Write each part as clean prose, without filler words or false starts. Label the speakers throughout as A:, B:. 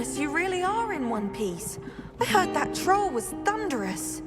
A: goodness, you really are in one piece. I heard that troll was thunderous.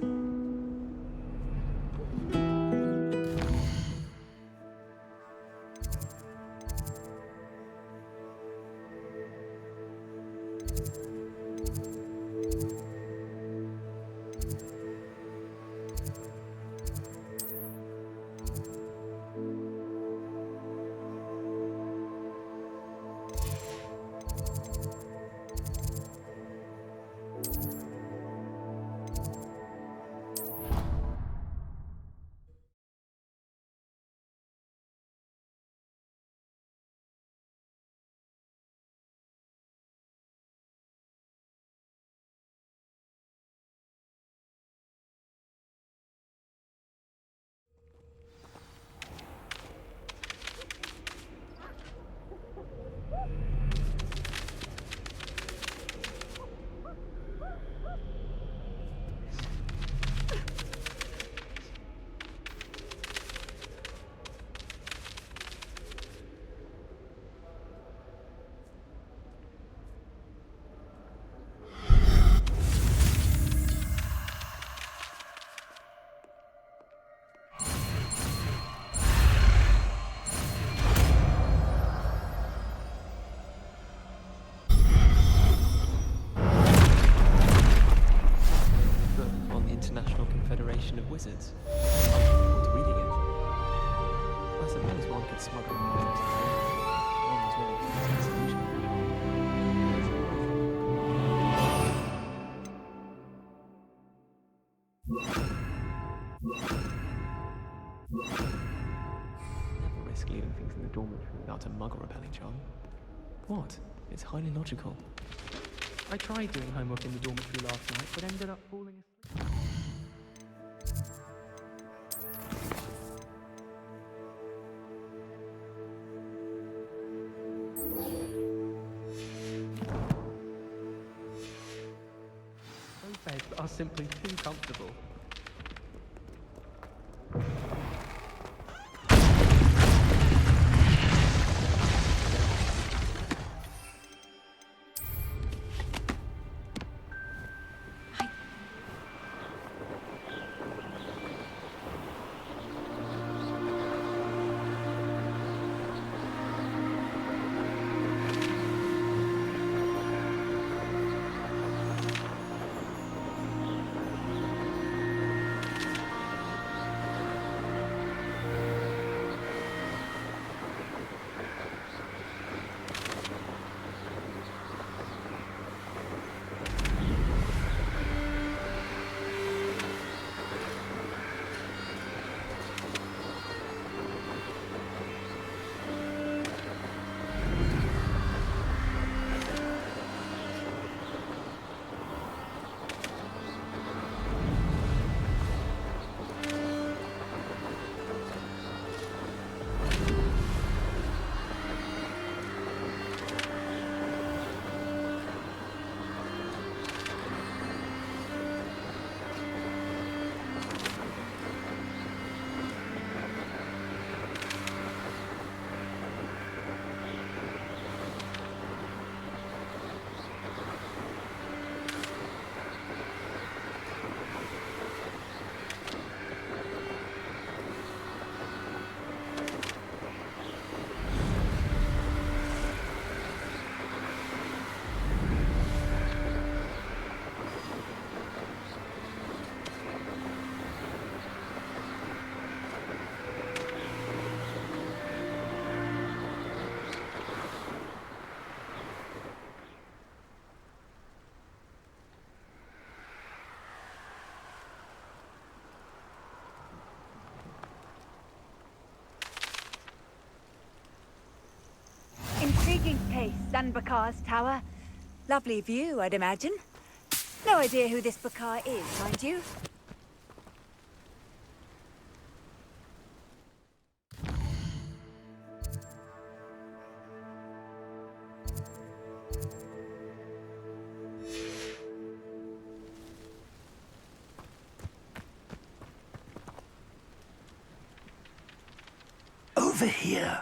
B: Of wizards. I'm looking forward to reading it. I suppose one could smuggle knowledge into it. One was willing to take a solution. Never risk leaving things in the dormitory without a muggle repelling charm. What? It's highly logical. I tried doing homework in the dormitory last night, but ended up falling asleep. Beds are simply too comfortable.
C: Intriguing place, Sanbakar's tower. Lovely view, I'd imagine. No idea who this Bakar is, mind you.
D: Over here.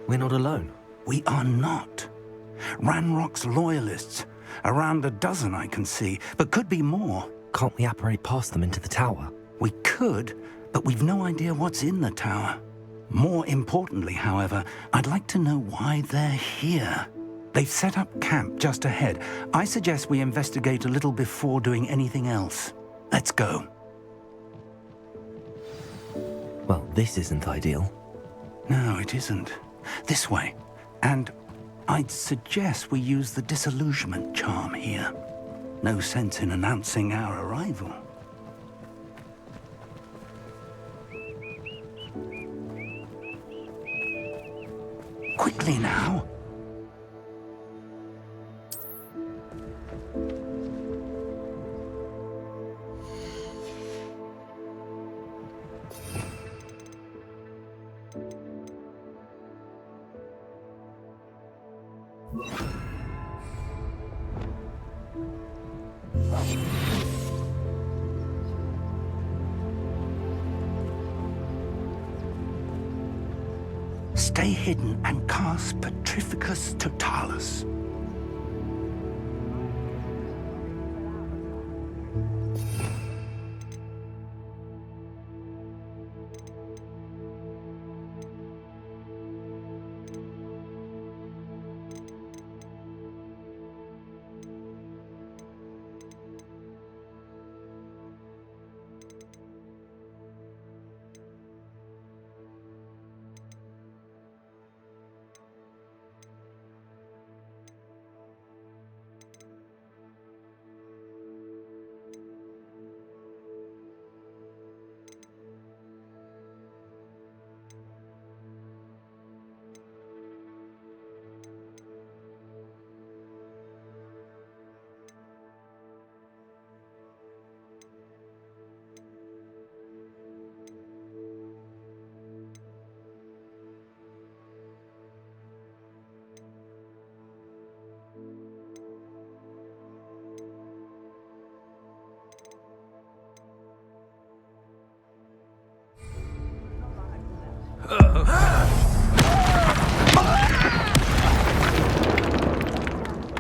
D: We're not alone.
E: We are not. Ranrock's loyalists. Around a dozen I can see, but could be more.
D: Can't we apparate past them into the tower?
E: We could, but we've no idea what's in the tower. More importantly, however, I'd like to know why they're here. They've set up camp just ahead. I suggest we investigate a little before doing anything else. Let's go.
D: Well, this isn't ideal.
E: No, it isn't. This way. And I'd suggest we use the disillusionment charm here. No sense in announcing our arrival. Quickly now. Stay hidden and cast Petrificus Totalis.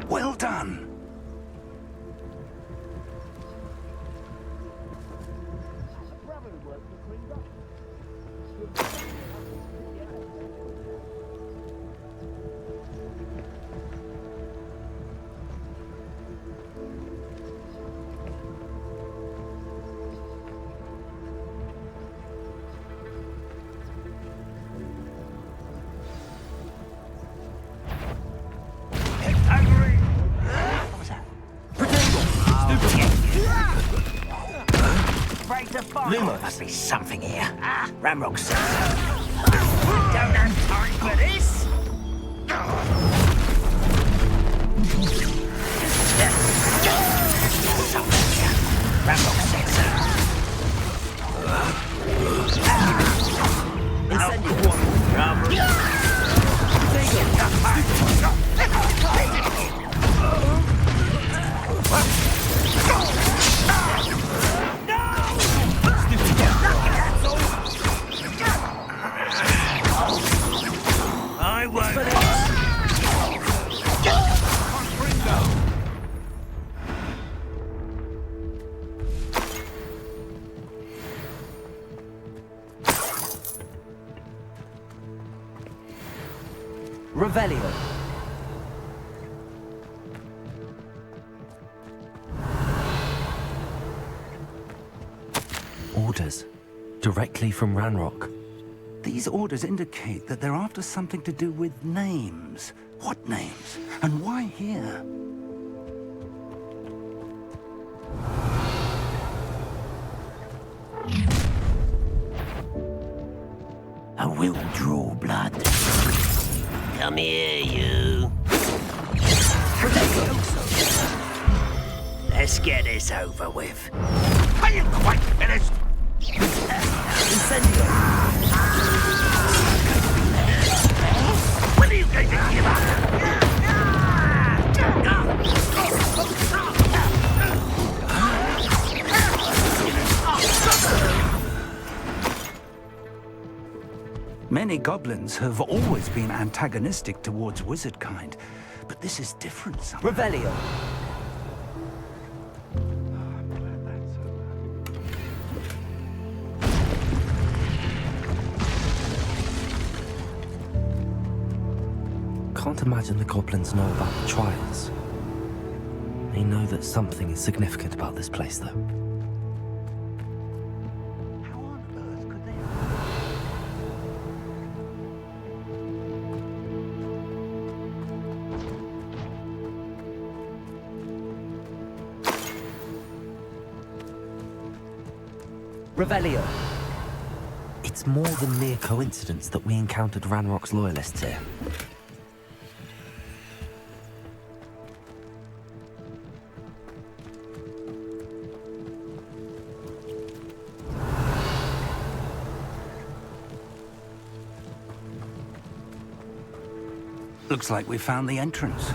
E: Well done.
F: Luma, must be something here. Ramrock says so. Don't have time for this. Something here. Ramrock said so. Incendiary. I won't.
D: Revelio. Orders. Directly from Ranrock.
E: These orders indicate that they're after something to do with names. What names? And why here?
F: I will draw blood. Come here, you. Let's get this over with. Are you quite finished? Incendio. When are you going to give up?
E: Many goblins have always been antagonistic towards wizard kind, but this is different somehow.
D: Revelio. Can't imagine the goblins know about the trials. They know that something is significant about this place, though.
E: How on earth could they...
D: Revelio. It's more than mere coincidence that we encountered Ranrock's loyalists here.
E: Looks like we found the entrance.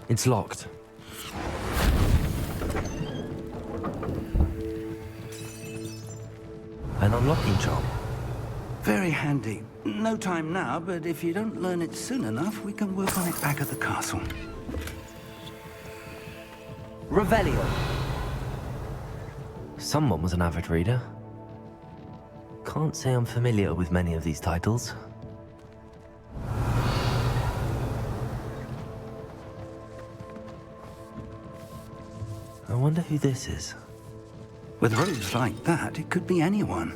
D: It's locked. An unlocking charm.
E: Very handy. No time now, but if you don't learn it soon enough, we can work on it back at the castle.
D: Revelio. Someone was an avid reader. Can't say I'm familiar with many of these titles. I wonder who this is.
E: With robes like that, it could be anyone.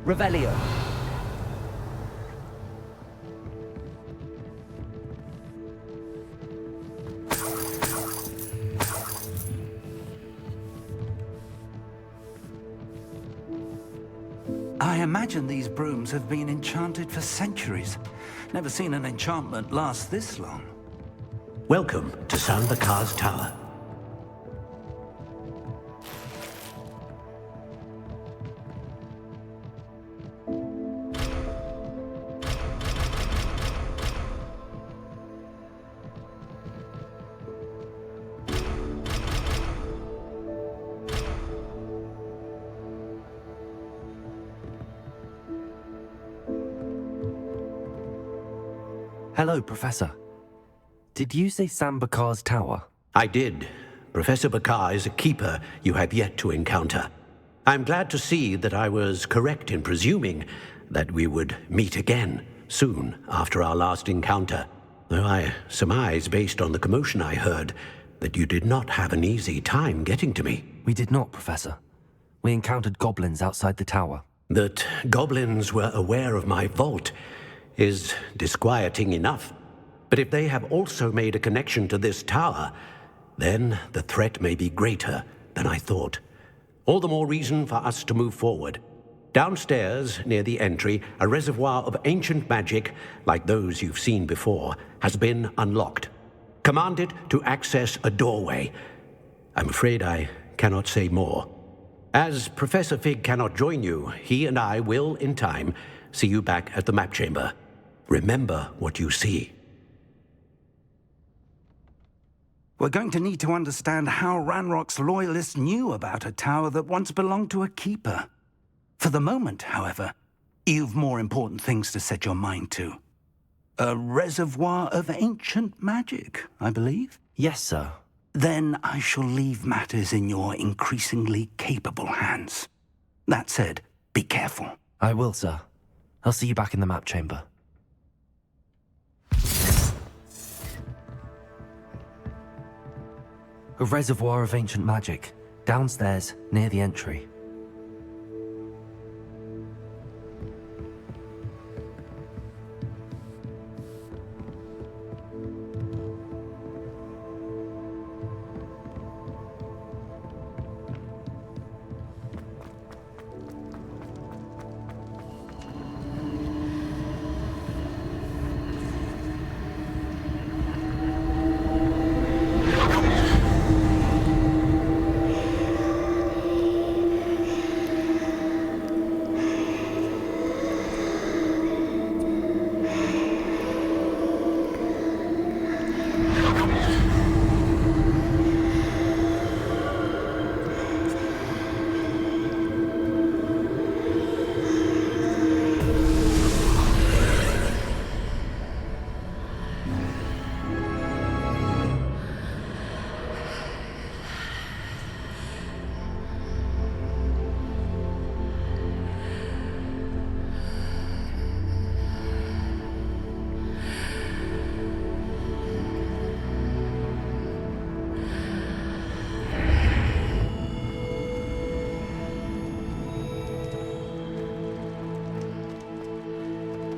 D: Revelio.
E: I imagine these brooms have been enchanted for centuries. Never seen an enchantment last this long.
F: Welcome to Sanbakar's Tower.
D: Hello, Professor. Did you say Sambakar's Tower?
F: I did. Professor Bakar is a keeper you have yet to encounter. I'm glad to see that I was correct in presuming that we would meet again soon after our last encounter, though I surmise, based on the commotion I heard, that you did not have an easy time getting to me.
D: We did not, Professor. We encountered goblins outside the tower.
F: That goblins were aware of my vault is disquieting enough. But if they have also made a connection to this tower, then the threat may be greater than I thought. All the more reason for us to move forward. Downstairs, near the entry, a reservoir of ancient magic, like those you've seen before, has been unlocked. Commanded to access a doorway. I'm afraid I cannot say more. As Professor Fig cannot join you, he and I will, in time, see you back at the map chamber. Remember what you see.
E: We're going to need to understand how Ranrock's loyalists knew about a tower that once belonged to a keeper. For the moment, however, you've more important things to set your mind to. A reservoir of ancient magic, I believe?
D: Yes, sir.
E: Then I shall leave matters in your increasingly capable hands. That said, be careful.
D: I will, sir. I'll see you back in the map chamber. A reservoir of ancient magic, downstairs, near the entry.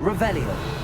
D: Revelio.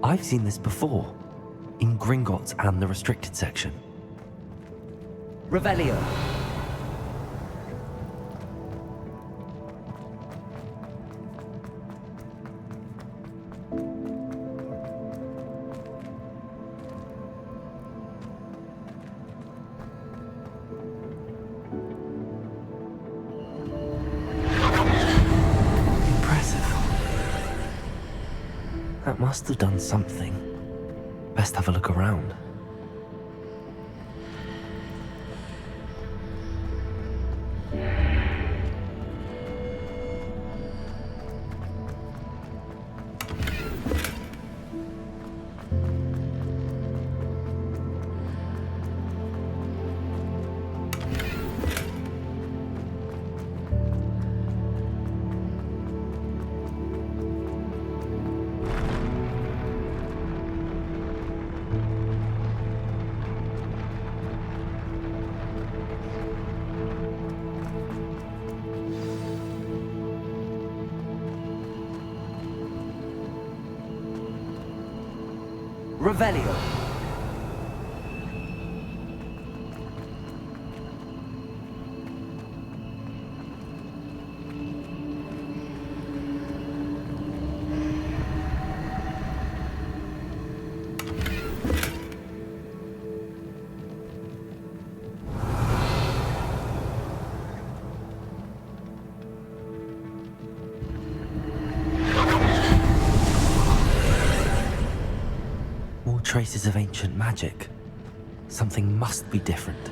D: I've seen this before, in Gringotts and the restricted section. Revelio. That must have done something. Best have a look around. Revelio. Traces of ancient magic. Something must be different.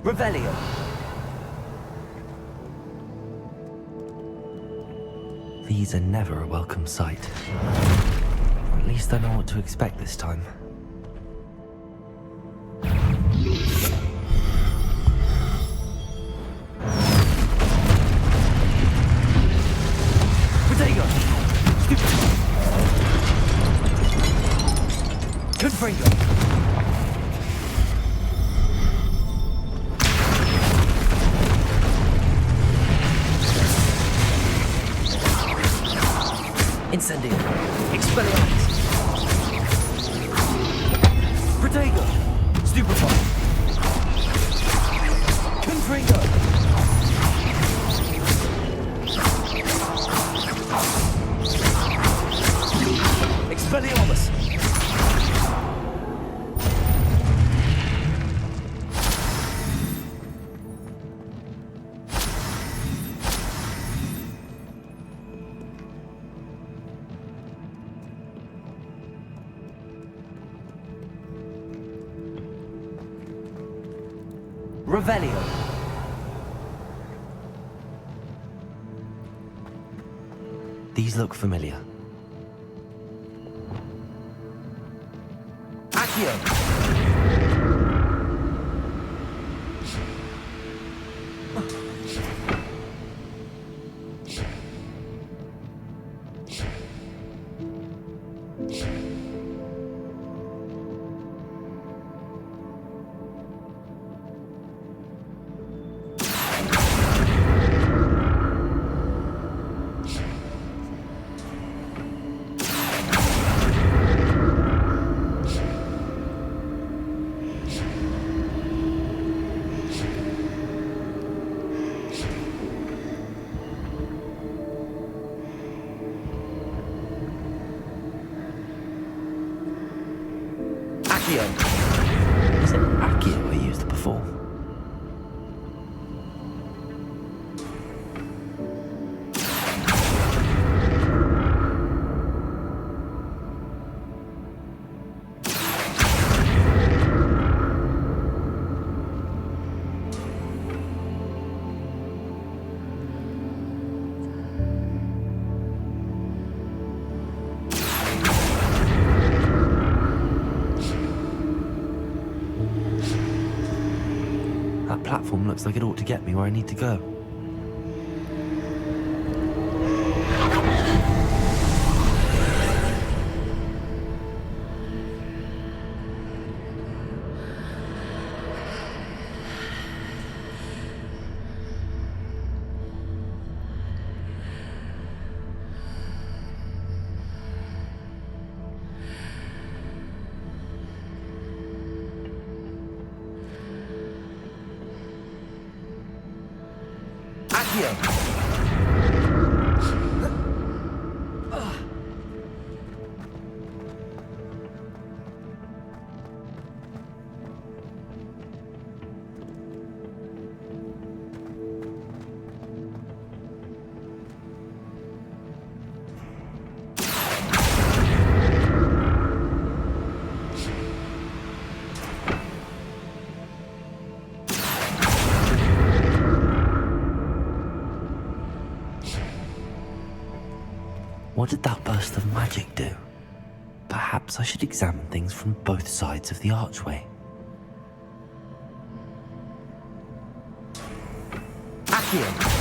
D: Revelio. These are never a welcome sight. At least I know what to expect this time. Protego! Stupid! Confringo! Incendio. Expelliarmus. Protego. Stupefy. Confringo. Expelliarmus. Revelio. These look familiar. Accio. Is it Accio we used before? That platform looks like it ought to get me where I need to go. What did that burst of magic do? Perhaps I should examine things from both sides of the archway. Accio!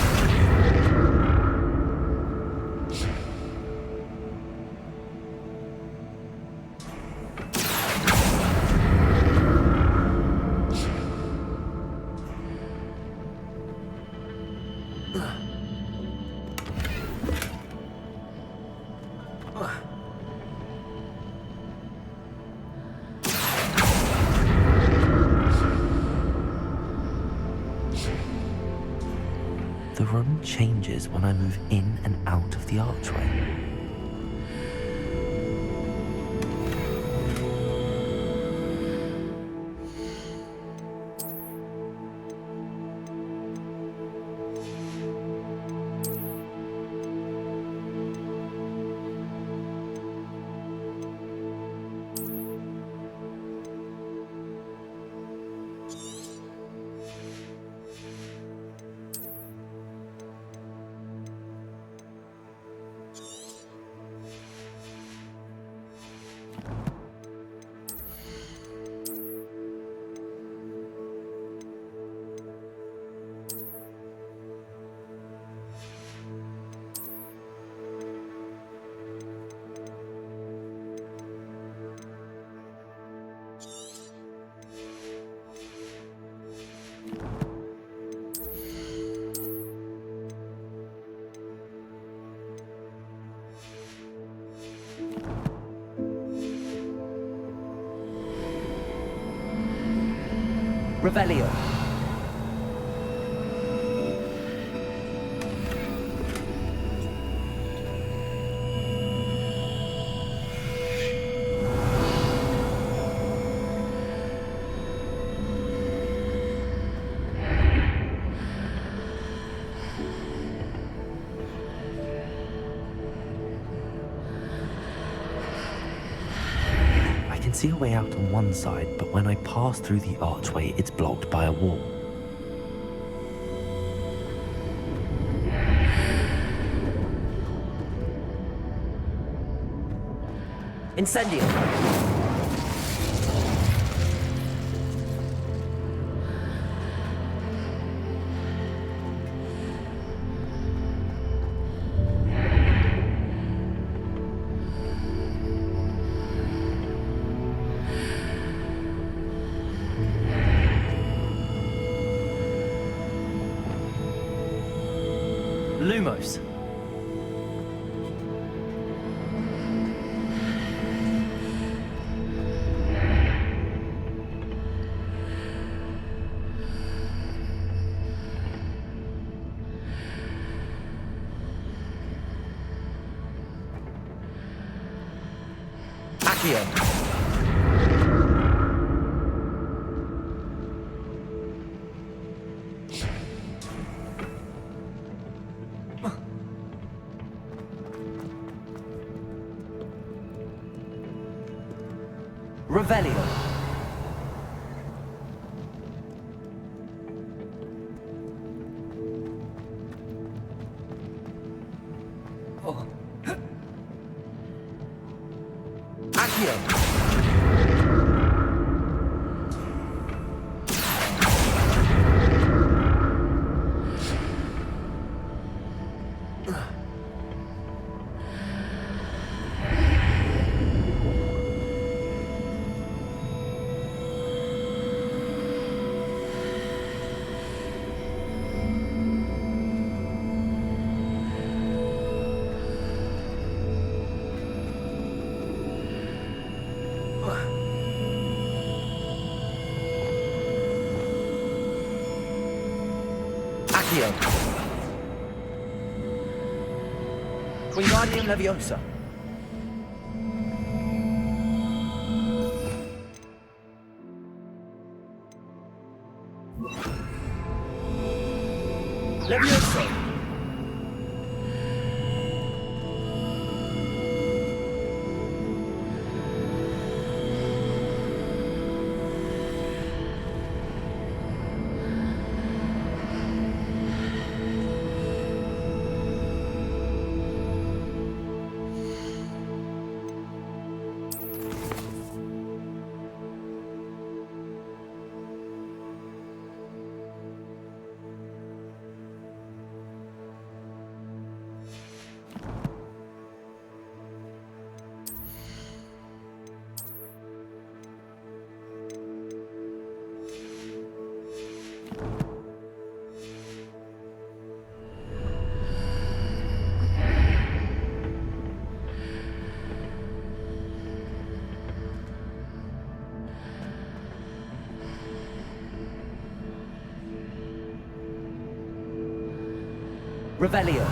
D: The room changes when I move in and out of the archway. Revelio. I can see a way out on one side, but when I pass through the archway, it's blocked by a wall. Incendio! Lumos. Accio. Revelio. Oh. Accio. Accio. Wingardium Leviosa. Leviosa. Revelio.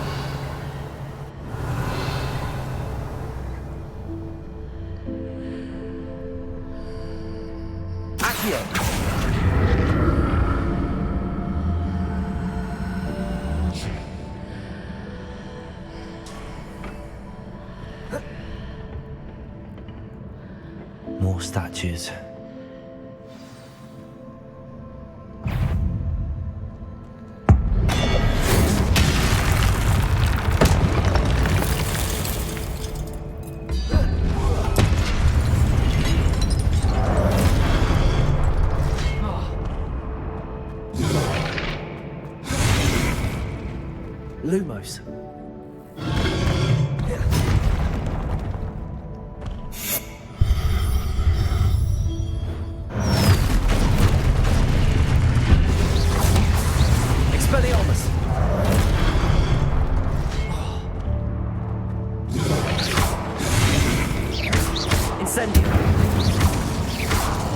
D: Accio. More statues. Lumos. Expelliarmus. Incendio.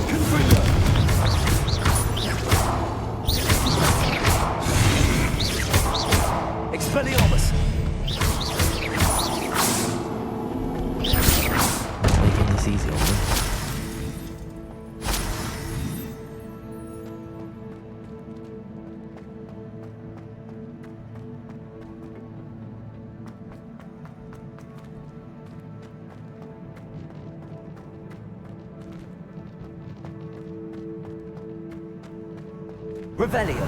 D: Confringo. Thomas. Not making this easy on me. Revelio.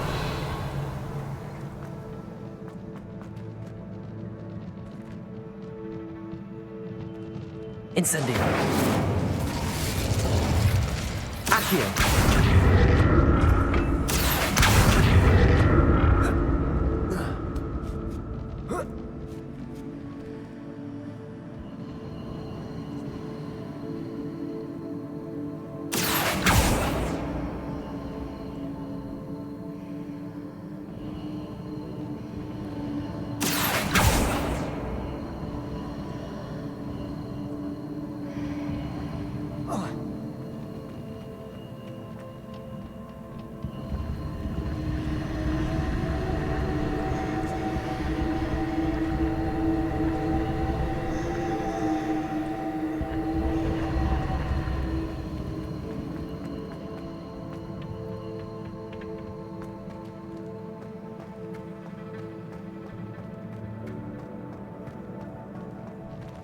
D: Incendio. Accio.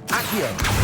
D: Accio.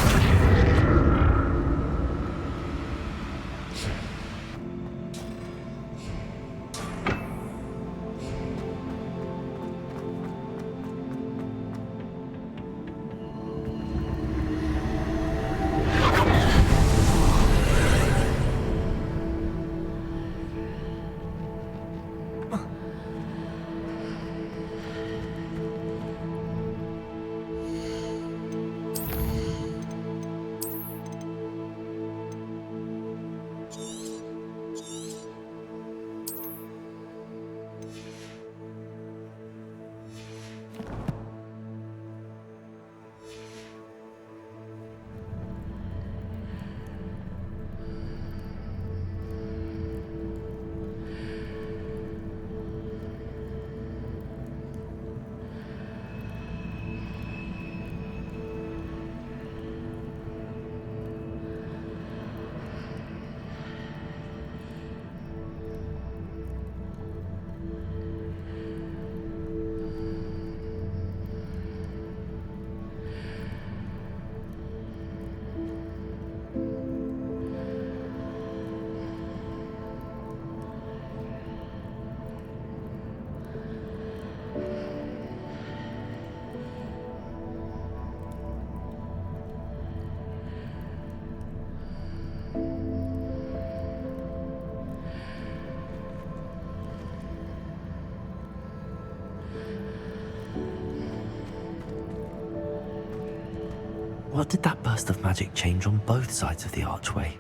D: What did that burst of magic change on both sides of the archway?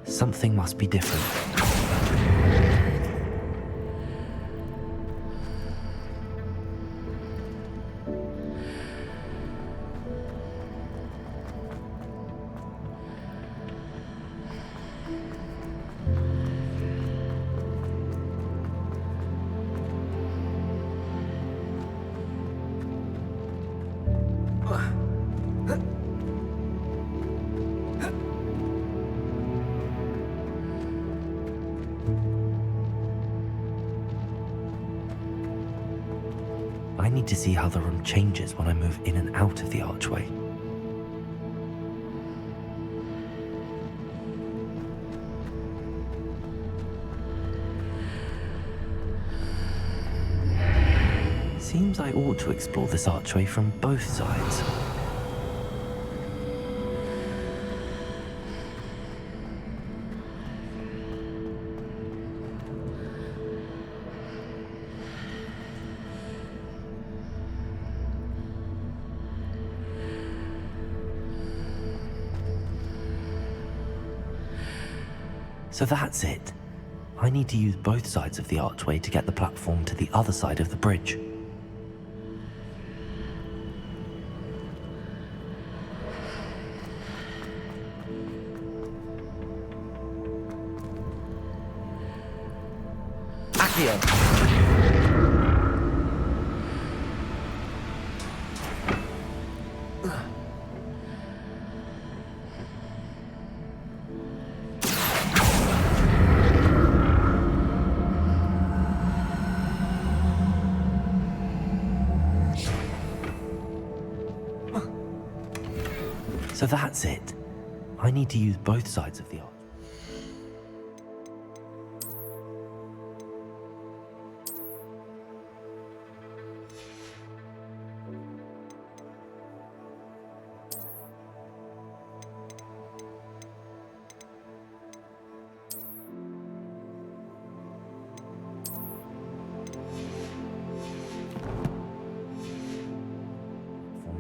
D: Something must be different. I need to see how the room changes when I move in and out of the archway. Seems I ought to explore this archway from both sides. So that's it. I need to use both sides of the archway to get the platform to the other side of the bridge. Accio! So that's it. I need to use both sides of the arch.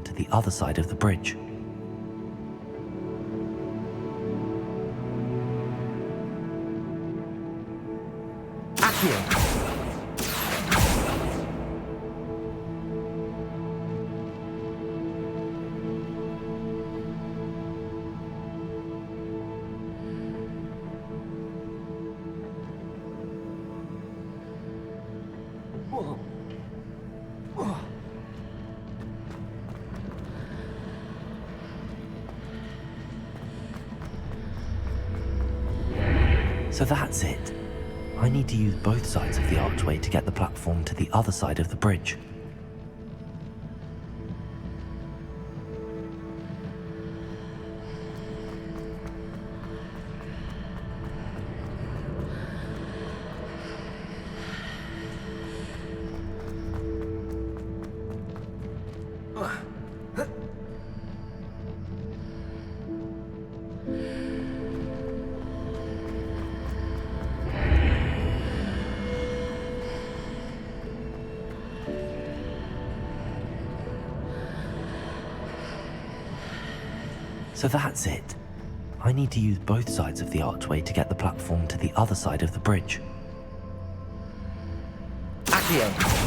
D: To the other side of the bridge. Accio! So that's it. I need to use both sides of the archway to get the platform to the other side of the bridge. So that's it. I need to use both sides of the archway to get the platform to the other side of the bridge. Accio!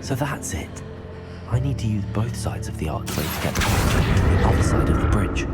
D: So that's it. I need to use both sides of the archway to get the platform to the other side of the bridge.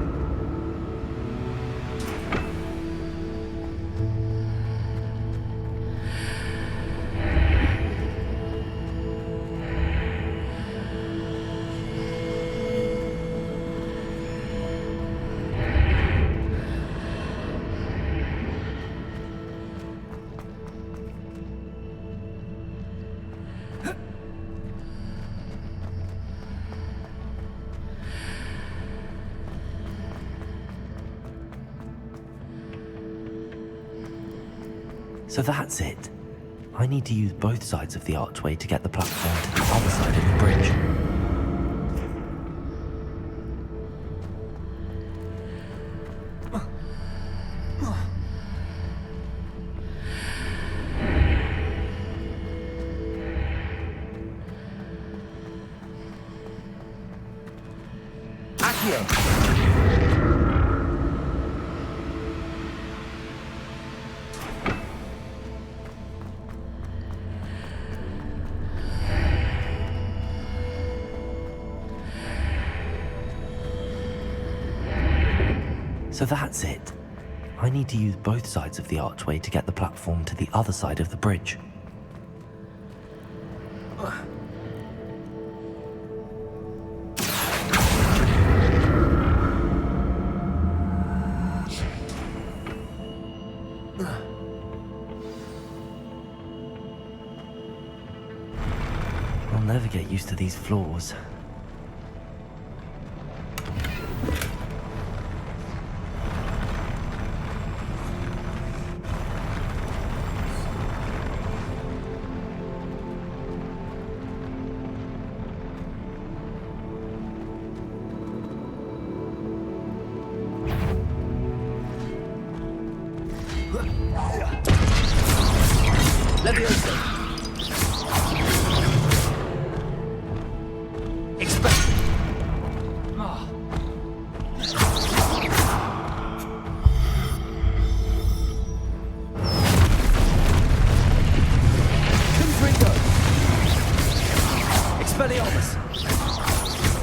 D: So that's it. I need to use both sides of the archway to get the platform to the other side of the bridge. Accio! So that's it. I need to use both sides of the archway to get the platform to the other side of the bridge. I'll never get used to these floors.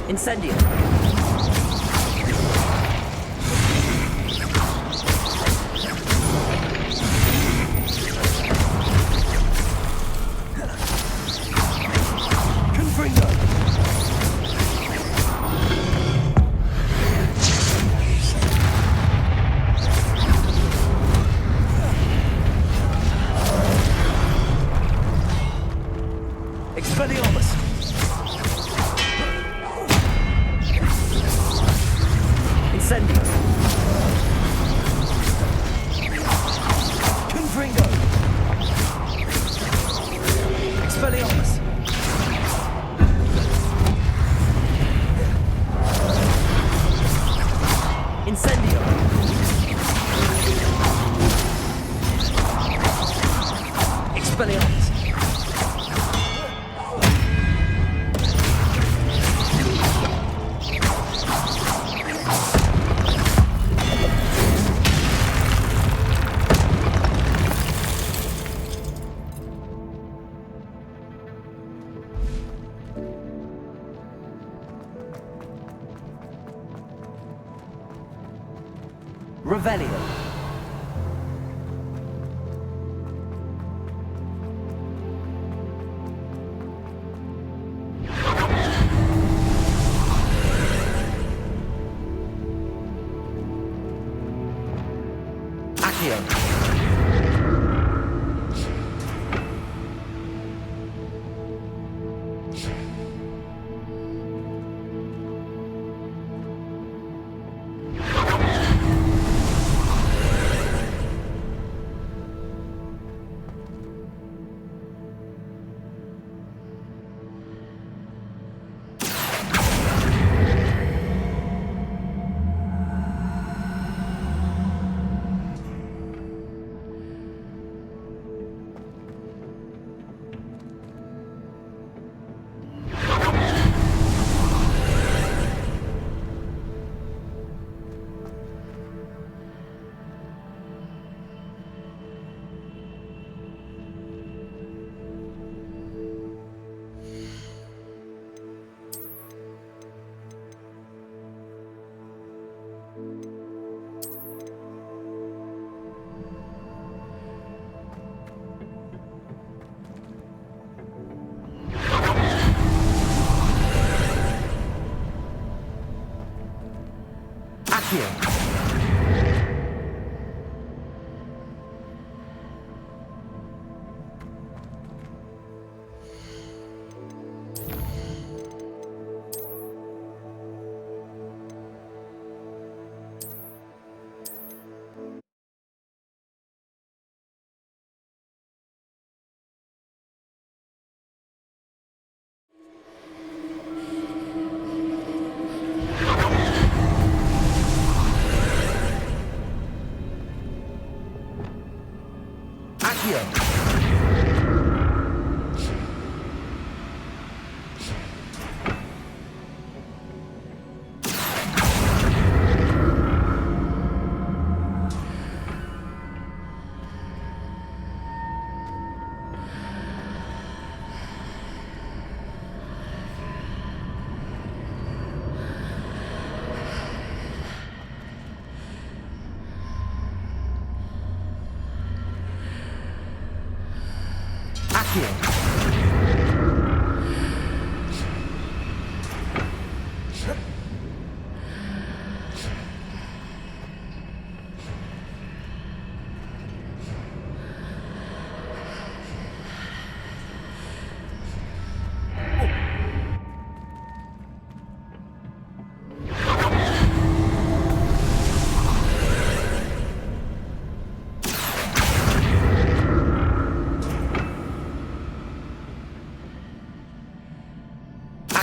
G: Incendio.
D: Revelio. Accio. Accio. Accio. Accio.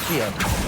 D: Accio.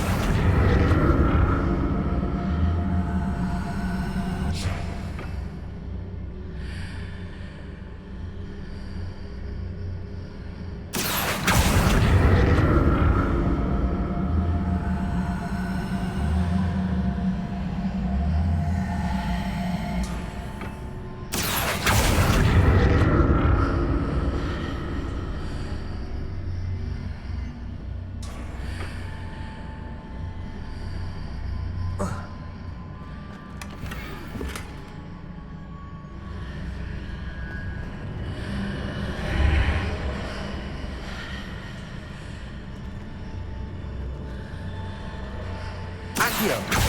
D: Accio.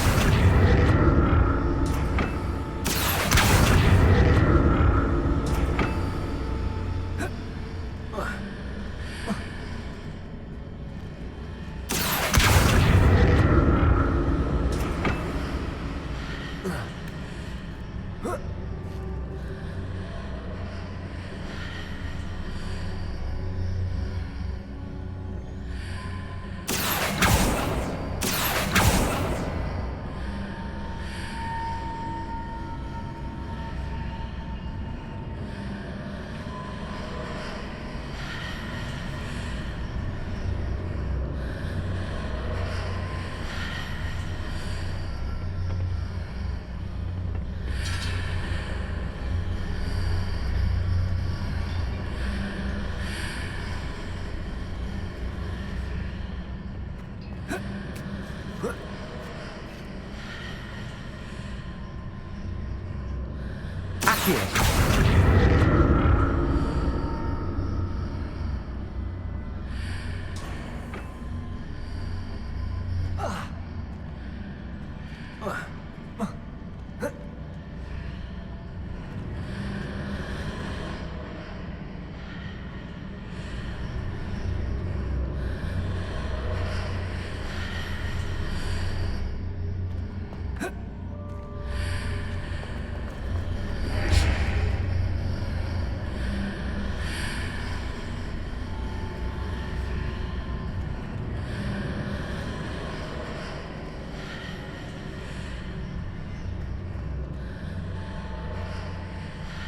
D: Accio.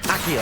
D: Accio.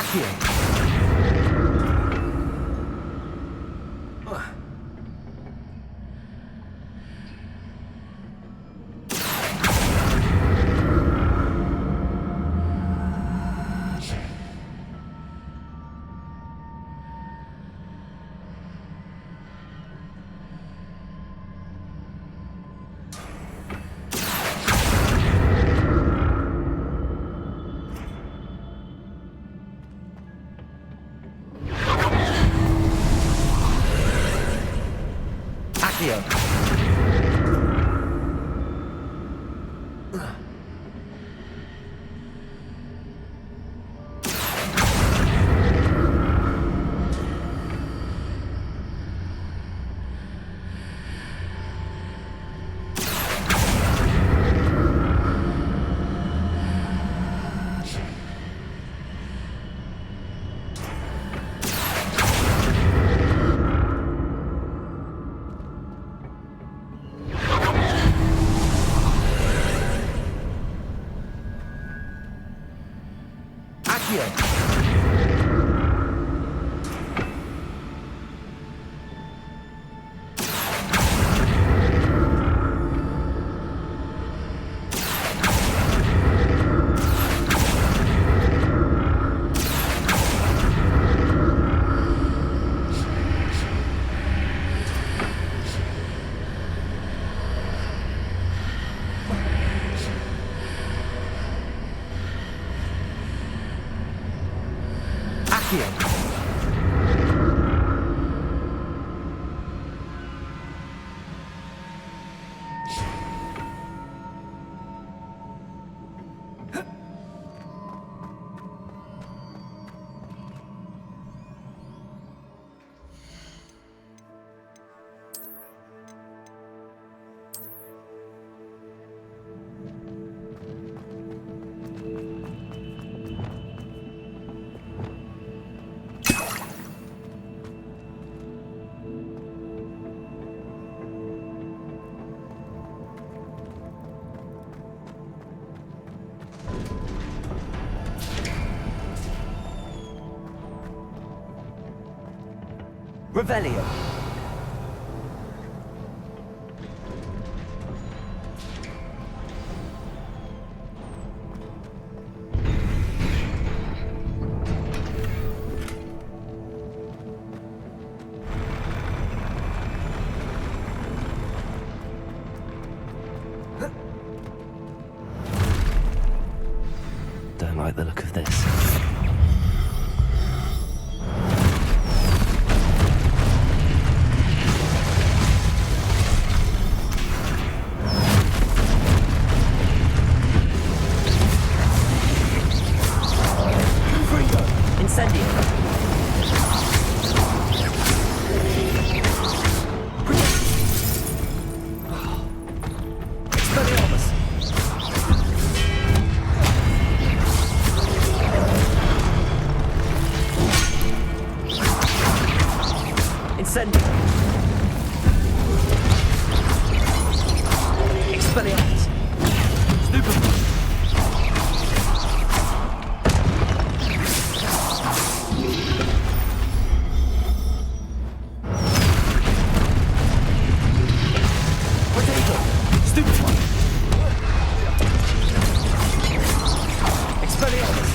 D: Accio. Accio. Accio. Revelio. Don't like the look of this. Incendio. Expelliarmus. Incendio. Expelliarmus. Stupefy. Potato. Stupefy. Expelliarmus.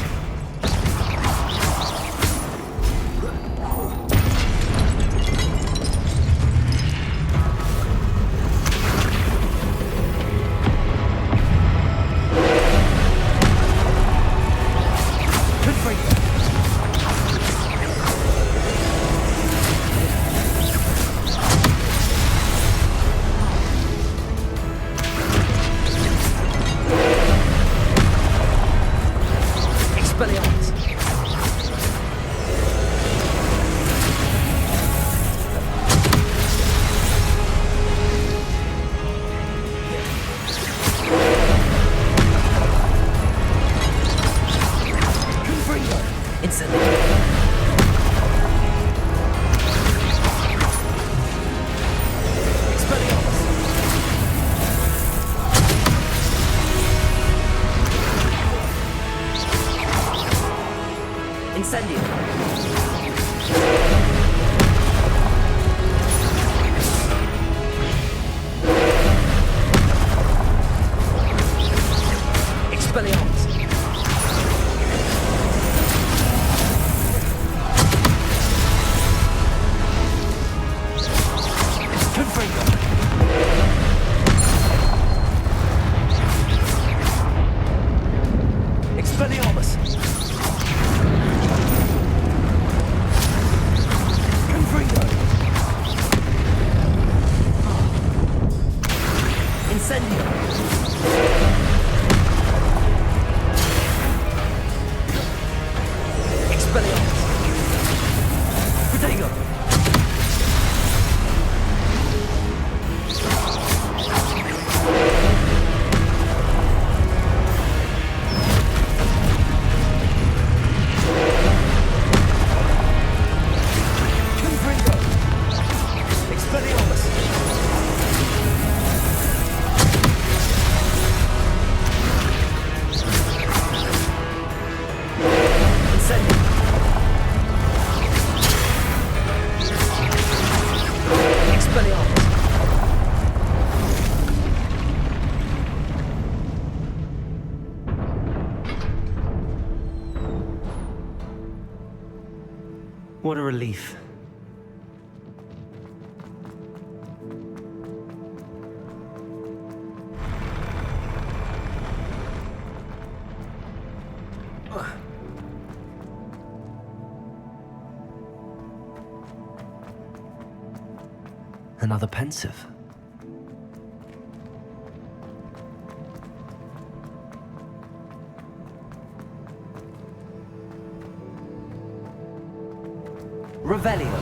D: Expelliarmus. Confringo. Incendio. Expelliarmus. Incendio. Expelliarmus. Confringo. Expelliarmus. Confringo. Incendio. Expelliarmus. Potato. Confringo. Expelliarmus. Incendio. Expelliarmus. What a relief. Another pensive. Revelio.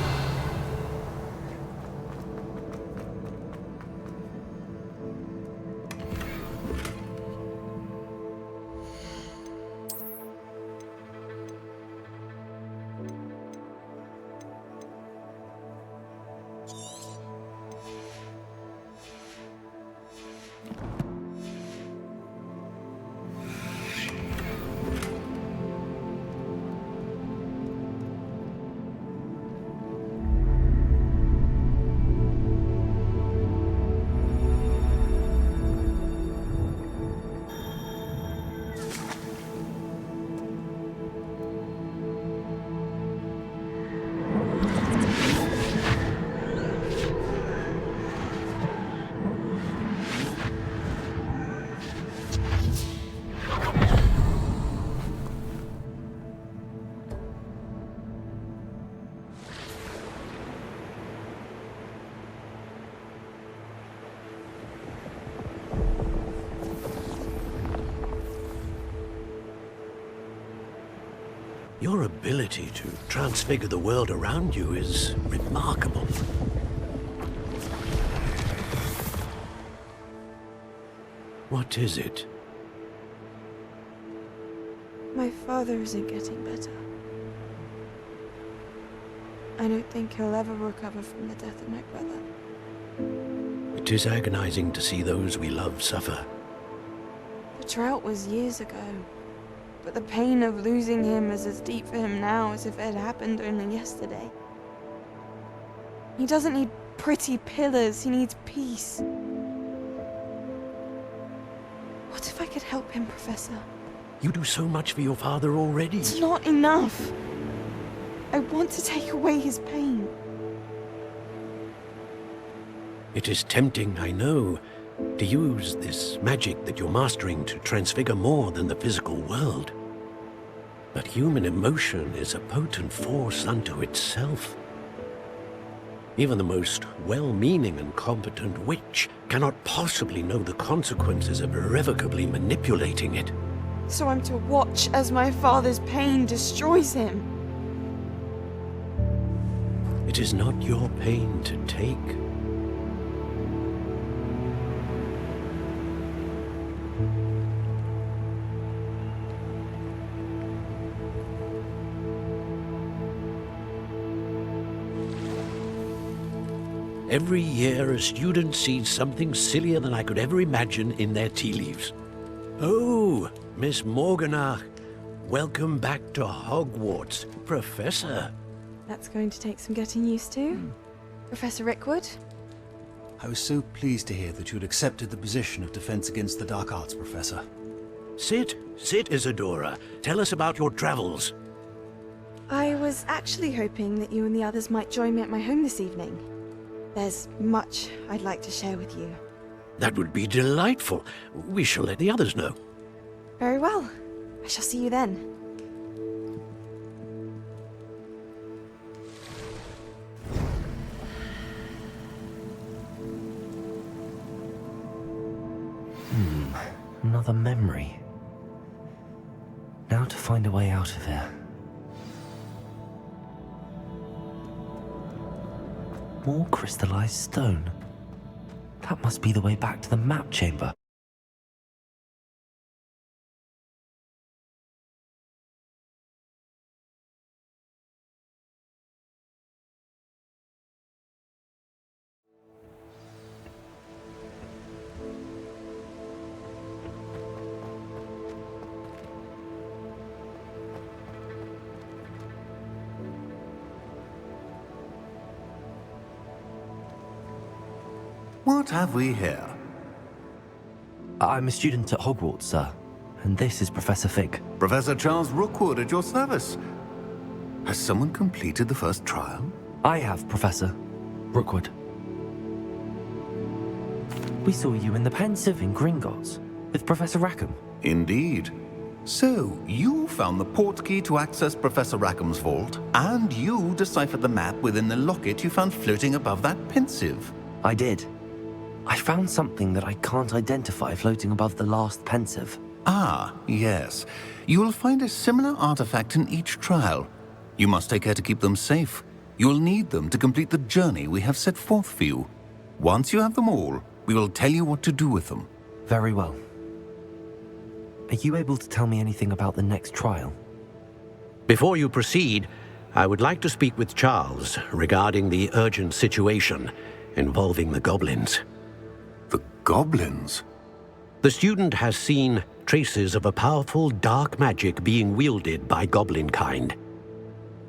F: Your ability to transfigure the world around you is remarkable. What is it?
A: My father isn't getting better. I don't think he'll ever recover from the death of my brother.
F: It is agonizing to see those we love suffer.
A: The drought was years ago, but the pain of losing him is as deep for him now as if it had happened only yesterday. He doesn't need pretty pillars, he needs peace. What if I could help him, Professor?
F: You do so much for your father already.
A: It's not enough. I want to take away his pain.
F: It is tempting, I know, to use this magic that you're mastering to transfigure more than the physical world. But human emotion is a potent force unto itself. Even the most well-meaning and competent witch cannot possibly know the consequences of irrevocably manipulating it.
A: So I'm to watch as my father's pain destroys him.
F: It is not your pain to take. Every year, a student sees something sillier than I could ever imagine in their tea leaves. Oh, Miss Morganach, welcome back to Hogwarts, Professor.
A: That's going to take some getting used to. Professor Rickwood?
G: I was so pleased to hear that you had accepted the position of Defense Against the Dark Arts, Professor.
F: Sit, Isadora. Tell us about your travels.
A: I was actually hoping that you and the others might join me at my home this evening. There's much I'd like to share with you.
F: That would be delightful. We shall let the others know.
A: Very well. I shall see you then.
D: Another memory. Now to find a way out of here. More crystallized stone. That must be the way back to the map chamber.
H: What have we here?
D: I'm a student at Hogwarts, sir. And this is Professor Fig.
H: Professor Charles Rookwood at your service. Has someone completed the first trial?
D: I have, Professor Rookwood. We saw you in the Pensive in Gringotts with Professor Rackham.
H: Indeed. So, you found the portkey to access Professor Rackham's vault, and you deciphered the map within the locket you found floating above that Pensive.
D: I did. I found something that I can't identify floating above the last Pensive.
H: Ah, yes. You will find a similar artifact in each trial. You must take care to keep them safe. You will need them to complete the journey we have set forth for you. Once you have them all, we will tell you what to do with them.
D: Very well. Are you able to tell me anything about the next trial?
F: Before you proceed, I would like to speak with Charles regarding the urgent situation involving the goblins.
H: The goblins?
F: The student has seen traces of a powerful dark magic being wielded by goblin kind.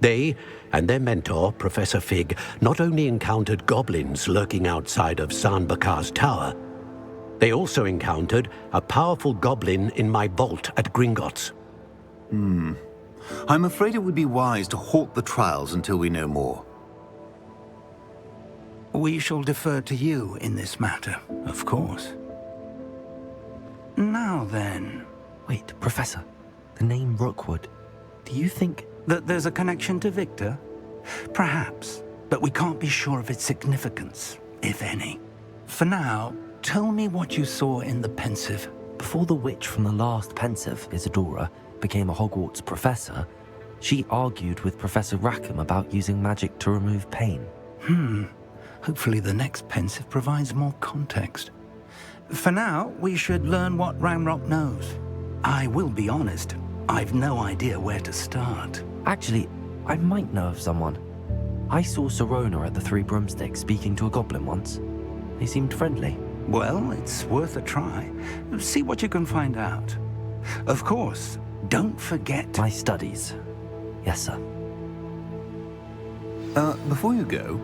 F: They and their mentor, Professor Fig, not only encountered goblins lurking outside of Bakar's tower, they also encountered a powerful goblin in my vault at Gringotts.
H: I'm afraid it would be wise to halt the trials until we know more.
E: We shall defer to you in this matter, of course. Now then...
D: Wait, Professor. The name Rookwood. Do you think...
E: that there's a connection to Victor? Perhaps, but we can't be sure of its significance, if any. For now, tell me what you saw in the Pensive.
D: Before the witch from the last Pensive, Isadora, became a Hogwarts professor, She argued with Professor Rackham about using magic to remove pain.
E: Hopefully the next pensive provides more context. For now, we should learn what Ranrock knows. I will be honest, I've no idea where to start.
D: Actually, I might know of someone. I saw Sirona at the Three Broomsticks speaking to a goblin once. They seemed friendly.
E: Well, it's worth a try. See what you can find out. Of course, don't forget...
D: My studies. Yes, sir.
H: Before you go,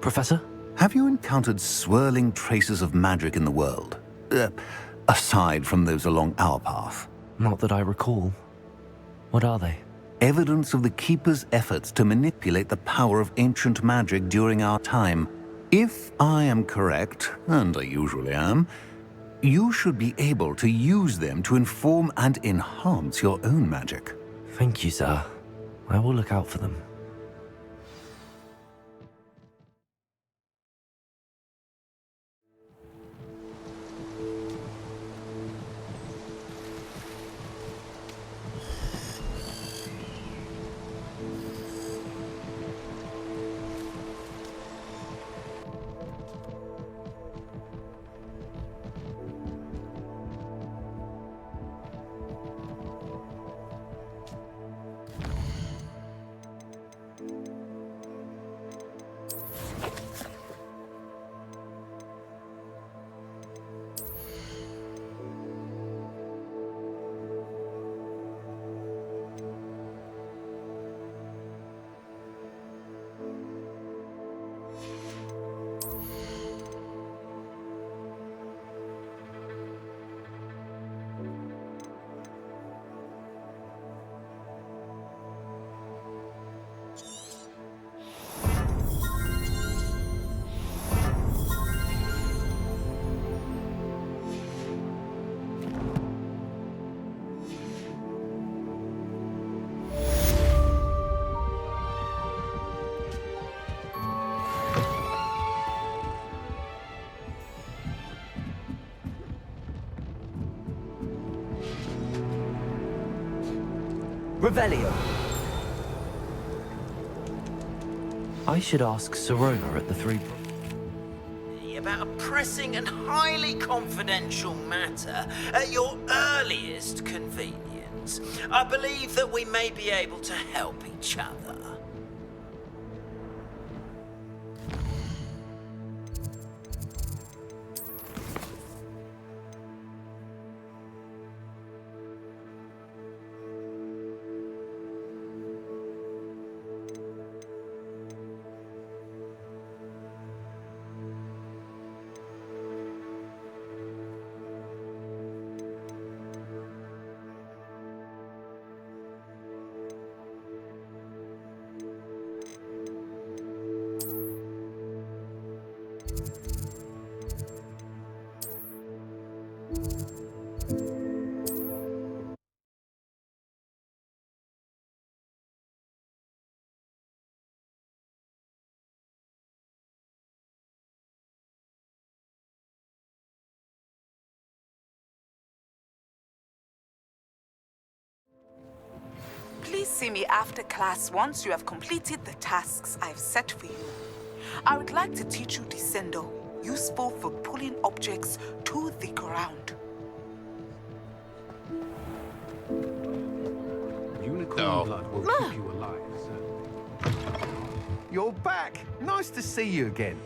D: Professor?
H: have you encountered swirling traces of magic in the world? Aside from those along our path.
D: Not that I recall. What are they?
H: Evidence of the Keeper's efforts to manipulate the power of ancient magic during our time. If I am correct, and I usually am, you should be able to use them to inform and enhance your own magic.
D: Thank you, sir. I will look out for them. Revelio. I should ask Sirona at the Three...
I: About a pressing and highly confidential matter at your earliest convenience. I believe that we may be able to help each other.
J: Please see me after class once you have completed the tasks I've set for you. I would like to teach you Descendo, useful for pulling objects to the ground.
K: Unicorn blood will keep you alive, sir. You're back! Nice to see you again.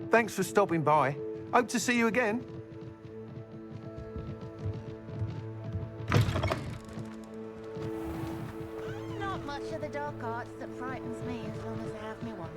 K: Thanks for stopping by. Hope to see you again.
L: Not much of the dark arts that frightens me as long as they have me wand.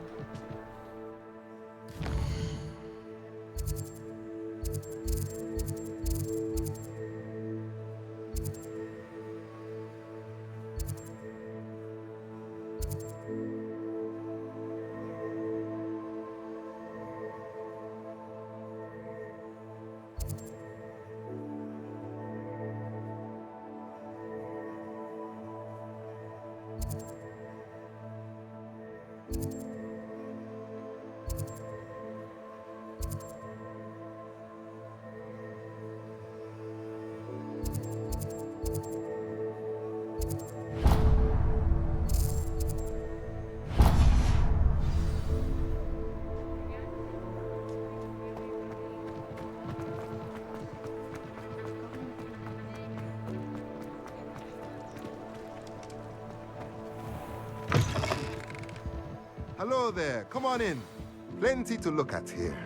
M: Hello there, come on in. Plenty to look at here.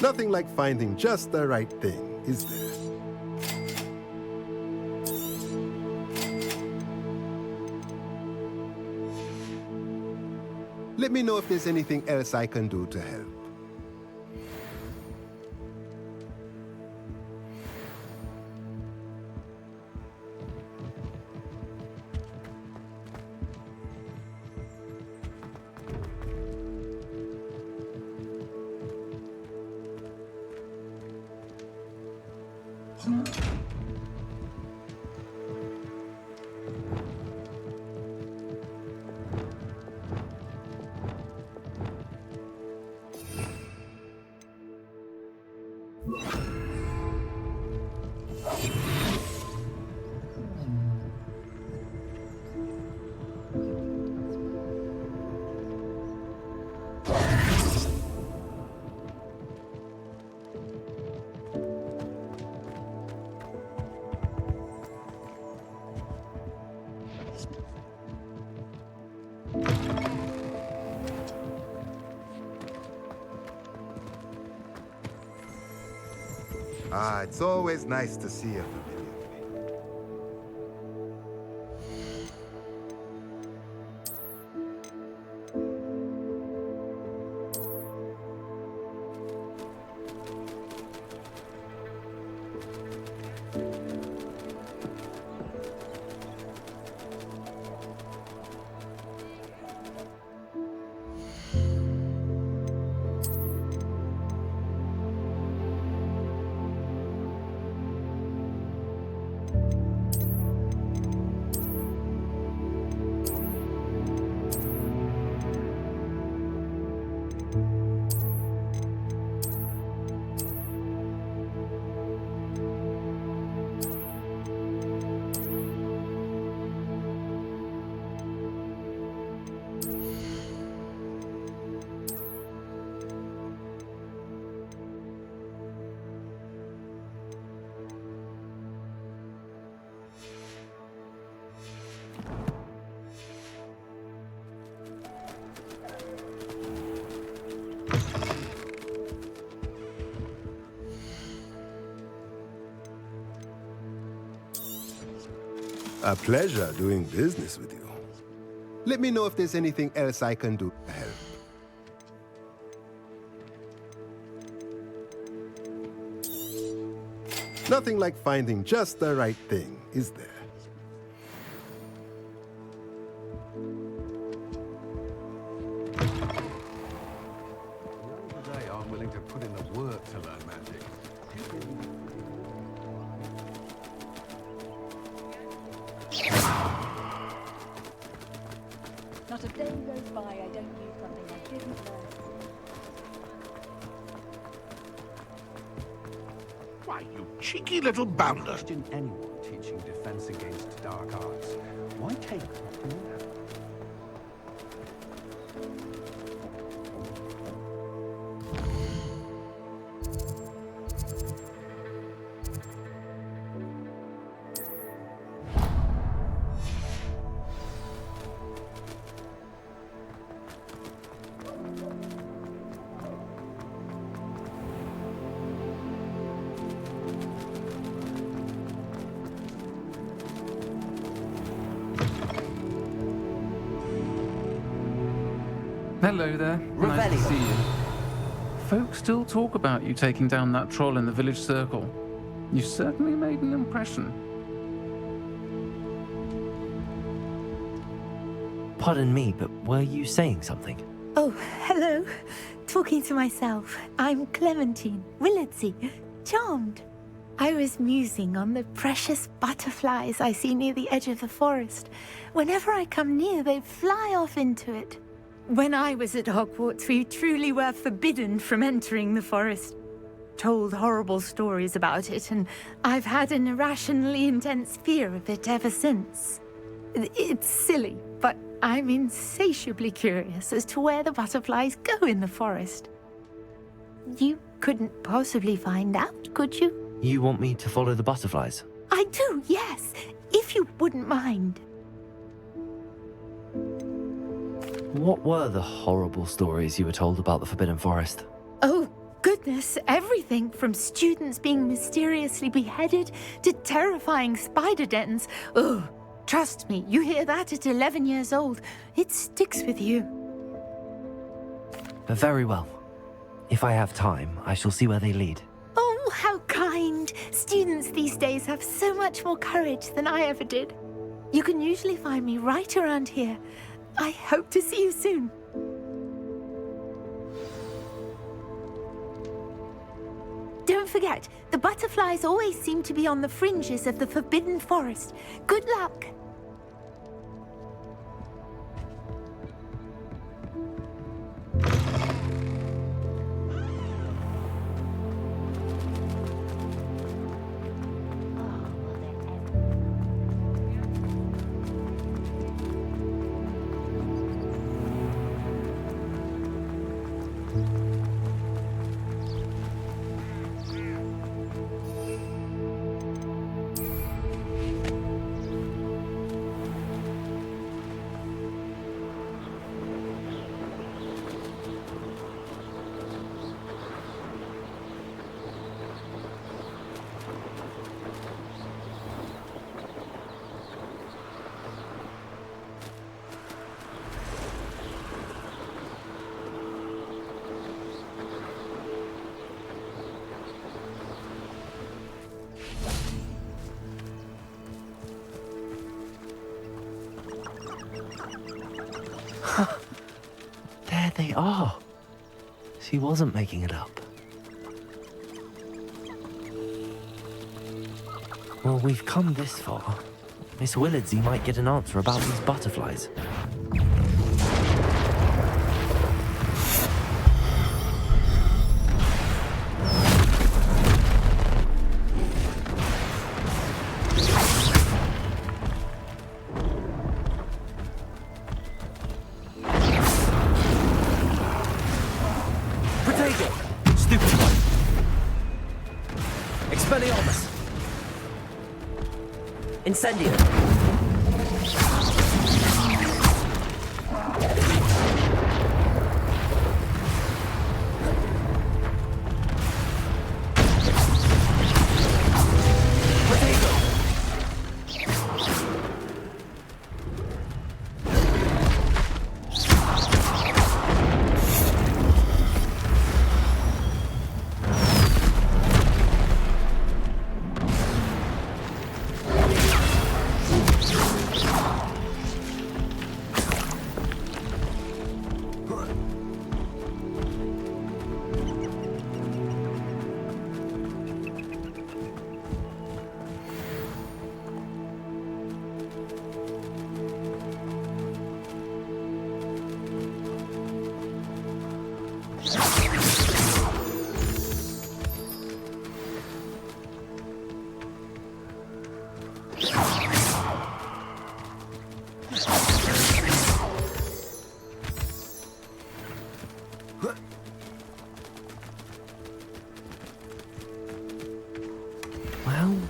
M: Nothing like finding just the right thing, is there? Let me know if there's anything else I can do to help. Ah, it's always nice to see a familiar face. A pleasure doing business with you. Let me know if there's anything else I can do to help. Nothing like finding just the right thing, is there?
K: Today I'm willing to put in the work to learn magic.
C: Not a day goes by I don't use something I didn't learn.
N: Why, you cheeky little bounder.
O: Question anyone teaching defense against dark arts. Why take what you have?
P: Hello there. Nice to see you. Folks still talk about you taking down that troll in the village circle. You certainly made an impression.
D: Pardon me, but were you saying something?
Q: Oh, hello. Talking to myself. I'm Clementine, Willardsey. Charmed. I was musing on the precious butterflies I see near the edge of the forest. Whenever I come near, they fly off into it. When I was at Hogwarts, we truly were forbidden from entering the forest. Told horrible stories about it, and I've had an irrationally intense fear of it ever since. It's silly, but I'm insatiably curious as to where the butterflies go in the forest. You couldn't possibly find out, could you?
D: You want me to follow the butterflies?
Q: I do, yes, if you wouldn't mind.
D: What were the horrible stories you were told about the Forbidden Forest?
Q: Oh, goodness, everything from students being mysteriously beheaded to terrifying spider dens. Oh, trust me, you hear that at 11 years old, it sticks with you.
D: Very well. If I have time, I shall see where they lead.
Q: Oh, how kind. Students these days have so much more courage than I ever did. You can usually find me right around here. I hope to see you soon. Don't forget, the butterflies always seem to be on the fringes of the Forbidden Forest. Good luck.
D: There they are. She wasn't making it up. Well, we've come this far. Miss Willardsey might get an answer about these butterflies.
R: Incendio!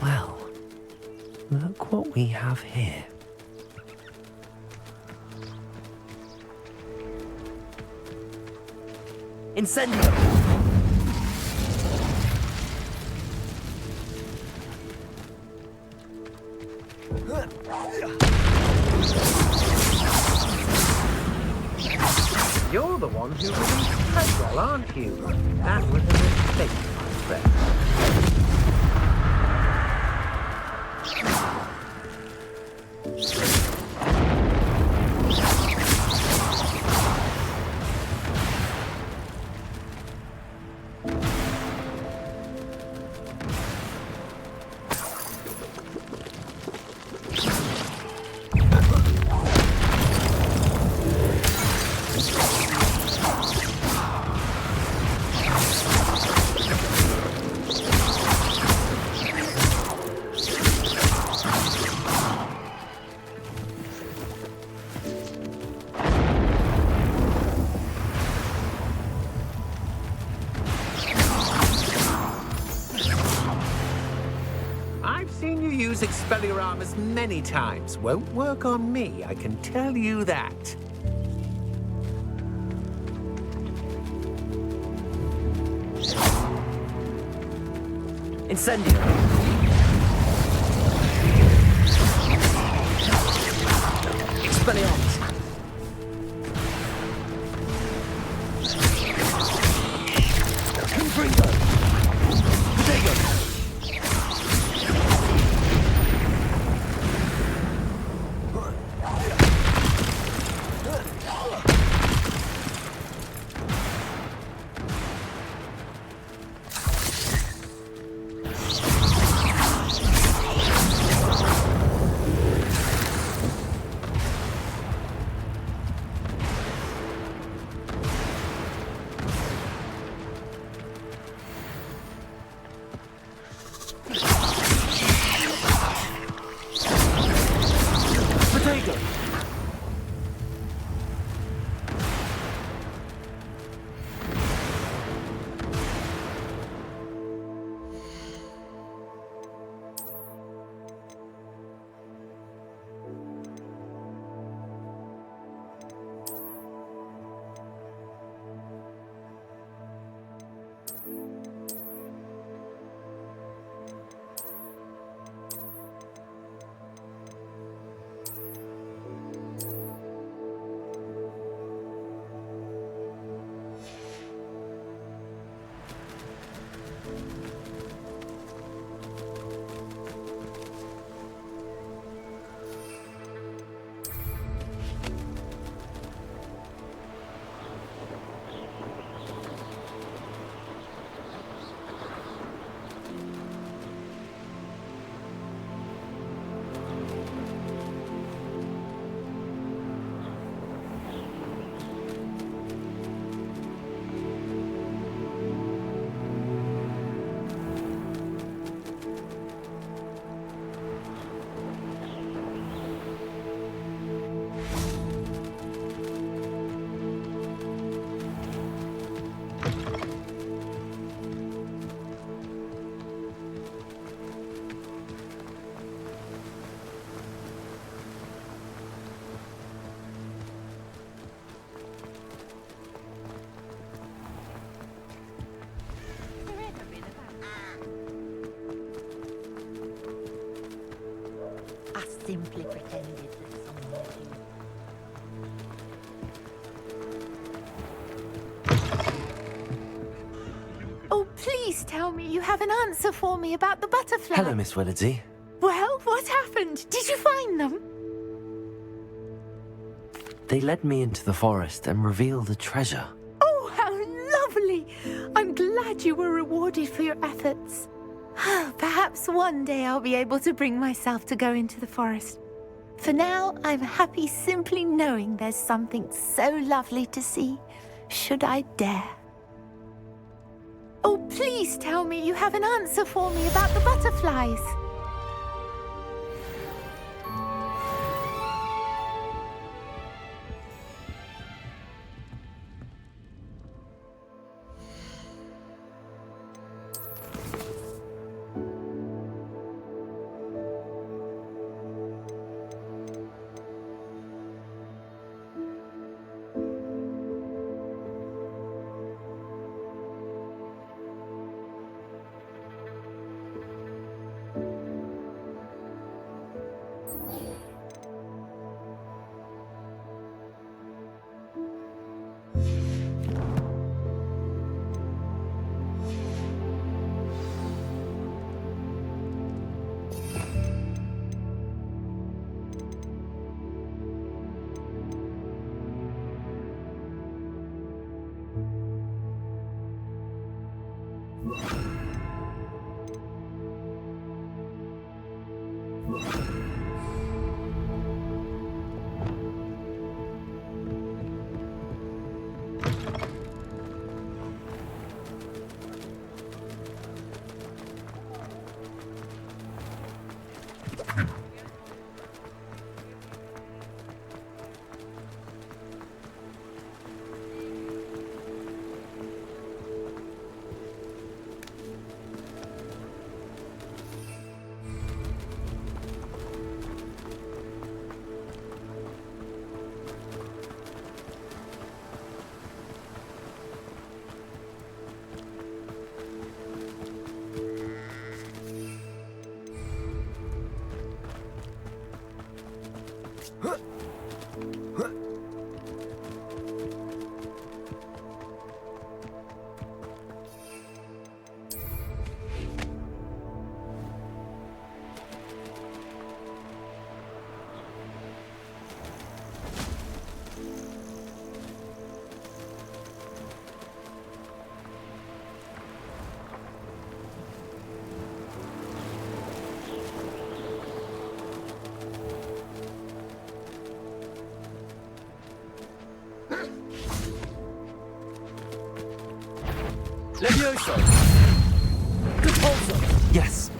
D: Well, look what we have here.
R: Incendio!
S: You're the
F: the one who released Tidwell, aren't you? That was a mistake, my friend. I've seen you use Expelliarmus many times. Won't work on me, I can tell you that.
R: Incendio. Expelliarmus. Confringo. Potato.
Q: Simply pretended that someone knew. Oh, please tell me you have an answer for me about the butterfly.
D: Hello, Miss Willardsey.
Q: Well, what happened? Did you find them?
D: They led me into the forest and revealed a treasure.
Q: Oh, how lovely! I'm glad you were rewarded for your efforts. Perhaps one day I'll be able to bring myself to go into the forest. For now, I'm happy simply knowing there's something so lovely to see, should I dare. Oh, please tell me you have an answer for me about the butterflies.
R: Levioso! Compulso!
D: Yes.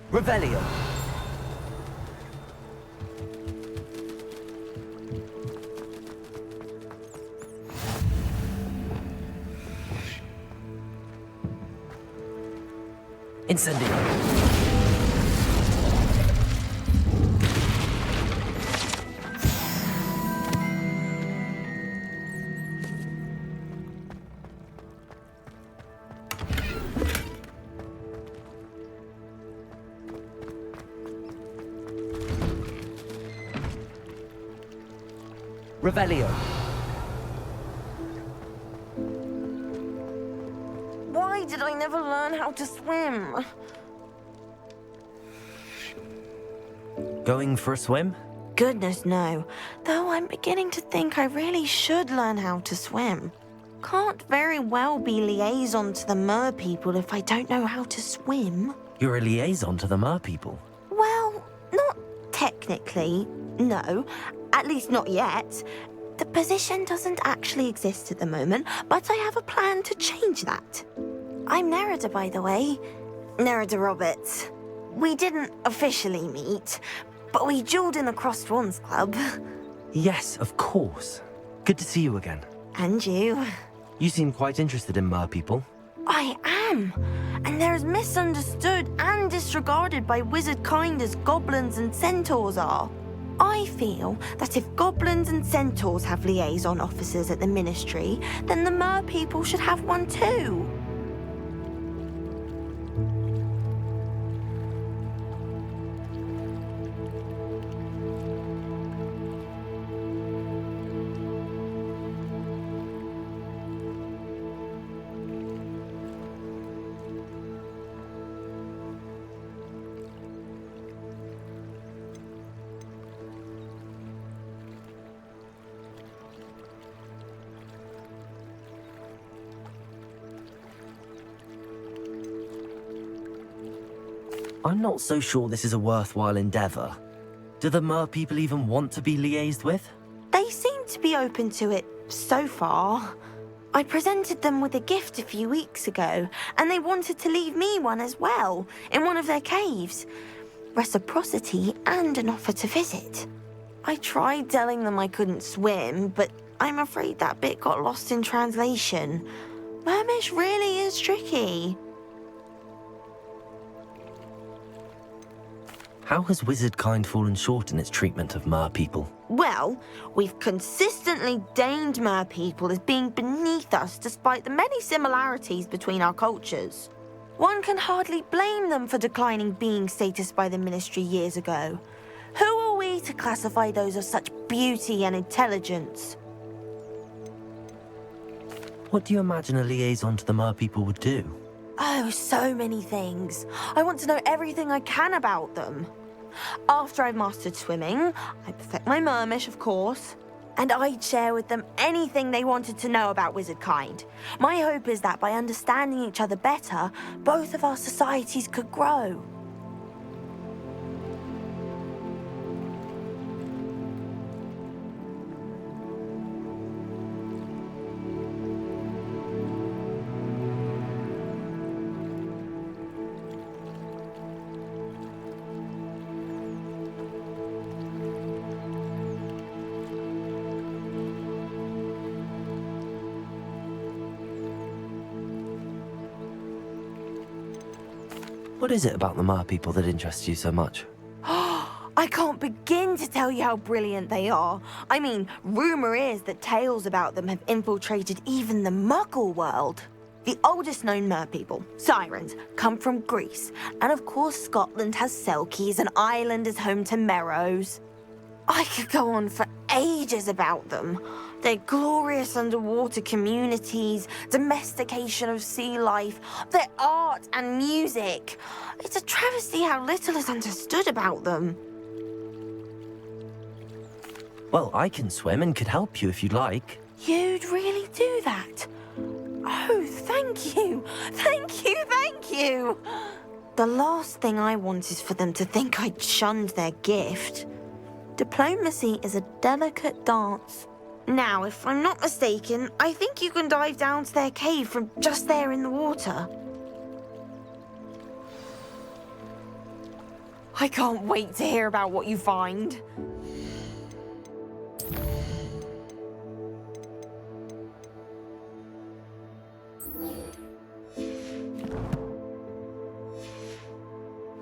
R: Revelio. Incendio. Revelio.
A: Why did I never learn how to swim?
D: Going for a swim?
A: Goodness, no. Though I'm beginning to think I really should learn how to swim. Can't very well be liaison to the mer people if I don't know how to swim.
D: You're a liaison to the mer people.
A: Well, not technically, no. At least not yet. The position doesn't actually exist at the moment, but I have a plan to change that. I'm Nerida, by the way. Nerida Roberts. We didn't officially meet, but we duelled in the Crossed Wands Club.
D: Yes, of course. Good to see you again.
A: And you.
D: You seem quite interested in mer people.
A: I am. And they're as misunderstood and disregarded by wizard kind as goblins and centaurs are. I feel that if goblins and centaurs have liaison officers at the ministry, then the mer people should have one too.
D: I'm not so sure this is a worthwhile endeavour. Do the mer people even want to be liaised with?
A: They seem to be open to it so far. I presented them with a gift a few weeks ago, and they wanted to leave me one as well, in one of their caves. Reciprocity and an offer to visit. I tried telling them I couldn't swim, but I'm afraid that bit got lost in translation. Mermish really is tricky.
D: How has wizard kind fallen short in its treatment of mer people?
A: Well, we've consistently deemed mer people as being beneath us despite the many similarities between our cultures. One can hardly blame them for declining being status by the ministry years ago. Who are we to classify those of such beauty and intelligence?
D: What do you imagine a liaison to the mer people would do?
A: Oh, so many things. I want to know everything I can about them. After I've mastered swimming, I'd perfect my mermish, of course, and I'd share with them anything they wanted to know about wizard kind. My hope is that by understanding each other better, both of our societies could grow.
D: What is it about the mer people that interests you so much?
A: I can't begin to tell you how brilliant they are. I mean, rumour is that tales about them have infiltrated even the Muggle world. The oldest known mer people, sirens, come from Greece. And of course Scotland has Selkies and Ireland is home to Merrows. I could go on for ages about them. Their glorious underwater communities, domestication of sea life, their art and music. It's a travesty how little is understood about them.
D: Well, I can swim and could help you if you'd like.
A: You'd really do that? Oh, thank you. Thank you, thank you. The last thing I want is for them to think I'd shunned their gift. Diplomacy is a delicate dance. Now, if I'm not mistaken, I think you can dive down to their cave from just there in the water. I can't wait to hear about what you find.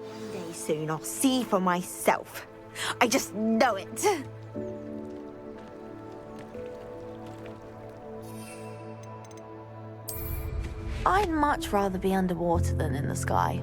A: One day soon, I'll see for myself. I just know it. I'd much rather be underwater than in the sky.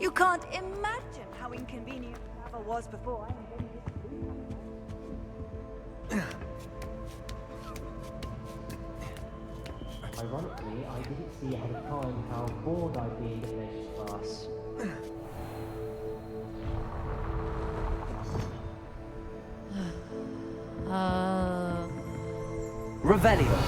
C: You can't imagine how inconvenient travel was before I invented
B: Ironically, I didn't see ahead of time how bored I'd be in this class.
R: Revelio.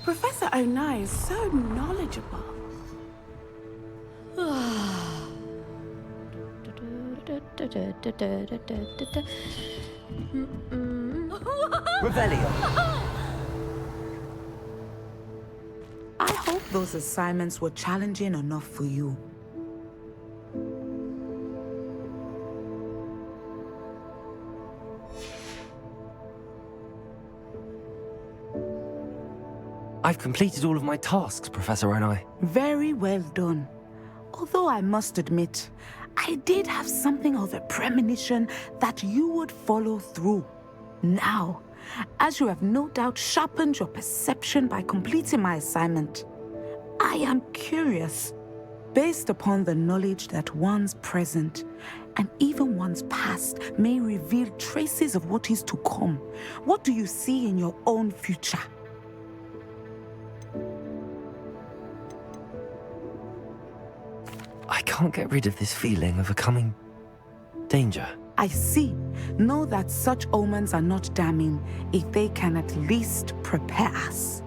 J: Professor Onai is so knowledgeable.
R: Revelio.
J: I hope those assignments were challenging enough for you.
D: I've completed all of my tasks, Professor Onai.
J: Very well done. Although I must admit, I did have something of a premonition that you would follow through. Now, as you have no doubt sharpened your perception by completing my assignment, I am curious, based upon the knowledge that one's present and even one's past may reveal traces of what is to come. What do you see in your own future?
D: I can't get rid of this feeling of a coming danger.
J: I see. Know that such omens are not damning if they can at least prepare us.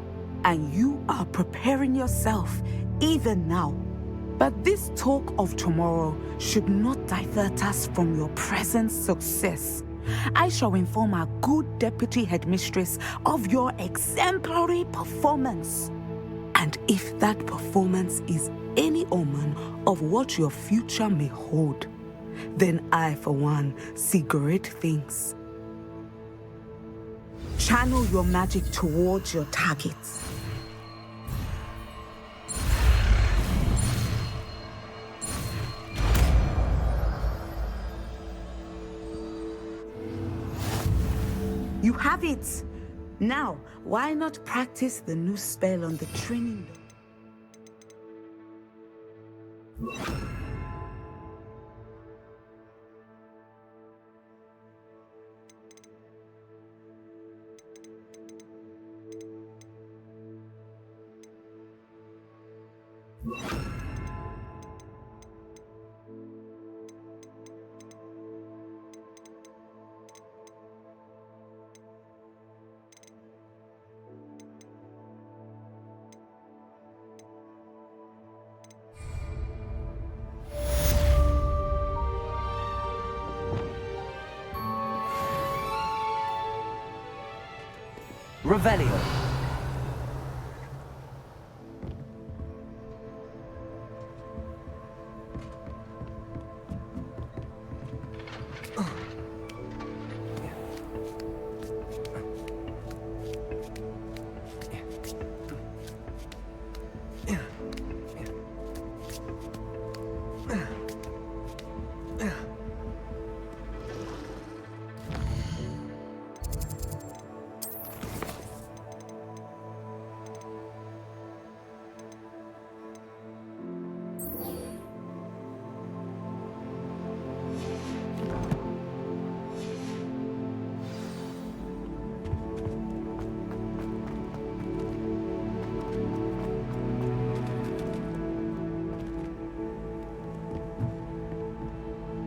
J: And you are preparing yourself even now. But this talk of tomorrow should not divert us from your present success. I shall inform our good deputy headmistress of your exemplary performance. And if that performance is any omen of what your future may hold, then I, for one, see great things. Channel your magic towards your targets. You have it! Now, why not practice the new spell on the training load?
R: Revelio.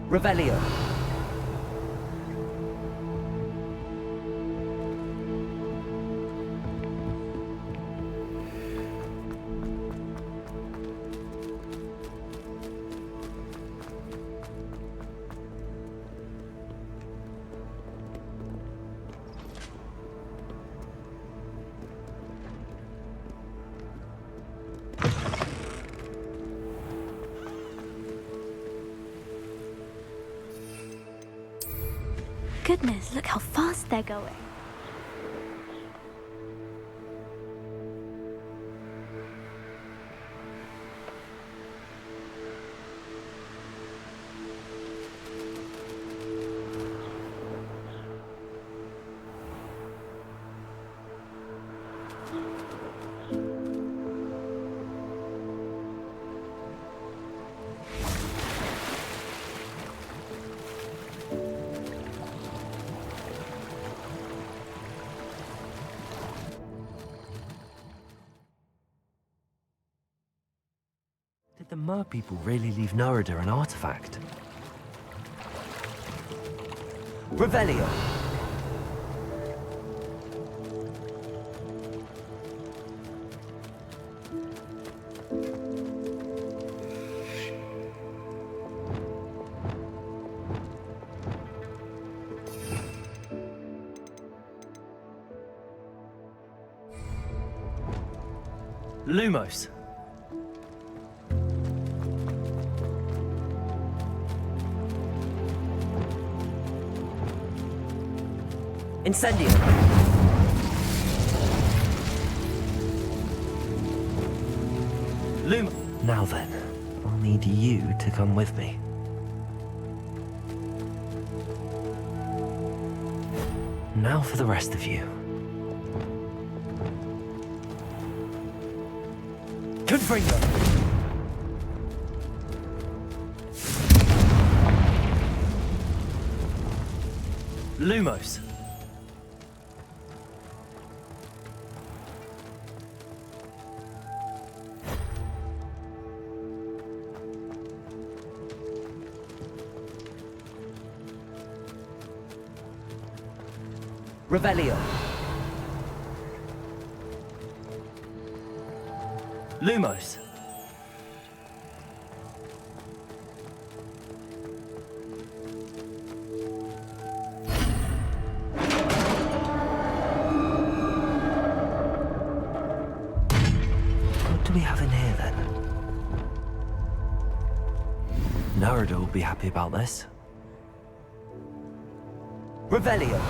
R: Revelio.
S: Goodness, look how fast they're going.
D: Did the Mer people really leave Nerida an artifact?
R: Revelio. Lumos. Incendio.
D: Now then, I'll need you to come with me. Now for the rest of you.
R: Confringo! Lumos. Revelio. Lumos.
D: What do we have in here then? Narada will be happy about this.
R: Revelio.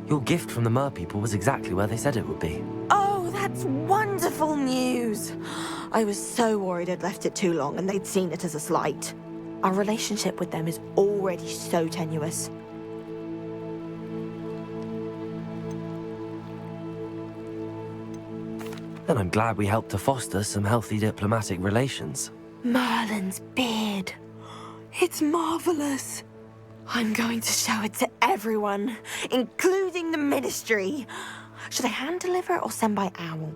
D: Your gift from the Mer people was exactly where they said it would be.
A: Oh, that's wonderful news! I was so worried I'd left it too long and they'd seen it as a slight. Our relationship with them is already so tenuous.
D: Then I'm glad we helped to foster some healthy diplomatic relations.
A: Merlin's beard. It's marvelous. I'm going to show it to everyone, including the Ministry. Should I hand deliver it or send by owl?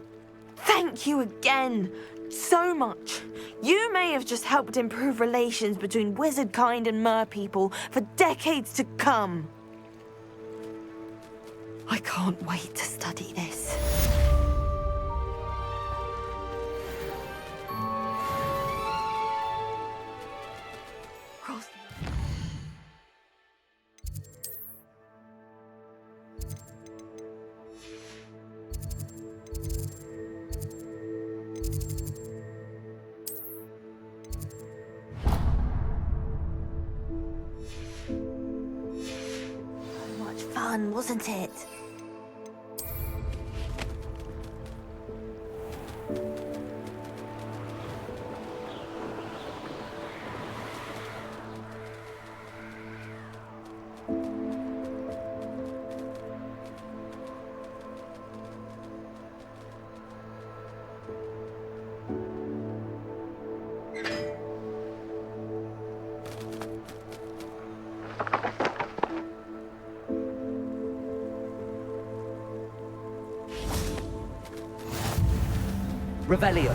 A: Thank you again, so much. You may have just helped improve relations between wizard kind and mer people for decades to come. I can't wait to study this. Cross.
Q: Fun, wasn't it?
R: Revelio.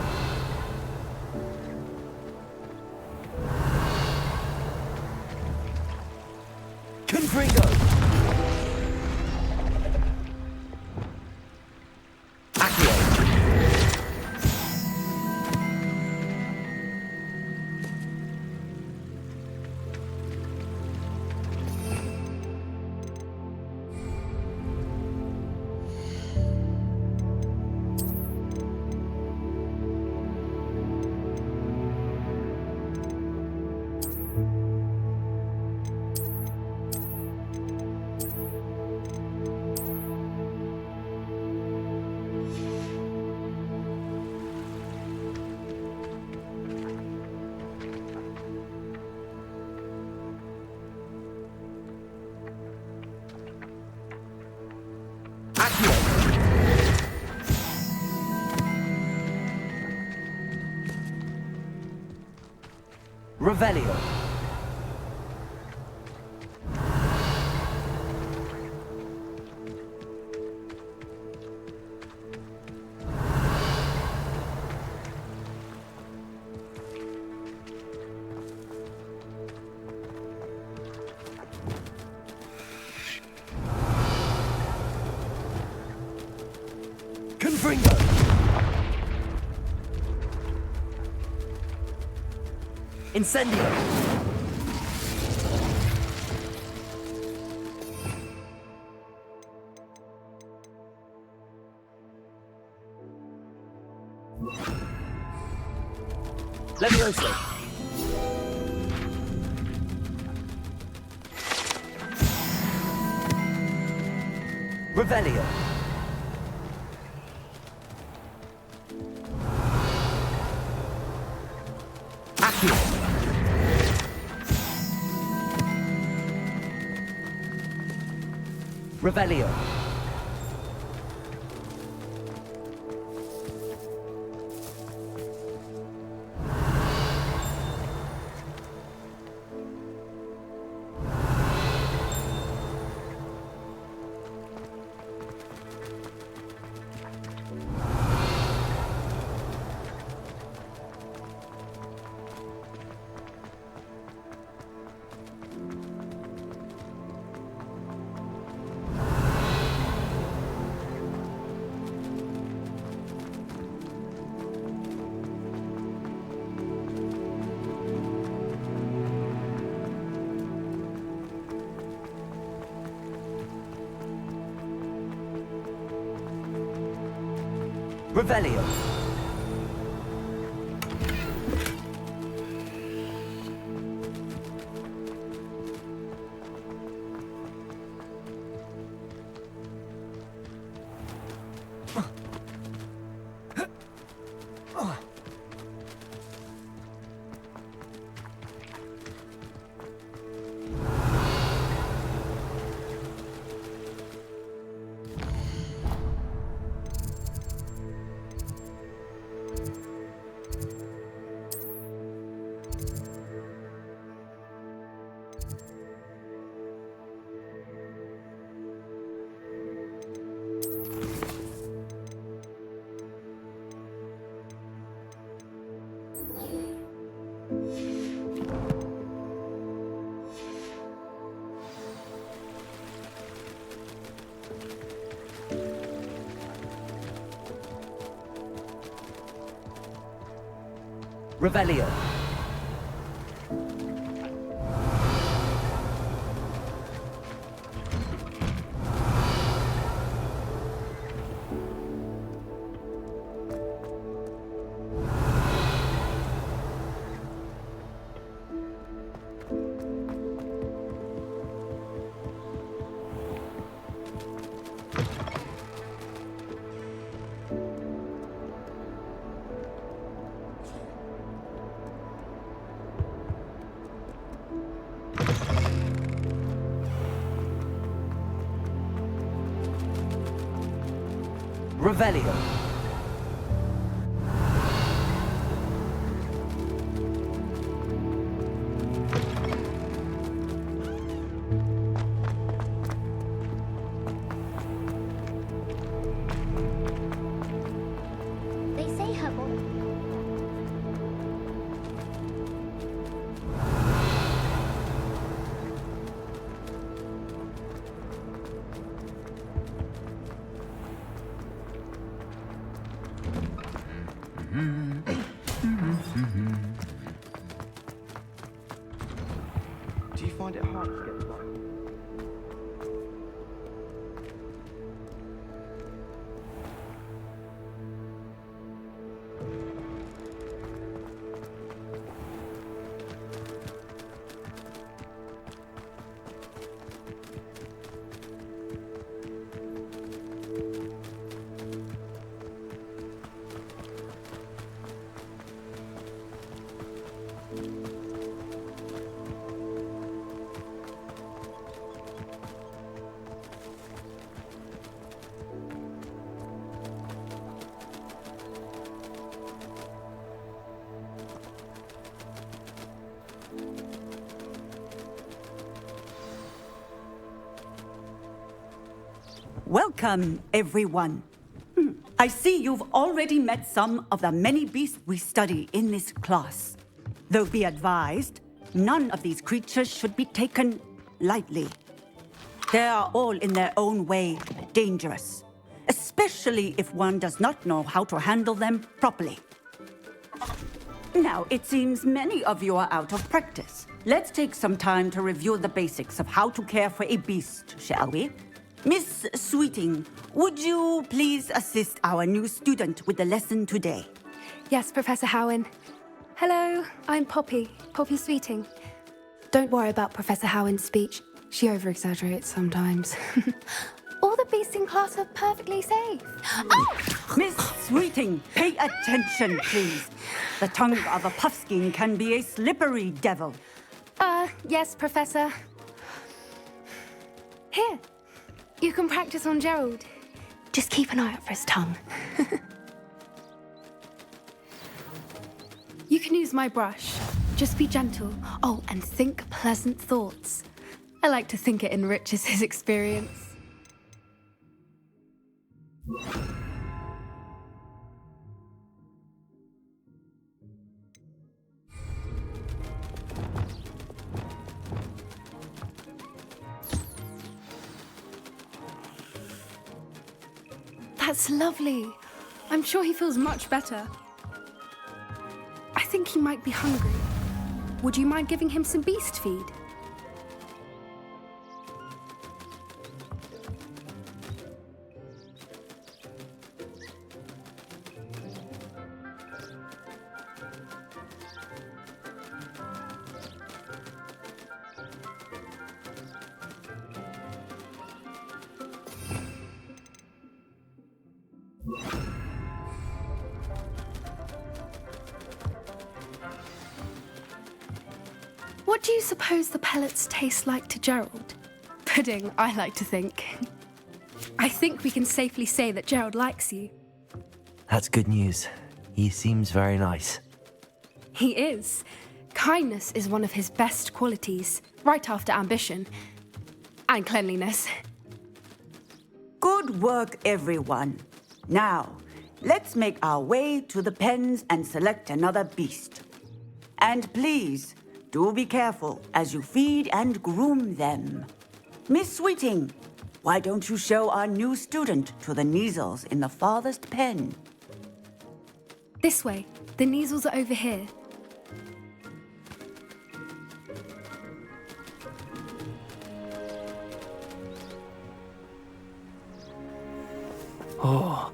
R: Confringo. Revelio. Incendio! Levioso! Revelio! Accio! Revelio! Revelio! Revelio! Revelio!
S: They say her voice.
O: Do you find it hard to get the right?
T: Welcome, everyone. I see you've already met some of the many beasts we study in this class. Though be advised, none of these creatures should be taken lightly. They are all in their own way dangerous, especially if one does not know how to handle them properly. Now, it seems many of you are out of practice. Let's take some time to review the basics of how to care for a beast, shall we? Miss Sweeting, would you please assist our new student with the lesson today?
U: Yes, Professor Howen. Hello, I'm Poppy Sweeting. Don't worry about Professor Howen's speech. She over-exaggerates sometimes. All the beasts in class are perfectly safe.
T: Oh! Miss Sweeting, pay attention, please. The tongue of a puffskein can be a slippery devil.
U: Yes, Professor. Here, you can practice on Gerald. Just keep an eye out for his tongue. You can use my brush. Just be gentle. Oh, and think pleasant thoughts. I like to think it enriches his experience. That's lovely. I'm sure he feels much better. I think he might be hungry. Would you mind giving him some beast feed? What do you suppose the pellets taste like to Gerald? Pudding, I like to think. I think we can safely say that Gerald likes you.
D: That's good news. He seems very nice.
U: He is. Kindness is one of his best qualities, right after ambition. And cleanliness.
T: Good work, everyone. Now, let's make our way to the pens and select another beast. And please, do be careful as you feed and groom them. Miss Sweeting, why don't you show our new student to the Neasels in the farthest pen?
U: This way. The Neasels are over here.
V: Oh,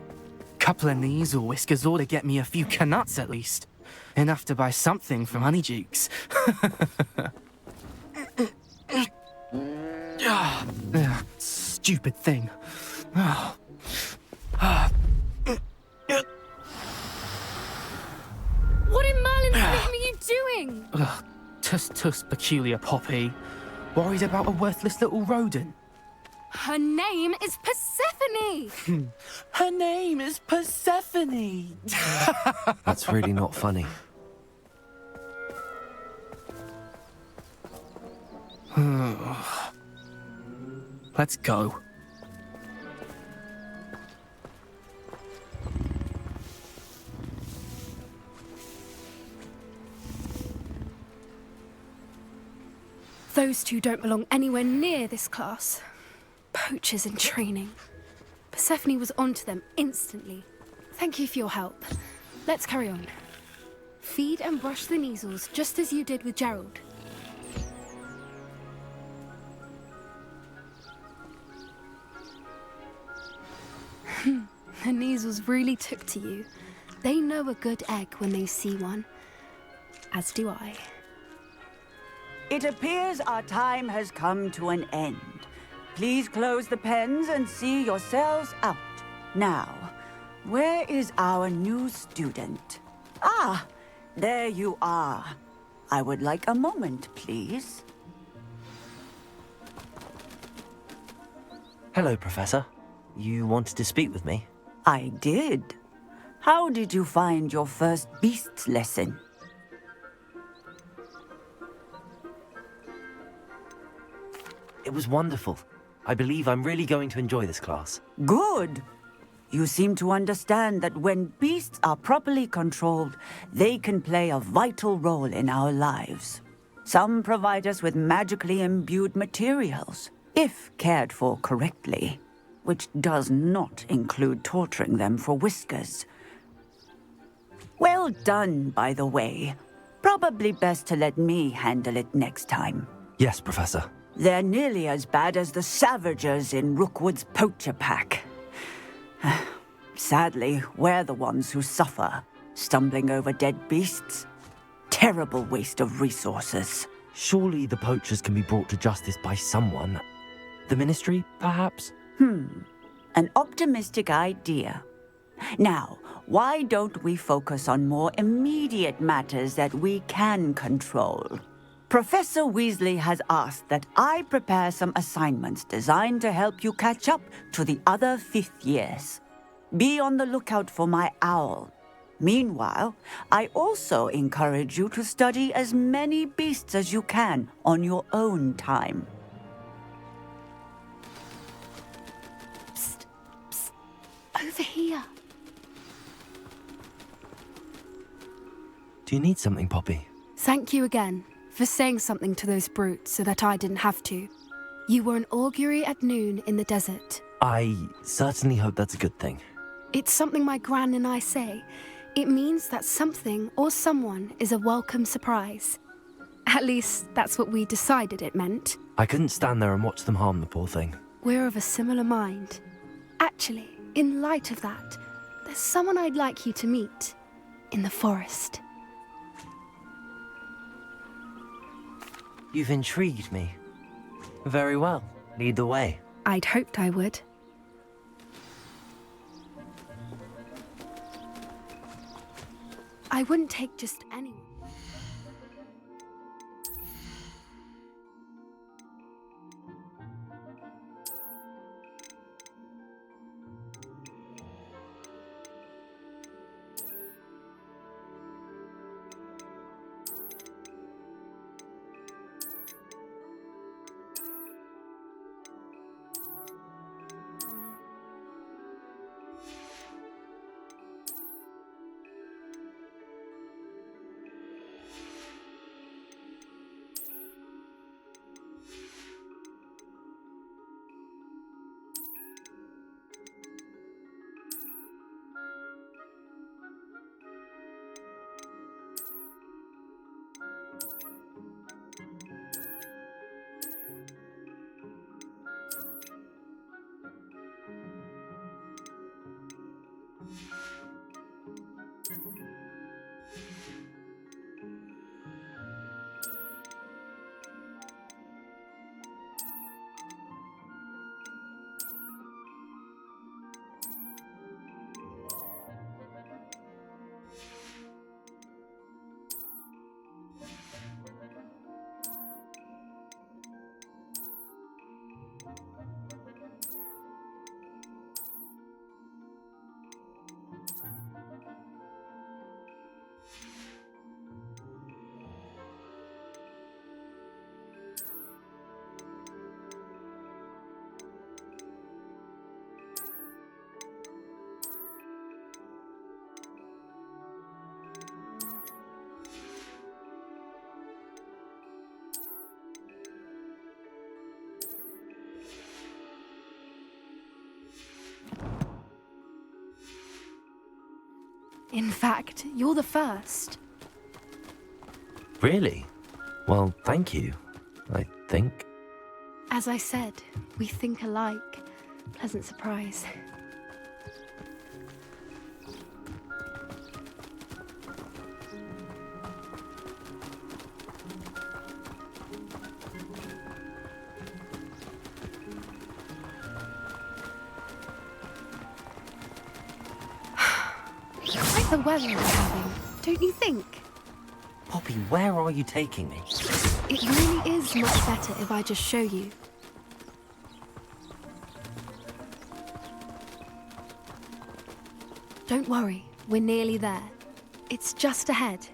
V: couple of Neasel whiskers ought to get me a few canuts at least. Enough to buy something from Honeydukes. Stupid thing.
U: What in Merlin's name are you doing?
V: Tuss, peculiar Poppy. Worried about a worthless little rodent.
U: Her name is Persephone!
V: Her name is Persephone!
D: That's really not funny.
V: Let's go.
U: Those two don't belong anywhere near this class. Poachers in training. Persephone was onto them instantly. Thank you for your help. Let's carry on. Feed and brush the Neasels just as you did with Gerald. The Neasels really took to you. They know a good egg when they see one. As do I.
T: It appears our time has come to an end. Please close the pens and see yourselves out. Now, where is our new student? Ah, there you are. I would like a moment, please.
D: Hello, Professor. You wanted to speak with me?
T: I did. How did you find your first beasts lesson?
D: It was wonderful. I believe I'm really going to enjoy this class.
T: Good. You seem to understand that when beasts are properly controlled, they can play a vital role in our lives. Some provide us with magically imbued materials, if cared for correctly, which does not include torturing them for whiskers. Well done, by the way. Probably best to let me handle it next time.
D: Yes, Professor.
T: They're nearly as bad as the Savagers in Rookwood's poacher pack. Sadly, we're the ones who suffer, stumbling over dead beasts. Terrible waste of resources.
D: Surely the poachers can be brought to justice by someone. The Ministry, perhaps?
T: An optimistic idea. Now, why don't we focus on more immediate matters that we can control? Professor Weasley has asked that I prepare some assignments designed to help you catch up to the other 5th years. Be on the lookout for my owl. Meanwhile, I also encourage you to study as many beasts as you can on your own time.
U: Psst, psst, over here.
D: Do you need something, Poppy?
U: Thank you again for saying something to those brutes so that I didn't have to. You were an augury at noon in the desert.
D: I certainly hope that's a good thing.
U: It's something my gran and I say. It means that something or someone is a welcome surprise. At least, that's what we decided it meant.
D: I couldn't stand there and watch them harm the poor thing.
U: We're of a similar mind. Actually, in light of that, there's someone I'd like you to meet. In the forest.
D: You've intrigued me. Very well. Lead the way.
U: I'd hoped I would. I wouldn't take just anyone. In fact, you're the first.
D: Really? Well, thank you, I think.
U: As I said, we think alike. Pleasant surprise. Quite the weather we're having, don't you think?
D: Poppy, where are you taking me?
U: It really is much better if I just show you. Don't worry, we're nearly there. It's just ahead.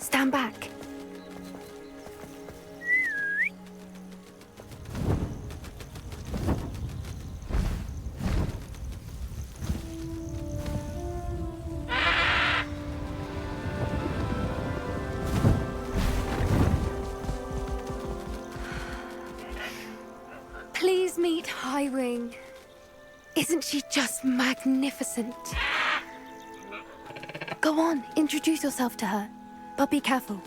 U: Stand back. Please meet Highwing. Isn't she just magnificent? Go on, introduce yourself to her. But be careful.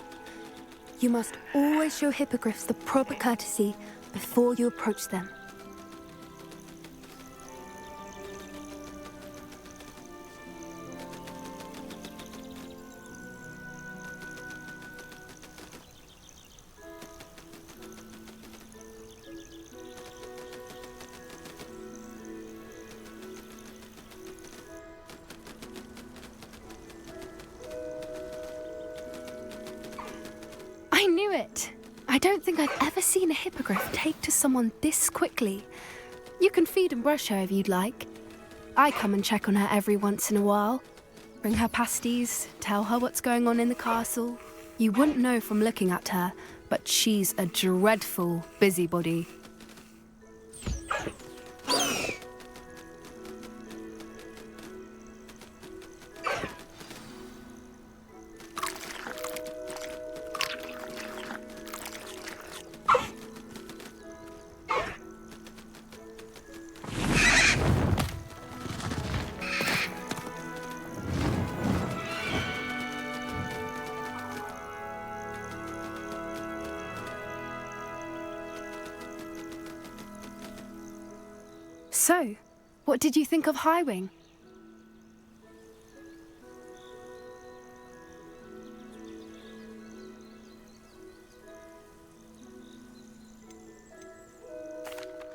U: You must always show hippogriffs the proper courtesy before you approach them. I knew it! I don't think I've ever seen a hippogriff take to someone this quickly. You can feed and brush her if you'd like. I come and check on her every once in a while. Bring her pasties, tell her what's going on in the castle. You wouldn't know from looking at her, but she's a dreadful busybody. So, what did you think of Highwing?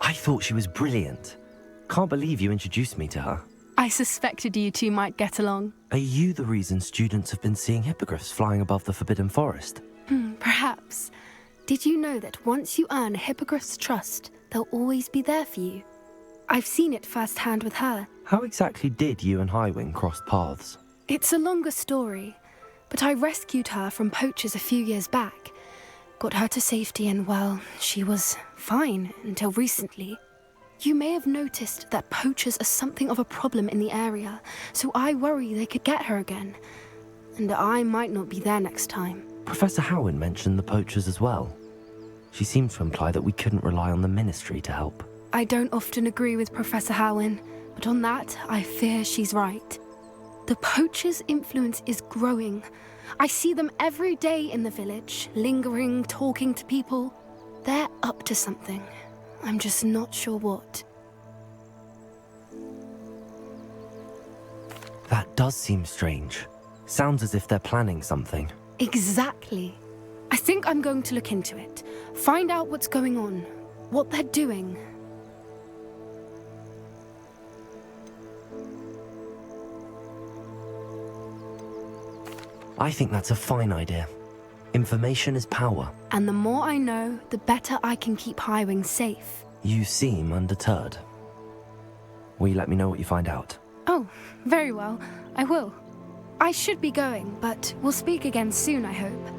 D: I thought she was brilliant. Can't believe you introduced me to her.
U: I suspected you two might get along.
D: Are you the reason students have been seeing hippogriffs flying above the Forbidden Forest?
U: Perhaps. Did you know that once you earn a hippogriff's trust, they'll always be there for you? I've seen it firsthand with her.
D: How exactly did you and Highwing cross paths?
U: It's a longer story, but I rescued her from poachers a few years back. Got her to safety and, well, she was fine until recently. You may have noticed that poachers are something of a problem in the area, so I worry they could get her again. And I might not be there next time.
D: Professor Howin mentioned the poachers as well. She seemed to imply that we couldn't rely on the ministry to help.
U: I don't often agree with Professor Howin, but on that, I fear she's right. The poachers' influence is growing. I see them every day in the village, lingering, talking to people. They're up to something. I'm just not sure what.
D: That does seem strange. Sounds as if they're planning something.
U: Exactly. I think I'm going to look into it. Find out what's going on, what they're doing.
D: I think that's a fine idea. Information is power.
U: And the more I know, the better I can keep Highwing safe.
D: You seem undeterred. Will you let me know what you find out?
U: Oh, very well. I will. I should be going, but we'll speak again soon, I hope.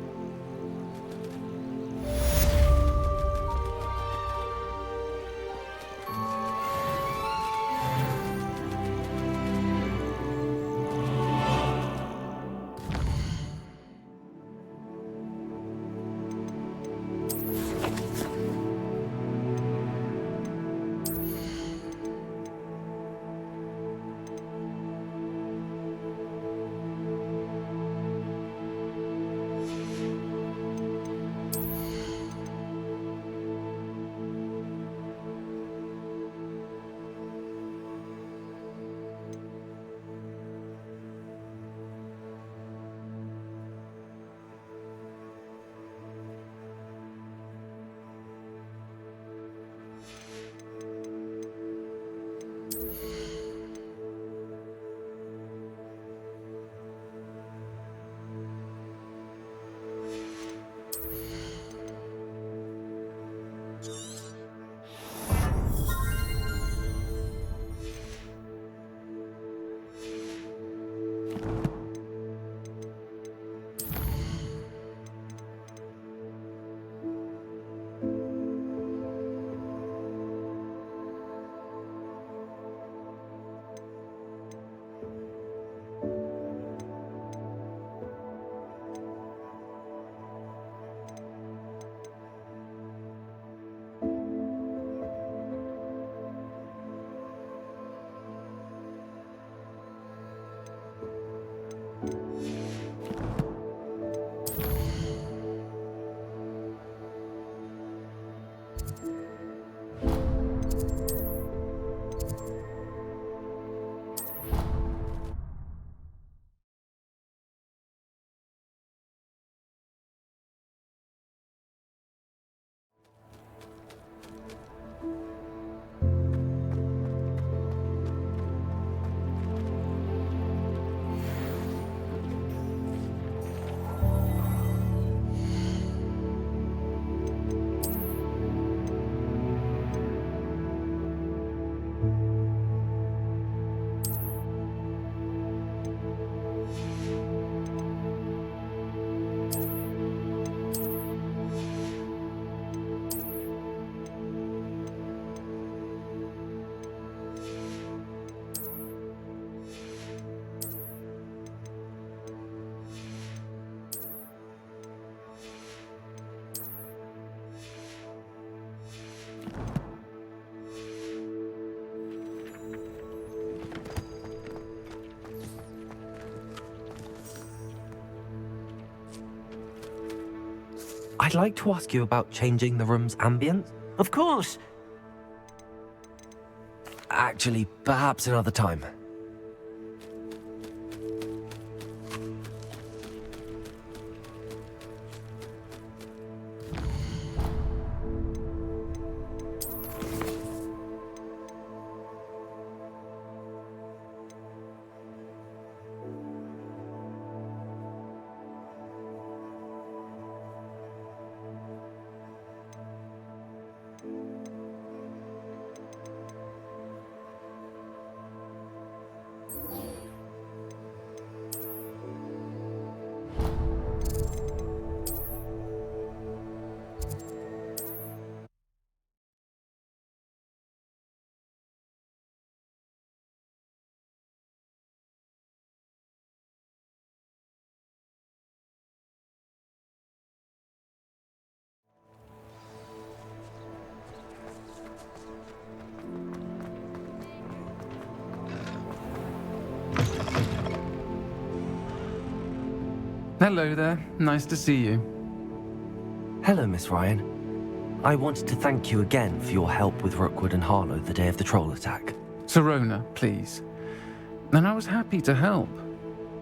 D: I'd like to ask you about changing the room's ambience.
R: Of course.
D: Actually, perhaps another time.
P: Hello there. Nice to see you.
D: Hello, Miss Ryan. I wanted to thank you again for your help with Rookwood and Harlow the day of the troll attack.
P: Sirona, please. And I was happy to help.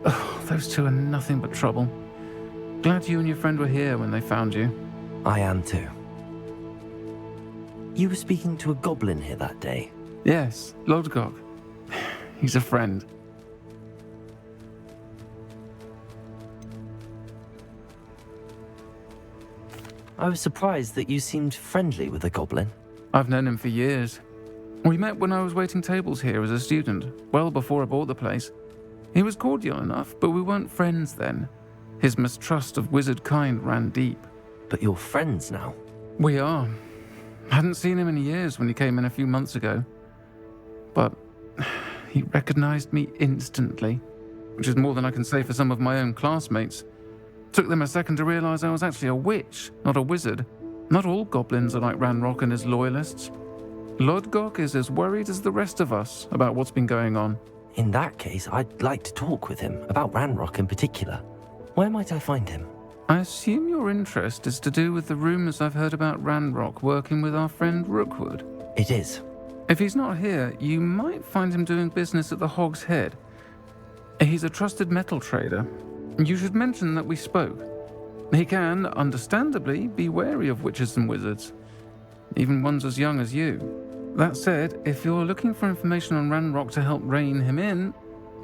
P: Oh, those two are nothing but trouble. Glad you and your friend were here when they found you.
D: I am too. You were speaking to a goblin here that day?
P: Yes, Lodgok. He's a friend.
D: I was surprised that you seemed friendly with the goblin.
P: I've known him for years. We met when I was waiting tables here as a student, well before I bought the place. He was cordial enough, but we weren't friends then. His mistrust of wizard kind ran deep.
D: But you're friends now?
P: We are. Hadn't seen him in years when he came in a few months ago. But he recognized me instantly, which is more than I can say for some of my own classmates. Took them a second to realize I was actually a witch, not a wizard. Not all goblins are like Ranrock and his loyalists. Lodgok is as worried as the rest of us about what's been going on.
D: In that case, I'd like to talk with him, about Ranrock in particular. Where might I find him?
P: I assume your interest is to do with the rumors I've heard about Ranrock working with our friend Rookwood.
D: It is.
P: If he's not here, you might find him doing business at the Hog's Head. He's a trusted metal trader. You should mention that we spoke. He can, understandably, be wary of witches and wizards, even ones as young as you. That said, if you're looking for information on Ranrock to help rein him in,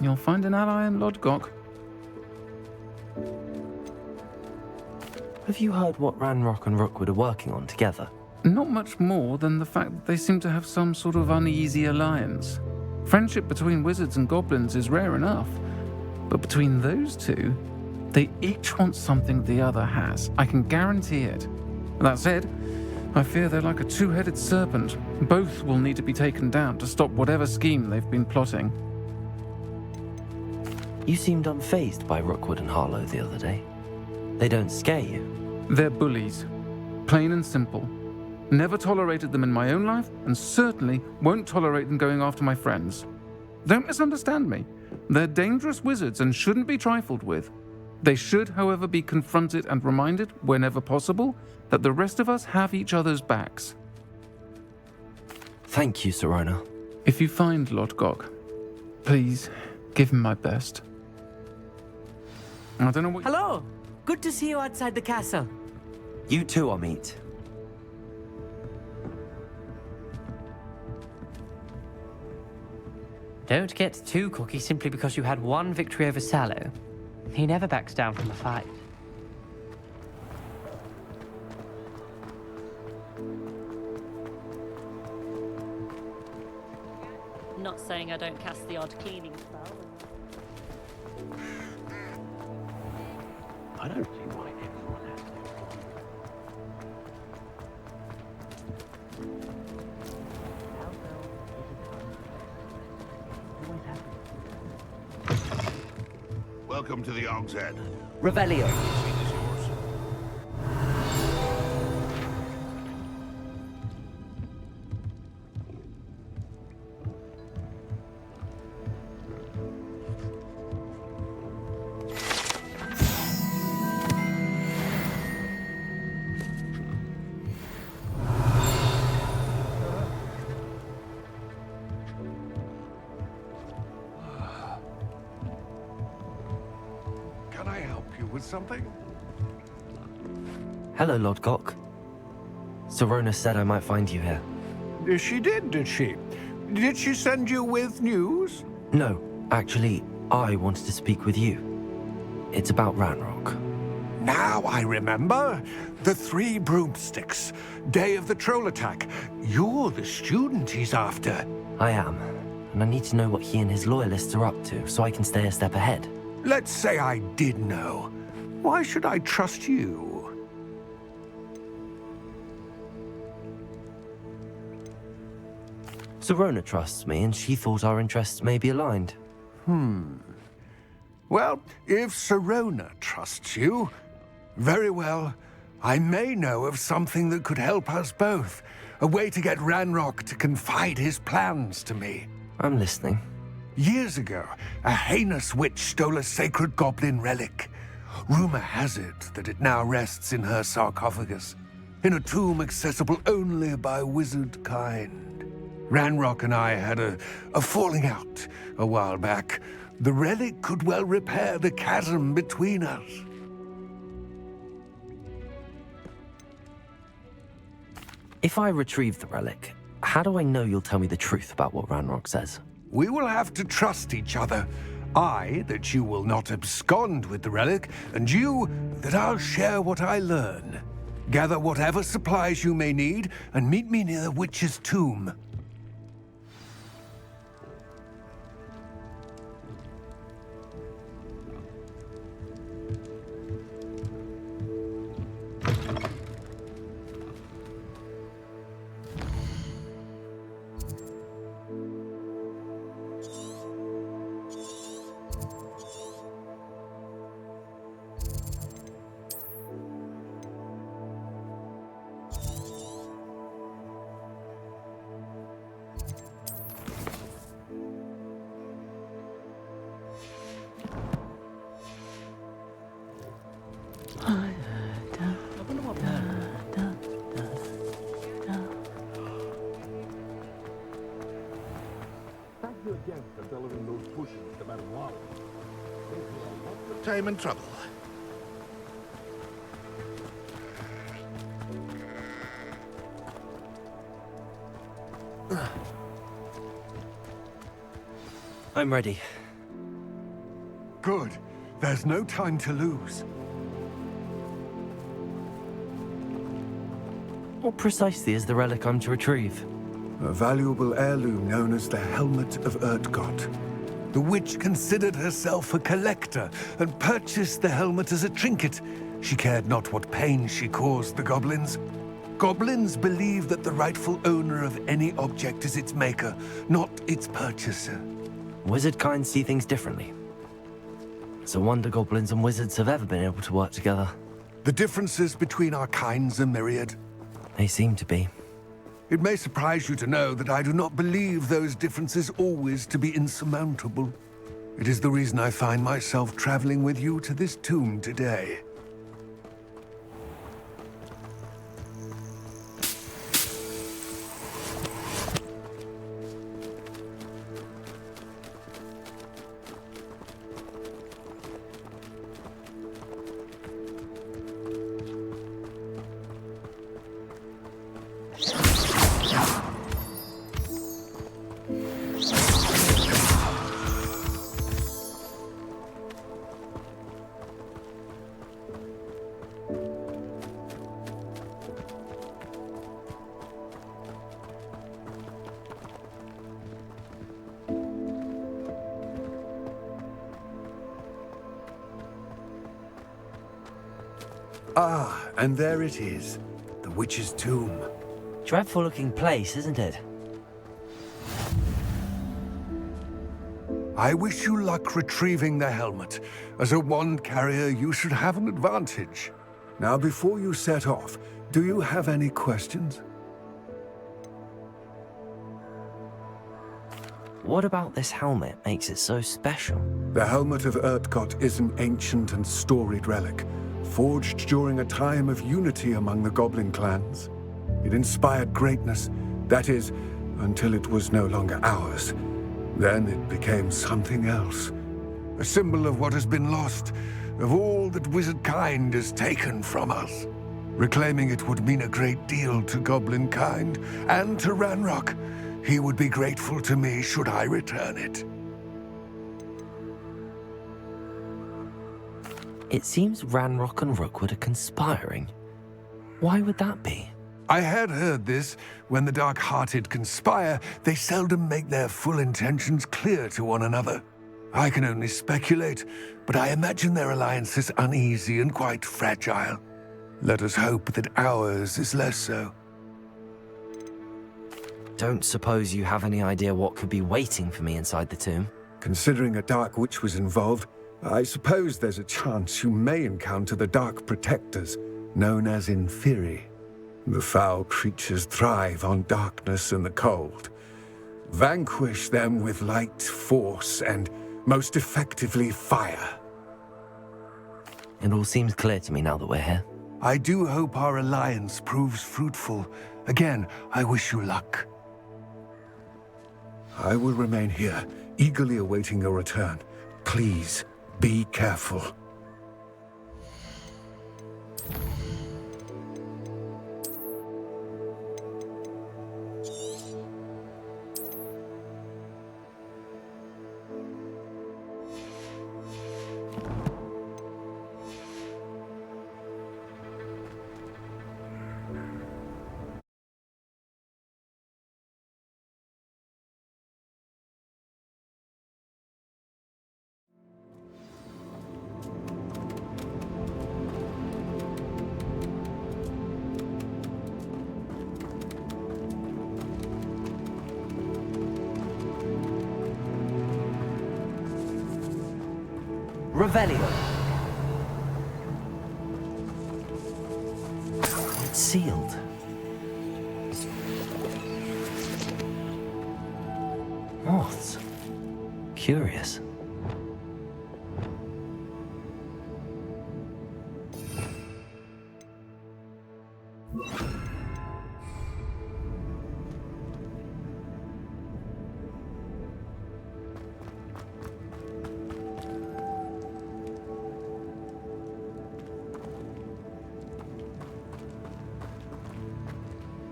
P: you'll find an ally in Lodgok.
D: Have you heard what Ranrock and Rookwood are working on together?
P: Not much more than the fact that they seem to have some sort of uneasy alliance. Friendship between wizards and goblins is rare enough, but between those two, they each want something the other has. I can guarantee it. That said, I fear they're like a two-headed serpent. Both will need to be taken down to stop whatever scheme they've been plotting.
D: You seemed unfazed by Rookwood and Harlow the other day. They don't scare you?
P: They're bullies. Plain and simple. Never tolerated them in my own life, and certainly won't tolerate them going after my friends. Don't misunderstand me. They're dangerous wizards and shouldn't be trifled with. They should, however, be confronted and reminded, whenever possible, that the rest of us have each other's backs.
D: Thank you, Sirona.
P: If you find Lodgok, please give him my best. I don't know what...
R: Hello! Good to see you outside the castle.
D: You too, Amit.
E: Don't get too cocky simply because you had one victory over Sallow. He never backs down from a fight.
G: Not saying I don't cast the odd cleaning spell.
F: I don't see why everyone has
N: Welcome to the Hog's Head.
R: Revelio.
K: with something?
D: Hello, Lodgok. Serona said I might find you here.
K: She did she? Did she send you with news?
D: No, actually, I wanted to speak with you. It's about Ranrock.
K: Now I remember. The 3 broomsticks. Day of the troll attack. You're the student he's after.
D: I am, and I need to know what he and his loyalists are up to so I can stay a step ahead.
K: Let's say I did know. Why should I trust you?
D: Serona trusts me, and she thought our interests may be aligned.
K: Well, if Serona trusts you, very well. I may know of something that could help us both. A way to get Ranrock to confide his plans to me.
D: I'm listening.
K: Years ago, a heinous witch stole a sacred goblin relic. Rumor has it that it now rests in her sarcophagus, in a tomb accessible only by wizard kind. Ranrock and I had a falling out a while back. The relic could well repair the chasm between us.
D: If I retrieve the relic, how do I know you'll tell me the truth about what Ranrock says?
K: We will have to trust each other. I, that you will not abscond with the relic, and you, that I'll share what I learn. Gather whatever supplies you may need, and meet me near the witch's tomb.
N: Time and trouble.
D: I'm ready.
K: Good. There's no time to lose.
D: What precisely is the relic I'm to retrieve?
K: A valuable heirloom known as the Helmet of Urtkot. The witch considered herself a collector and purchased the helmet as a trinket. She cared not what pain she caused the goblins. Goblins believe that the rightful owner of any object is its maker, not its purchaser.
D: Wizard kind see things differently. It's a wonder goblins and wizards have ever been able to work together.
K: The differences between our kinds are myriad.
D: They seem to be.
K: It may surprise you to know that I do not believe those differences always to be insurmountable. It is the reason I find myself traveling with you to this tomb today. Ah, and there it is. The witch's tomb.
D: Dreadful looking place, isn't it?
K: I wish you luck retrieving the helmet. As a wand carrier, you should have an advantage. Now, before you set off, do you have any questions?
D: What about this helmet makes it so special?
K: The Helmet of Urtkot is an ancient and storied relic, forged during a time of unity among the goblin clans. It inspired greatness, that is, until it was no longer ours. Then it became something else. a symbol of what has been lost, of all that wizard kind has taken from us. Reclaiming it would mean a great deal to goblin kind, and to Ranrock. He would be grateful to me should I return it.
D: It seems Ranrock and Rookwood are conspiring. Why would that be?
K: I had heard this. When the dark-hearted conspire, they seldom make their full intentions clear to one another. I can only speculate, but I imagine their alliance is uneasy and quite fragile. Let us hope that ours is less so.
D: Don't suppose you have any idea what could be waiting for me inside the tomb?
K: Considering a Dark Witch was involved, I suppose there's a chance you may encounter the Dark Protectors, known as Inferi. The foul creatures thrive on darkness and the cold. Vanquish them with light, force, and most effectively fire.
D: It all seems clear to me now that we're here.
K: I do hope our alliance proves fruitful. Again, I wish you luck. I will remain here, eagerly awaiting your return. Please, be careful.
R: Revelio.
D: It's sealed. What? Curious.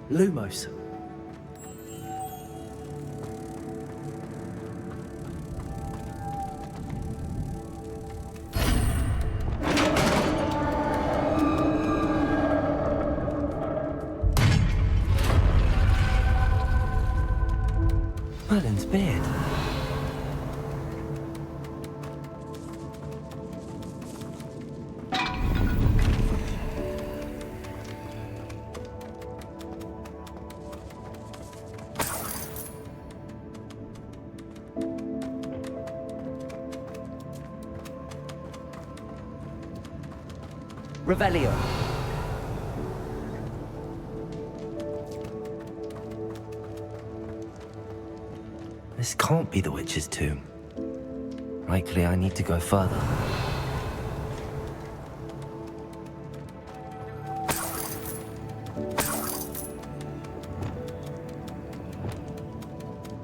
R: Lumos.
D: Merlin's beard.
R: Revelio.
D: This can't be the witch's tomb. Likely I need to go further.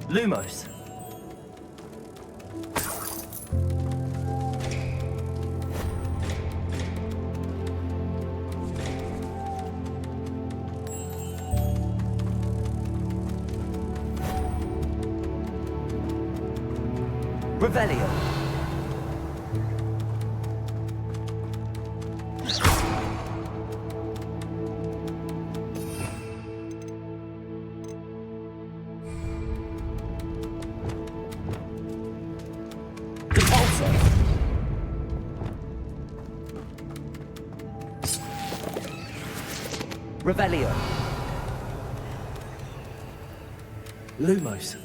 R: Lumos. Revelio. Revelio. Lumos.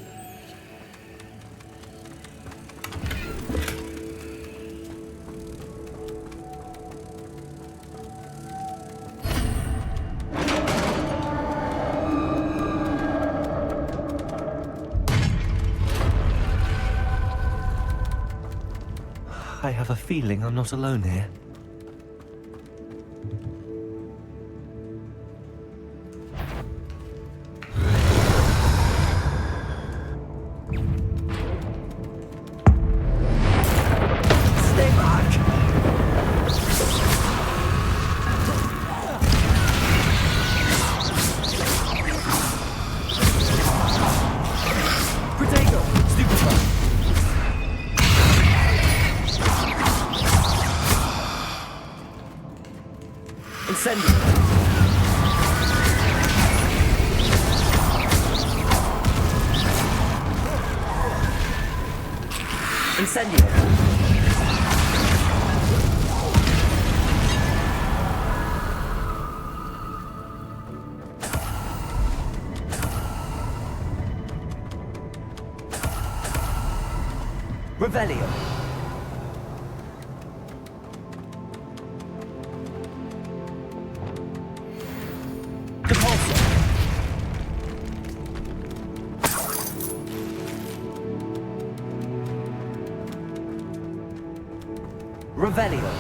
D: I have a feeling I'm not alone here.
R: Incendio. Incendio. Revelio. Depulso. Revelio.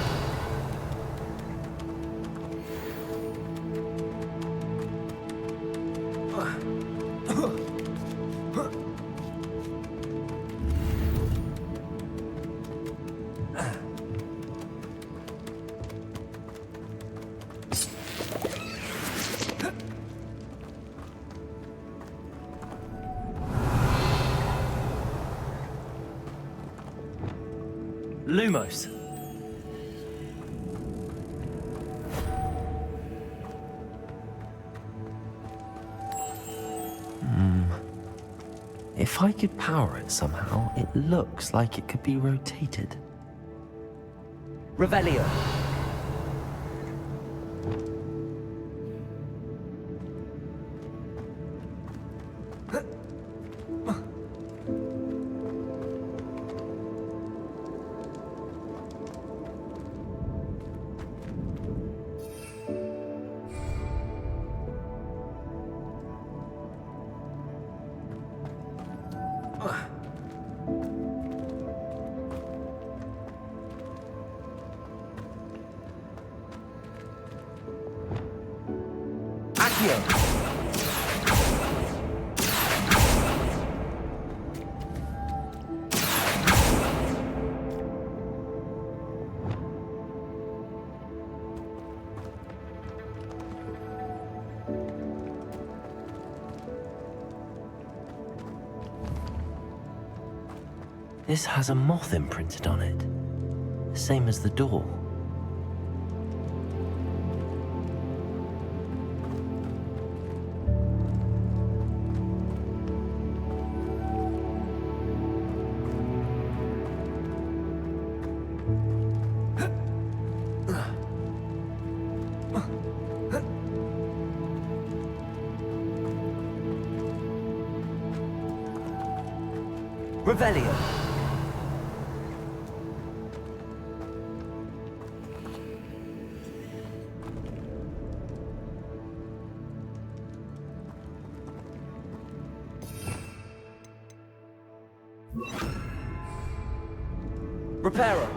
R: Lumos.
D: If I could power it somehow, it looks like it could be rotated.
R: Revelio. Accio.
D: This has a moth imprinted on it, same as the door.
R: Revelio. Reparo.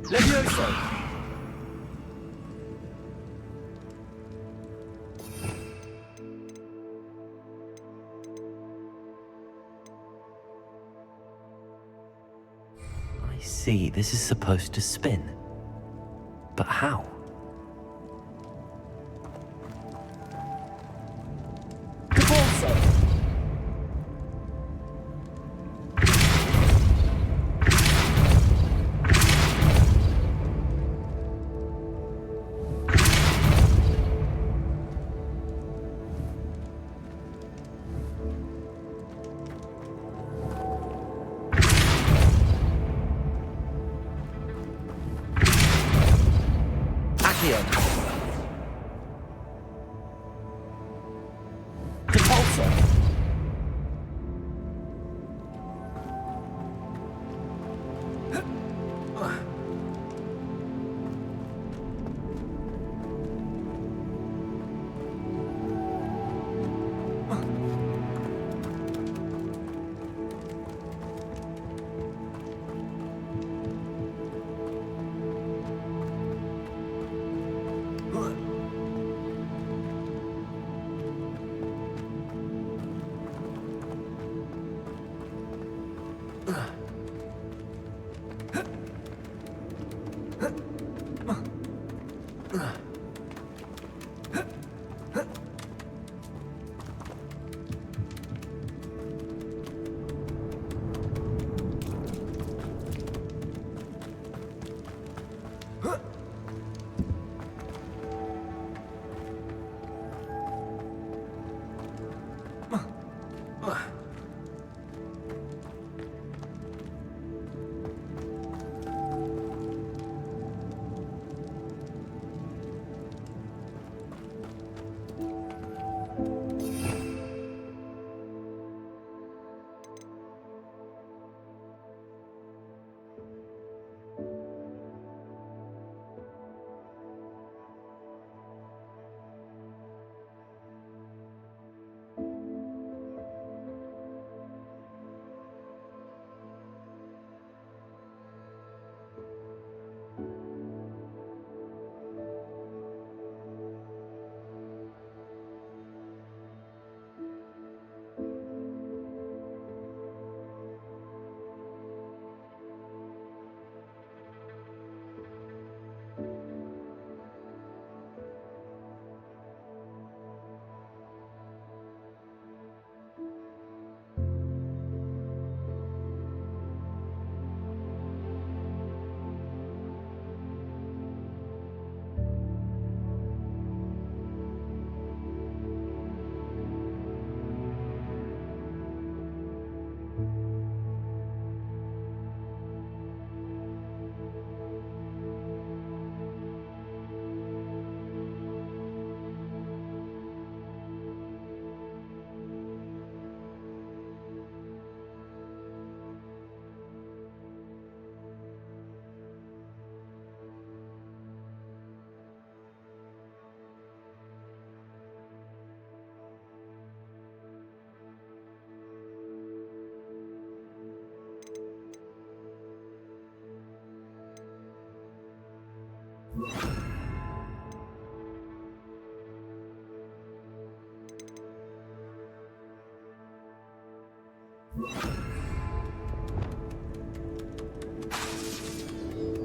R: Levioso.
D: I see, this is supposed to spin. But how?
R: Depulso. Accio. Depulso.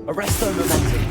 R: Arresto momentum.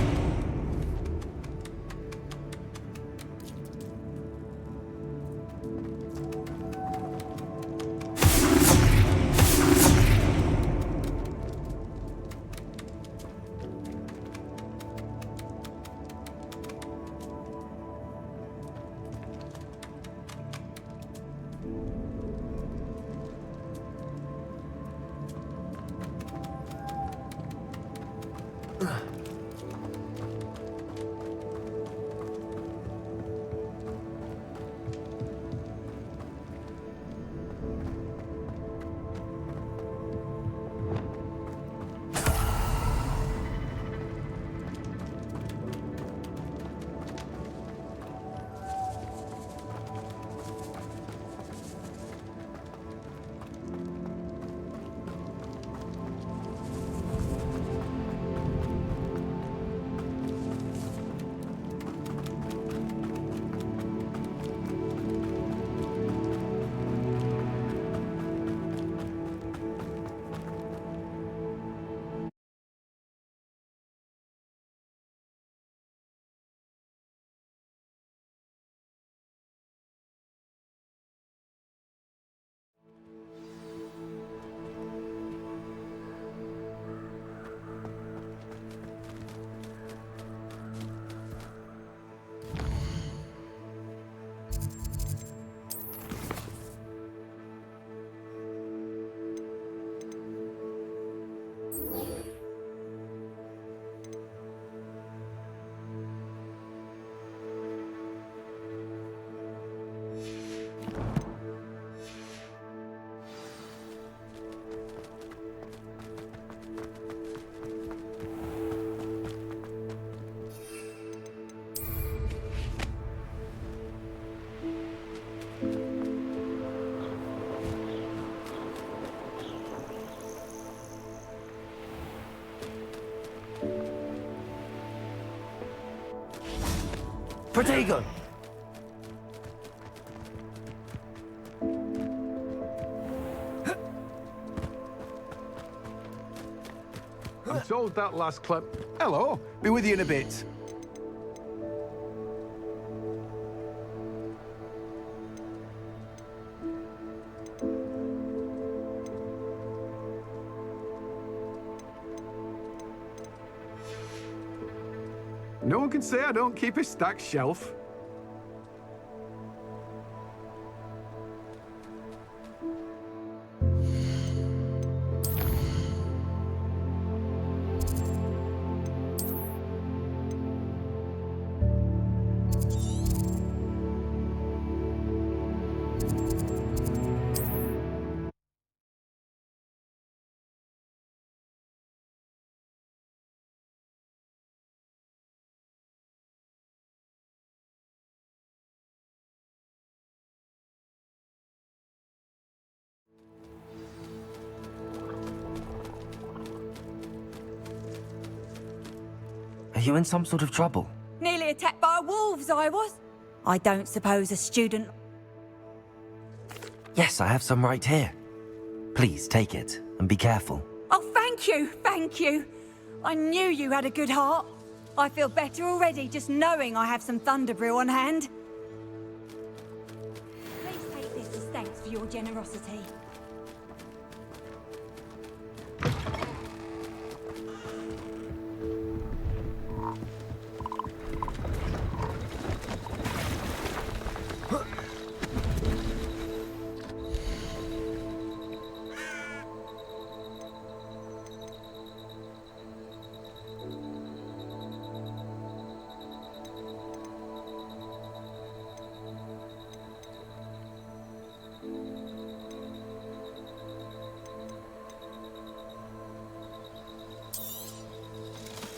R: Protego!
K: I'm told that last clip. Hello, be with you in a bit. No one can say I don't keep a stacked shelf.
D: Are you in some sort of trouble?
C: Nearly attacked by wolves, I was. I don't suppose a student...
D: Yes, I have some right here. Please take it and be careful.
C: Oh, thank you, thank you. I knew you had a good heart. I feel better already just knowing I have some Thunderbrew on hand. Please take this as thanks for your generosity.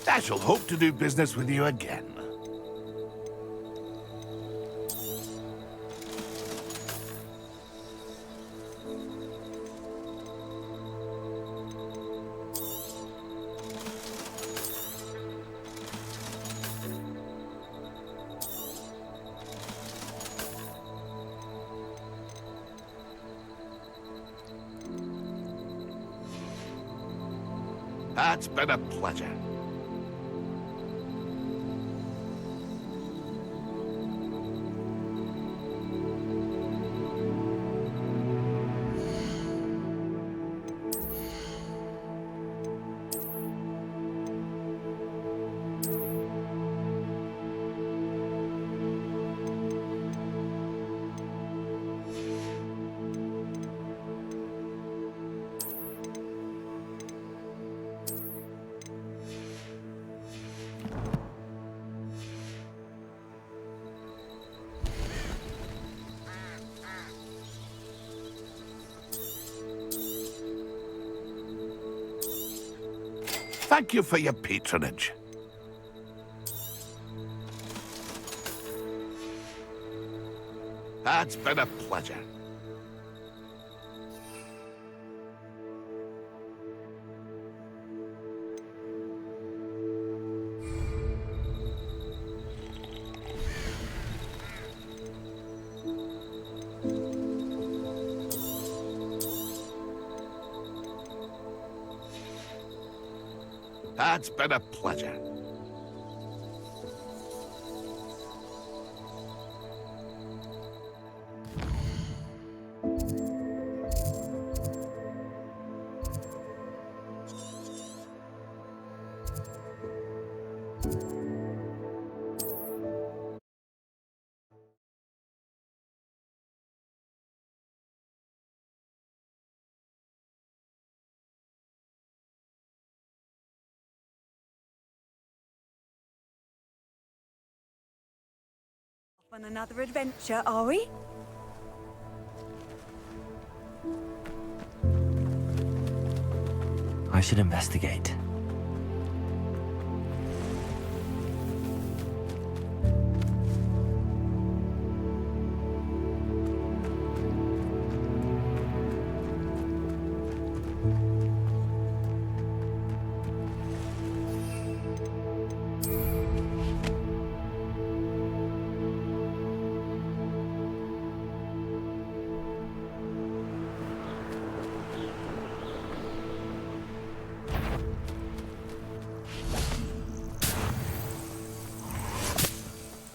N: I shall hope to do business with you again. That's been a pleasure. Thank you for your patronage. That's been a pleasure. That's been a pleasure.
C: On another adventure, are we?
D: I should investigate.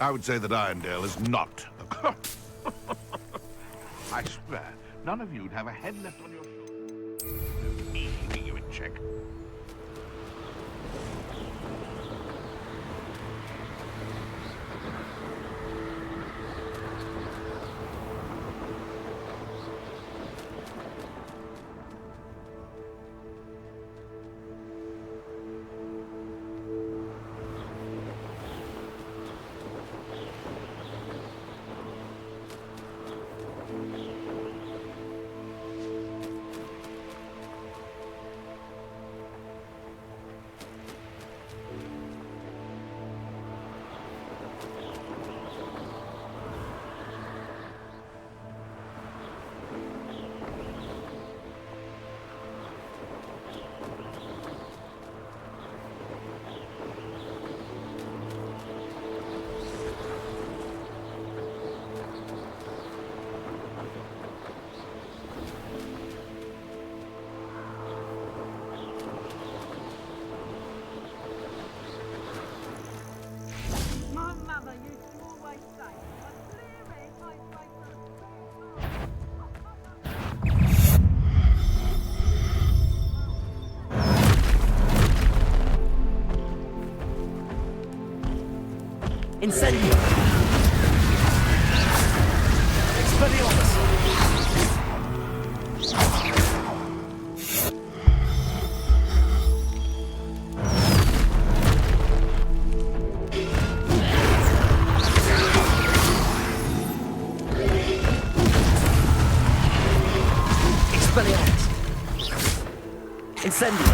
N: I would say that Irondale is not a... I swear, none of you'd have a head left on your shoulders. Me keeping you in check.
R: Incendio! Expelliarmus! Expelliarmus! Incendio!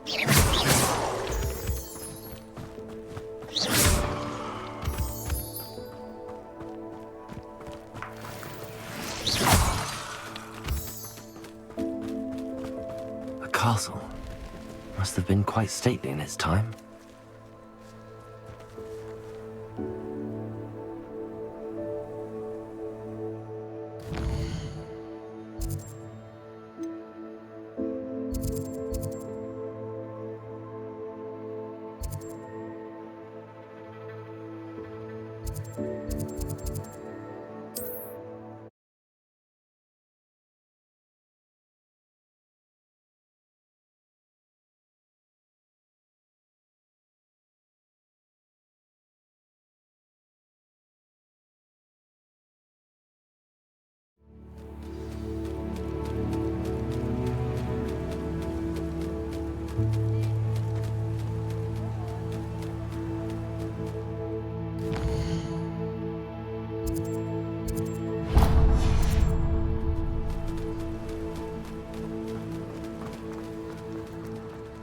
D: A castle. Must have been quite stately in its time.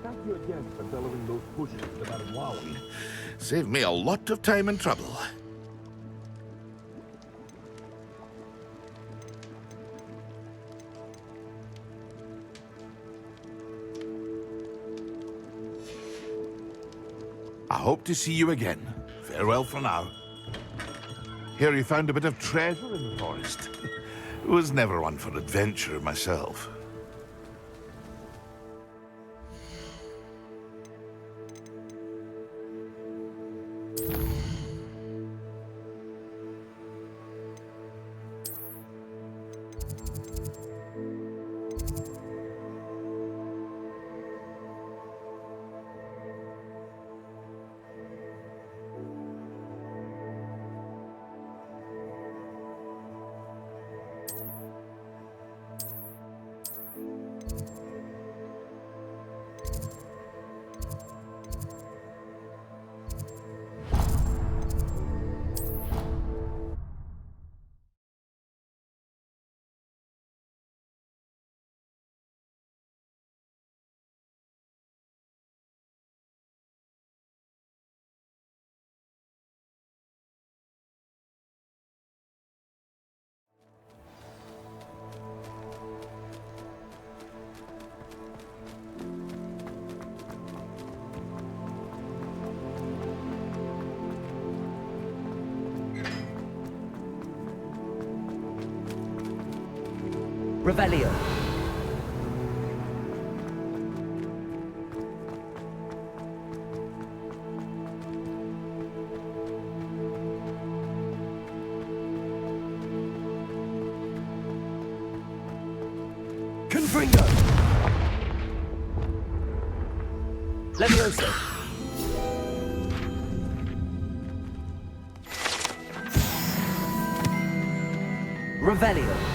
N: Thank you again for bellowing those bushes about Wowie. Saved me a lot of time and trouble. I hope to see you again. Farewell for now. Hear you found a bit of treasure in the forest. Was never one for adventure myself.
R: Revelio. Confringo. Levioso. Revelio.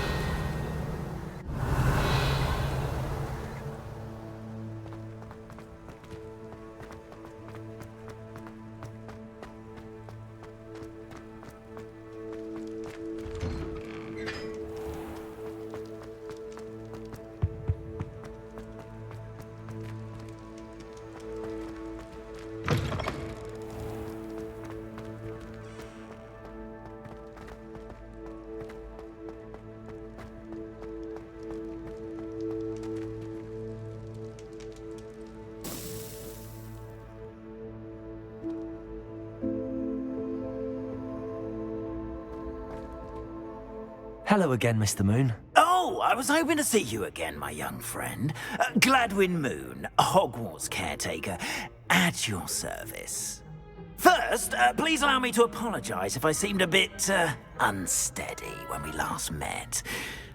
D: Hello again, Mr. Moon.
H: Oh, I was hoping to see you again, my young friend. Gladwin Moon, Hogwarts caretaker, at your service. First, please allow me to apologize if I seemed a bit unsteady when we last met.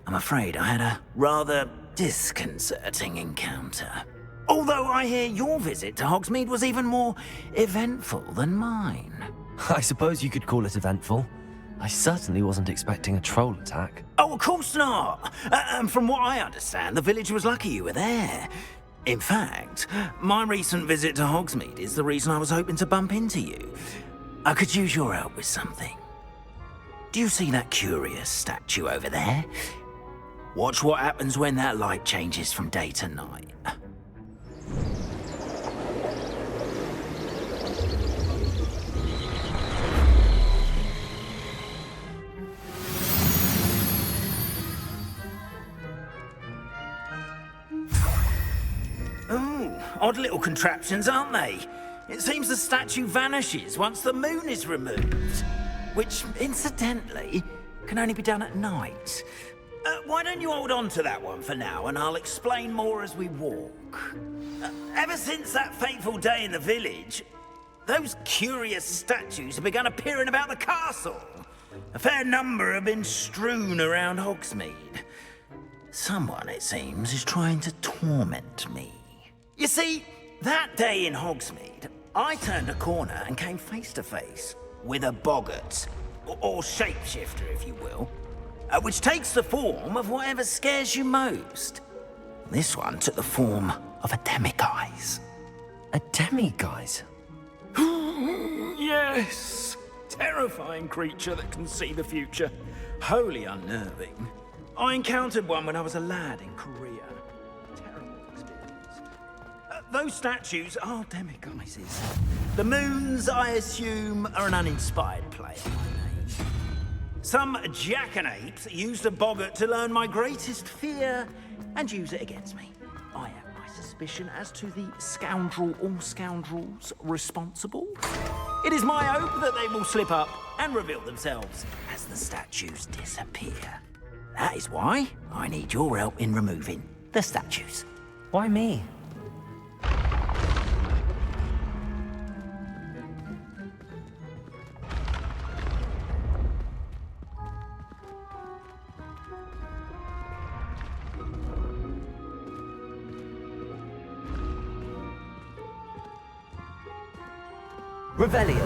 H: I'm afraid I had a rather disconcerting encounter. Although I hear your visit to Hogsmeade was even more eventful than mine.
D: I suppose you could call it eventful. I certainly wasn't expecting a troll attack.
H: Oh, of course not. And from what I understand, the village was lucky you were there. In fact, my recent visit to Hogsmeade is the reason I was hoping to bump into you. I could use your help with something. Do you see that curious statue over there? Watch what happens when that light changes from day to night. Odd little contraptions, aren't they? It seems the statue vanishes once the moon is removed. Which, incidentally, can only be done at night. Why don't you hold on to that one for now, and I'll explain more as we walk. Ever since that fateful day in the village, those curious statues have begun appearing about the castle. A fair number have been strewn around Hogsmeade. Someone, it seems, is trying to torment me. You see, that day in Hogsmeade, I turned a corner and came face to face with a boggart, or shapeshifter, if you will, which takes the form of whatever scares you most. This one took the form of a demiguise.
D: A demiguise?
H: Yes! Terrifying creature that can see the future. Wholly unnerving. I encountered one when I was a lad in Korea. Terrible experience. Those statues are demiguises. The moons, I assume, are an uninspired play on my name. Some jackanapes used a boggart to learn my greatest fear and use it against me. I have my suspicion as to the scoundrel or scoundrels responsible. It is my hope that they will slip up and reveal themselves as the statues disappear. That is why I need your help in removing the statues.
D: Why me? Revelio.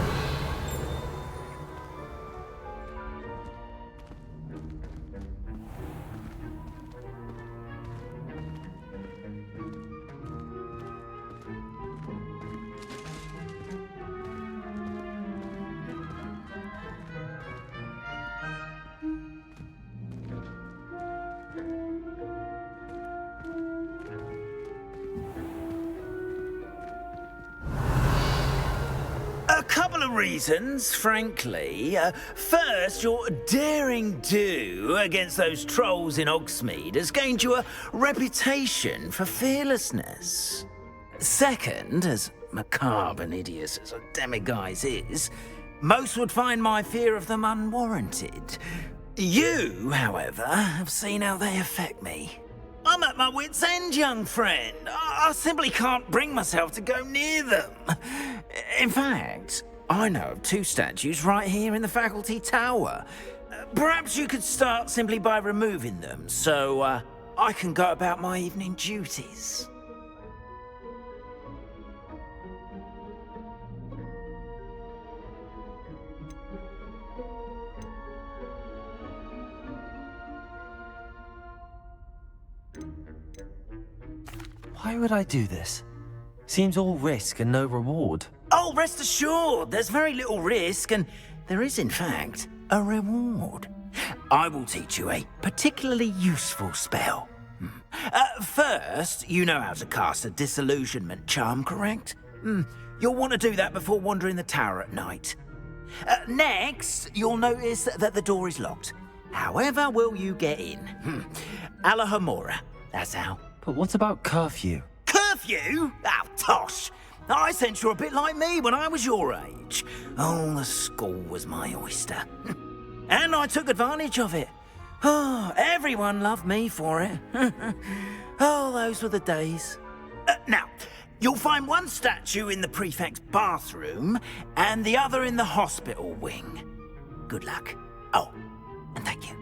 H: A couple of reasons, frankly. First, your daring do against those trolls in Hogsmeade has gained you a reputation for fearlessness. Second, as macabre and hideous as a demiguise is, most would find my fear of them unwarranted. You, however, have seen how they affect me. I'm at my wit's end, young friend. I simply can't bring myself to go near them. In fact, I know of two statues right here in the faculty tower. Perhaps you could start simply by removing them, so I can go about my evening duties.
D: Why would I do this? Seems all risk and no reward.
H: Oh, rest assured, there's very little risk, and there is, in fact, a reward. I will teach you a particularly useful spell. First, you know how to cast a disillusionment charm, correct? You'll want to do that before wandering the tower at night. Next, you'll notice that the door is locked. However will you get in? Alahomora, that's how.
D: But what about curfew?
H: Curfew? Oh, tosh! I sense you're a bit like me when I was your age. Oh, the school was my oyster. And I took advantage of it. Oh, everyone loved me for it. Oh, those were the days. Now, you'll find one statue in the prefect's bathroom and the other in the hospital wing. Good luck. Oh, and thank you.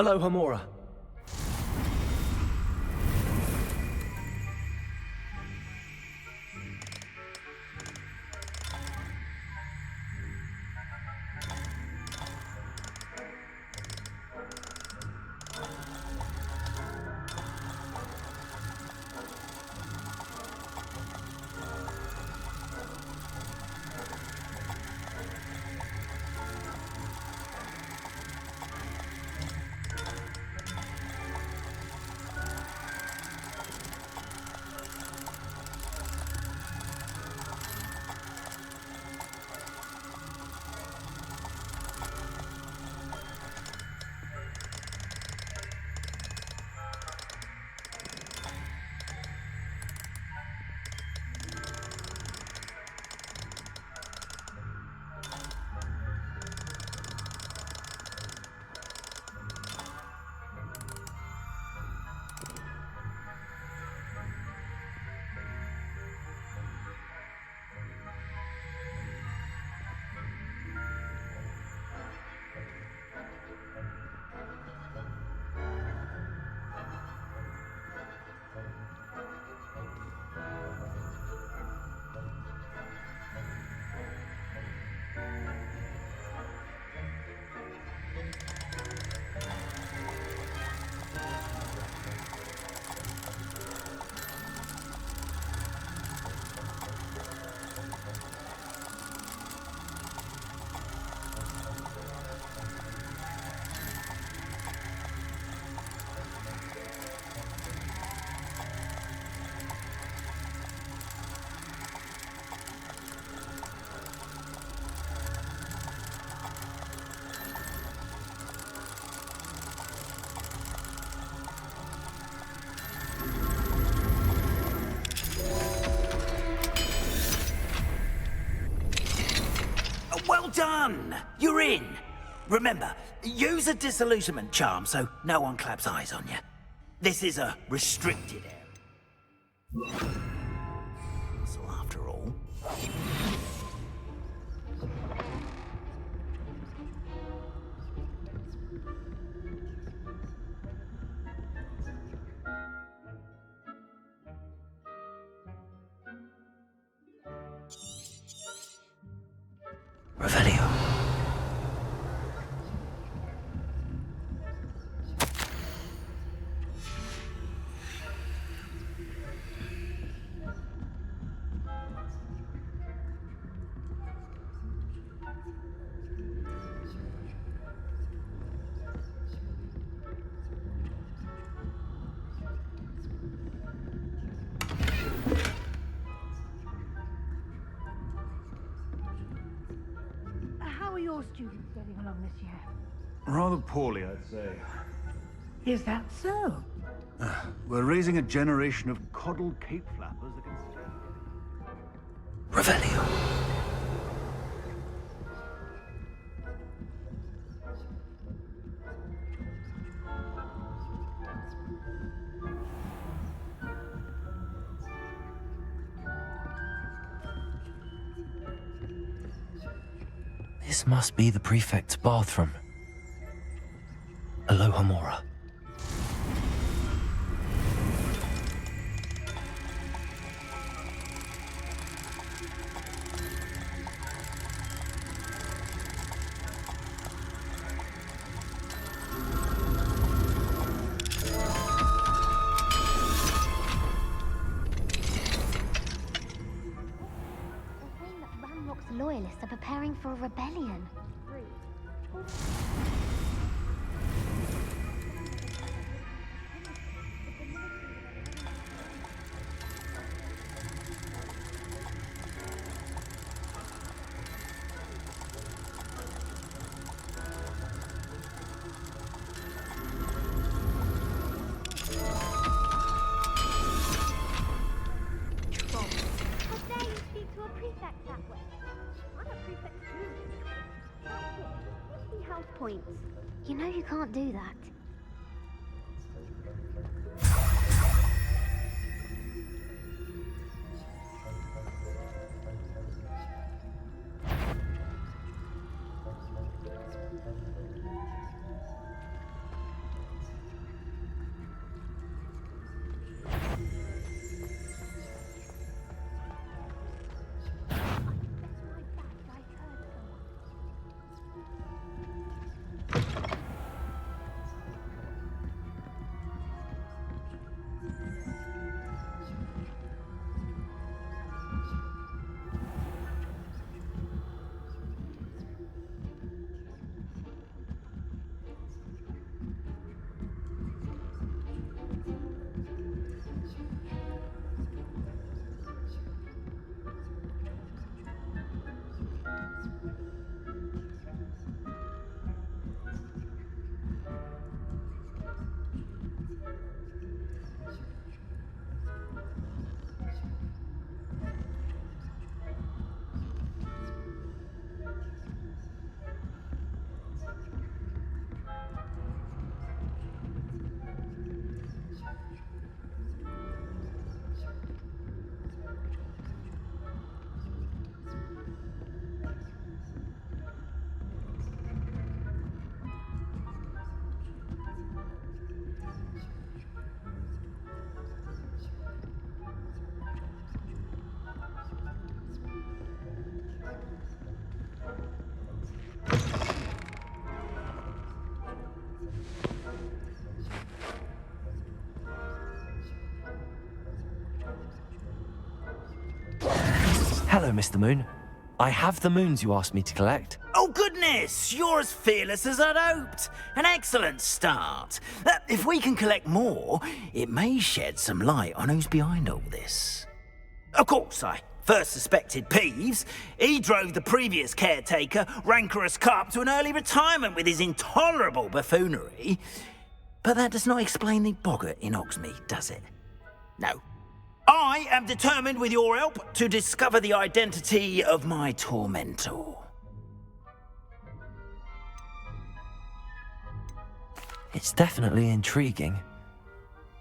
R: Aloha Mora.
H: Well done! You're in! Remember, use a disillusionment charm so no one claps eyes on you. This is a restricted area. So after all... Revelio.
C: How are your students getting along this year?
I: Rather poorly, I'd say.
C: Is that so?
I: We're raising a generation of coddled cape flappers that can stand...
H: Revelio.
D: This must be the prefect's bathroom. Aloha Mora.
S: Loyalists are preparing for a rebellion. How dare you speak to a prefect that way? I'm a prefect too. That's it. 50 house points. You know you can't do that.
D: Hello, Mr. Moon. I have the moons you asked me to collect.
H: Oh, goodness! You're as fearless as I'd hoped. An excellent start. If we can collect more, it may shed some light on who's behind all this. Of course, I first suspected Peeves. He drove the previous caretaker, Rancorous Carp, to an early retirement with his intolerable buffoonery. But that does not explain the boggart in Hogsmeade, does it? No. I am determined, with your help, to discover the identity of my tormentor.
D: It's definitely intriguing.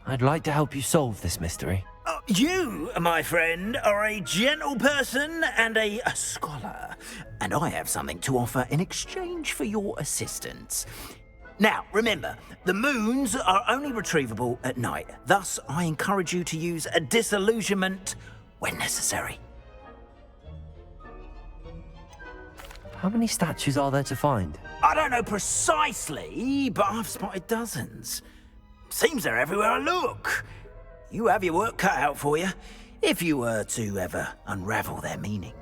D: I'd like to help you solve this mystery.
H: You, my friend, are a gentle person and a scholar, and I have something to offer in exchange for your assistance. Now, remember, the moons are only retrievable at night. Thus, I encourage you to use a disillusionment when necessary.
D: How many statues are there to find?
H: I don't know precisely, but I've spotted dozens. Seems they're everywhere I look. You have your work cut out for you, if you were to ever unravel their meaning.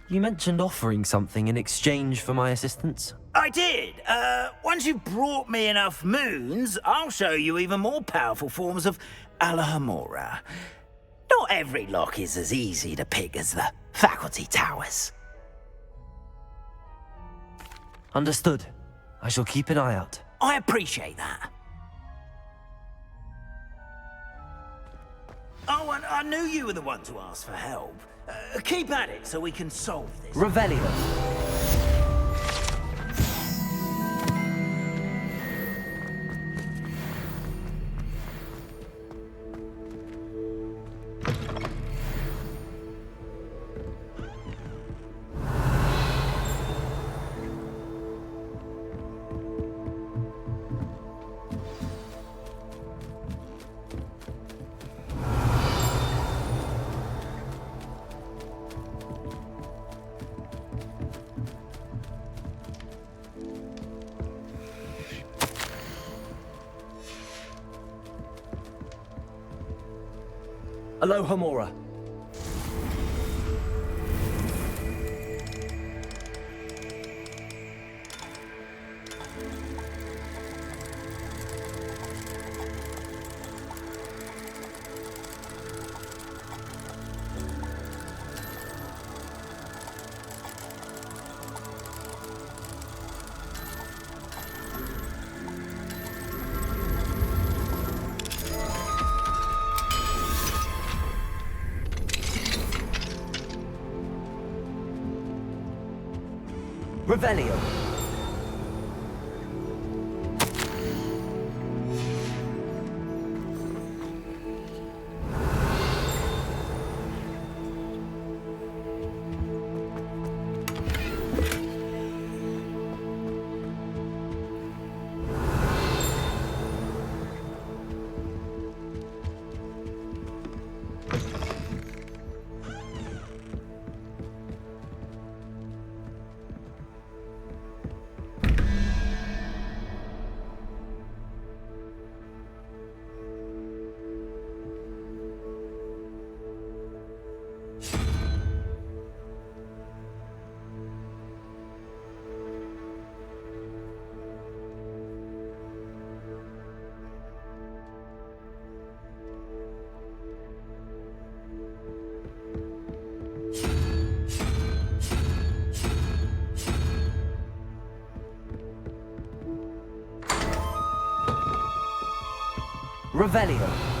D: You mentioned offering something in exchange for my assistance.
H: I did. Once you've brought me enough moons, I'll show you even more powerful forms of Alohomora. Not every lock is as easy to pick as the faculty towers.
D: Understood. I shall keep an eye out.
H: I appreciate that. Oh, and I knew you were the one to ask for help. Keep at it so we can solve this.
R: Revelio. Alohomora. Revelio. Revelio.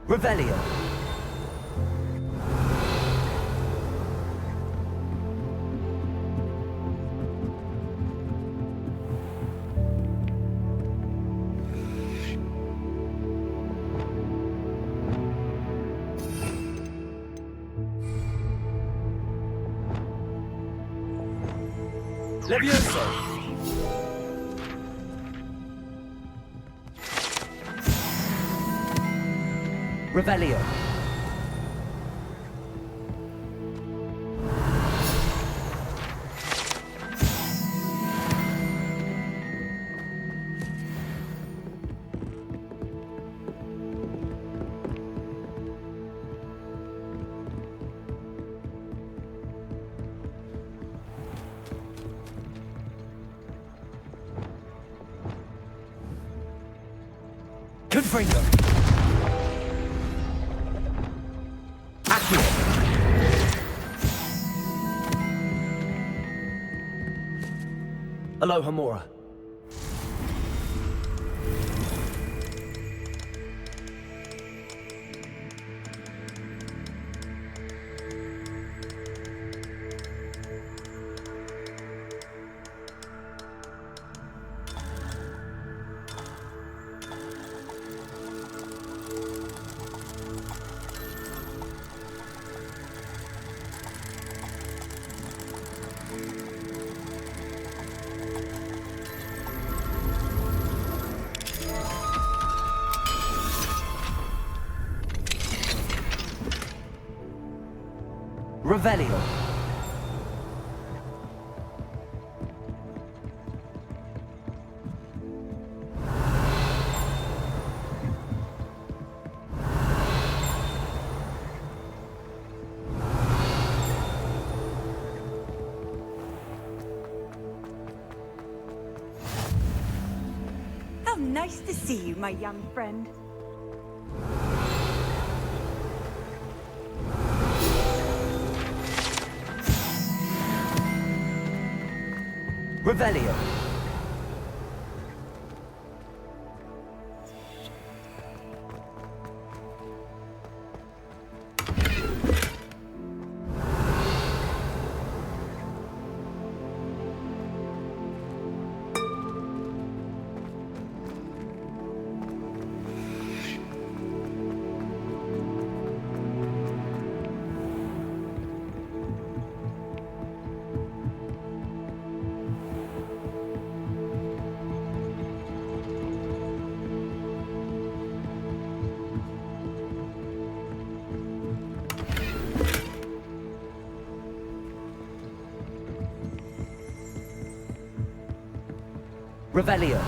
R: Revelio. Levioso. Revelio. Confringo. Aloha Mora. Revelio.
C: How nice to see you, my young friend.
R: Revelio. Revelio.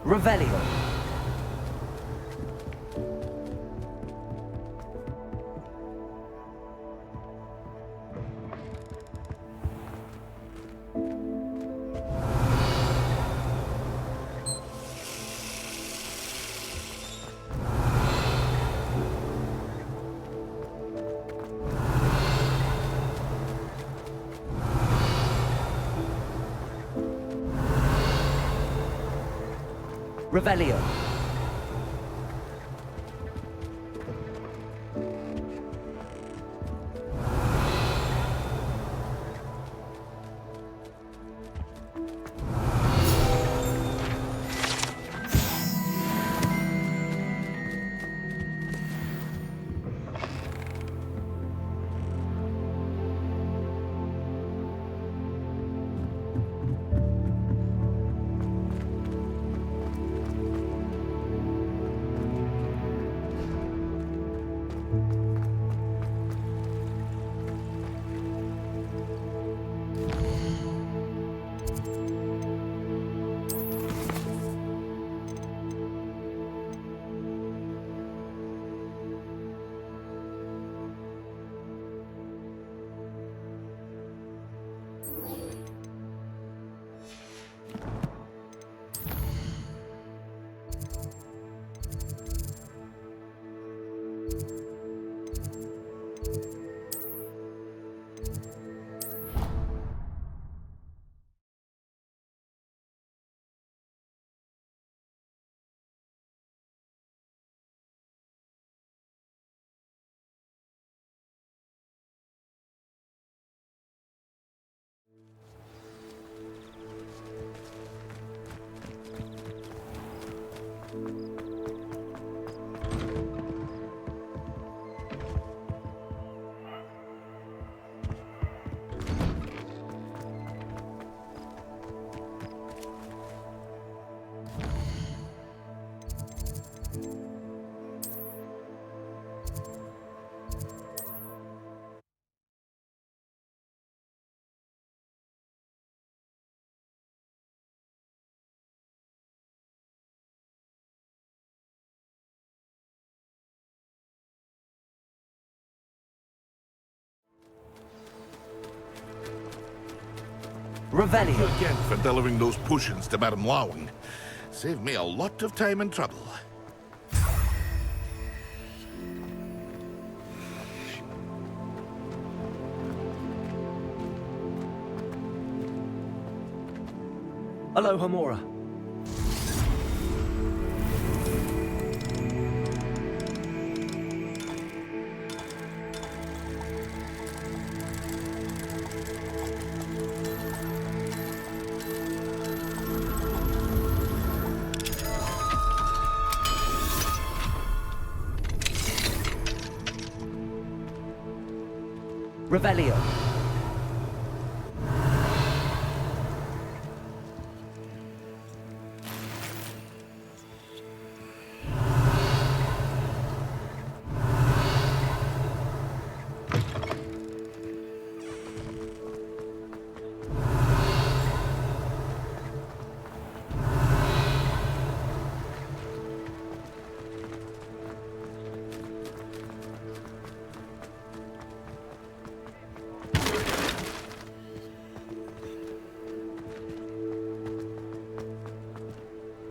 R: Revelio. Revelio.
N: Thank you again for delivering those potions to Madame Lowing. Saved me a lot of time and trouble.
R: Aloha Mora. Revelio.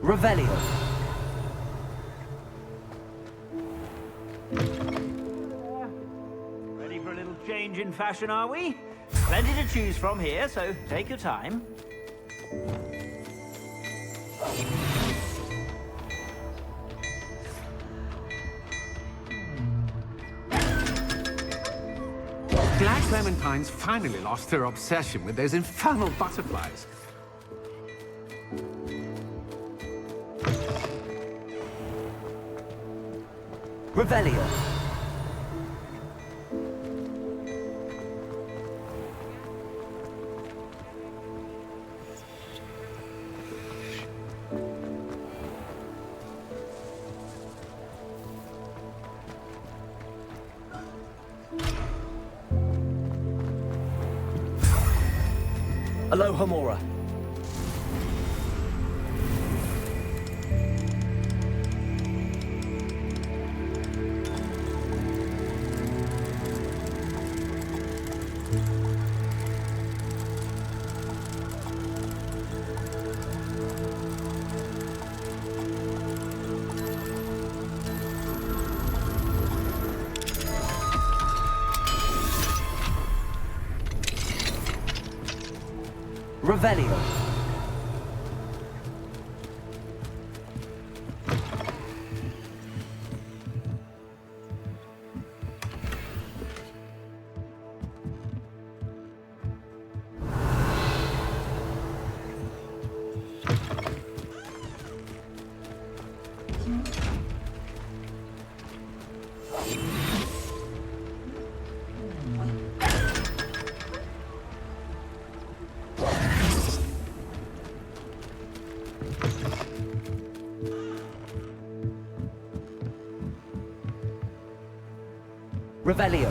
R: Revelio.
H: Ready for a little change in fashion, are we? Plenty to choose from here, so take your time.
O: Glad Clementine's finally lost her obsession with those infernal butterflies.
R: Revelio. Aloha Mora. Revelio. Revelio.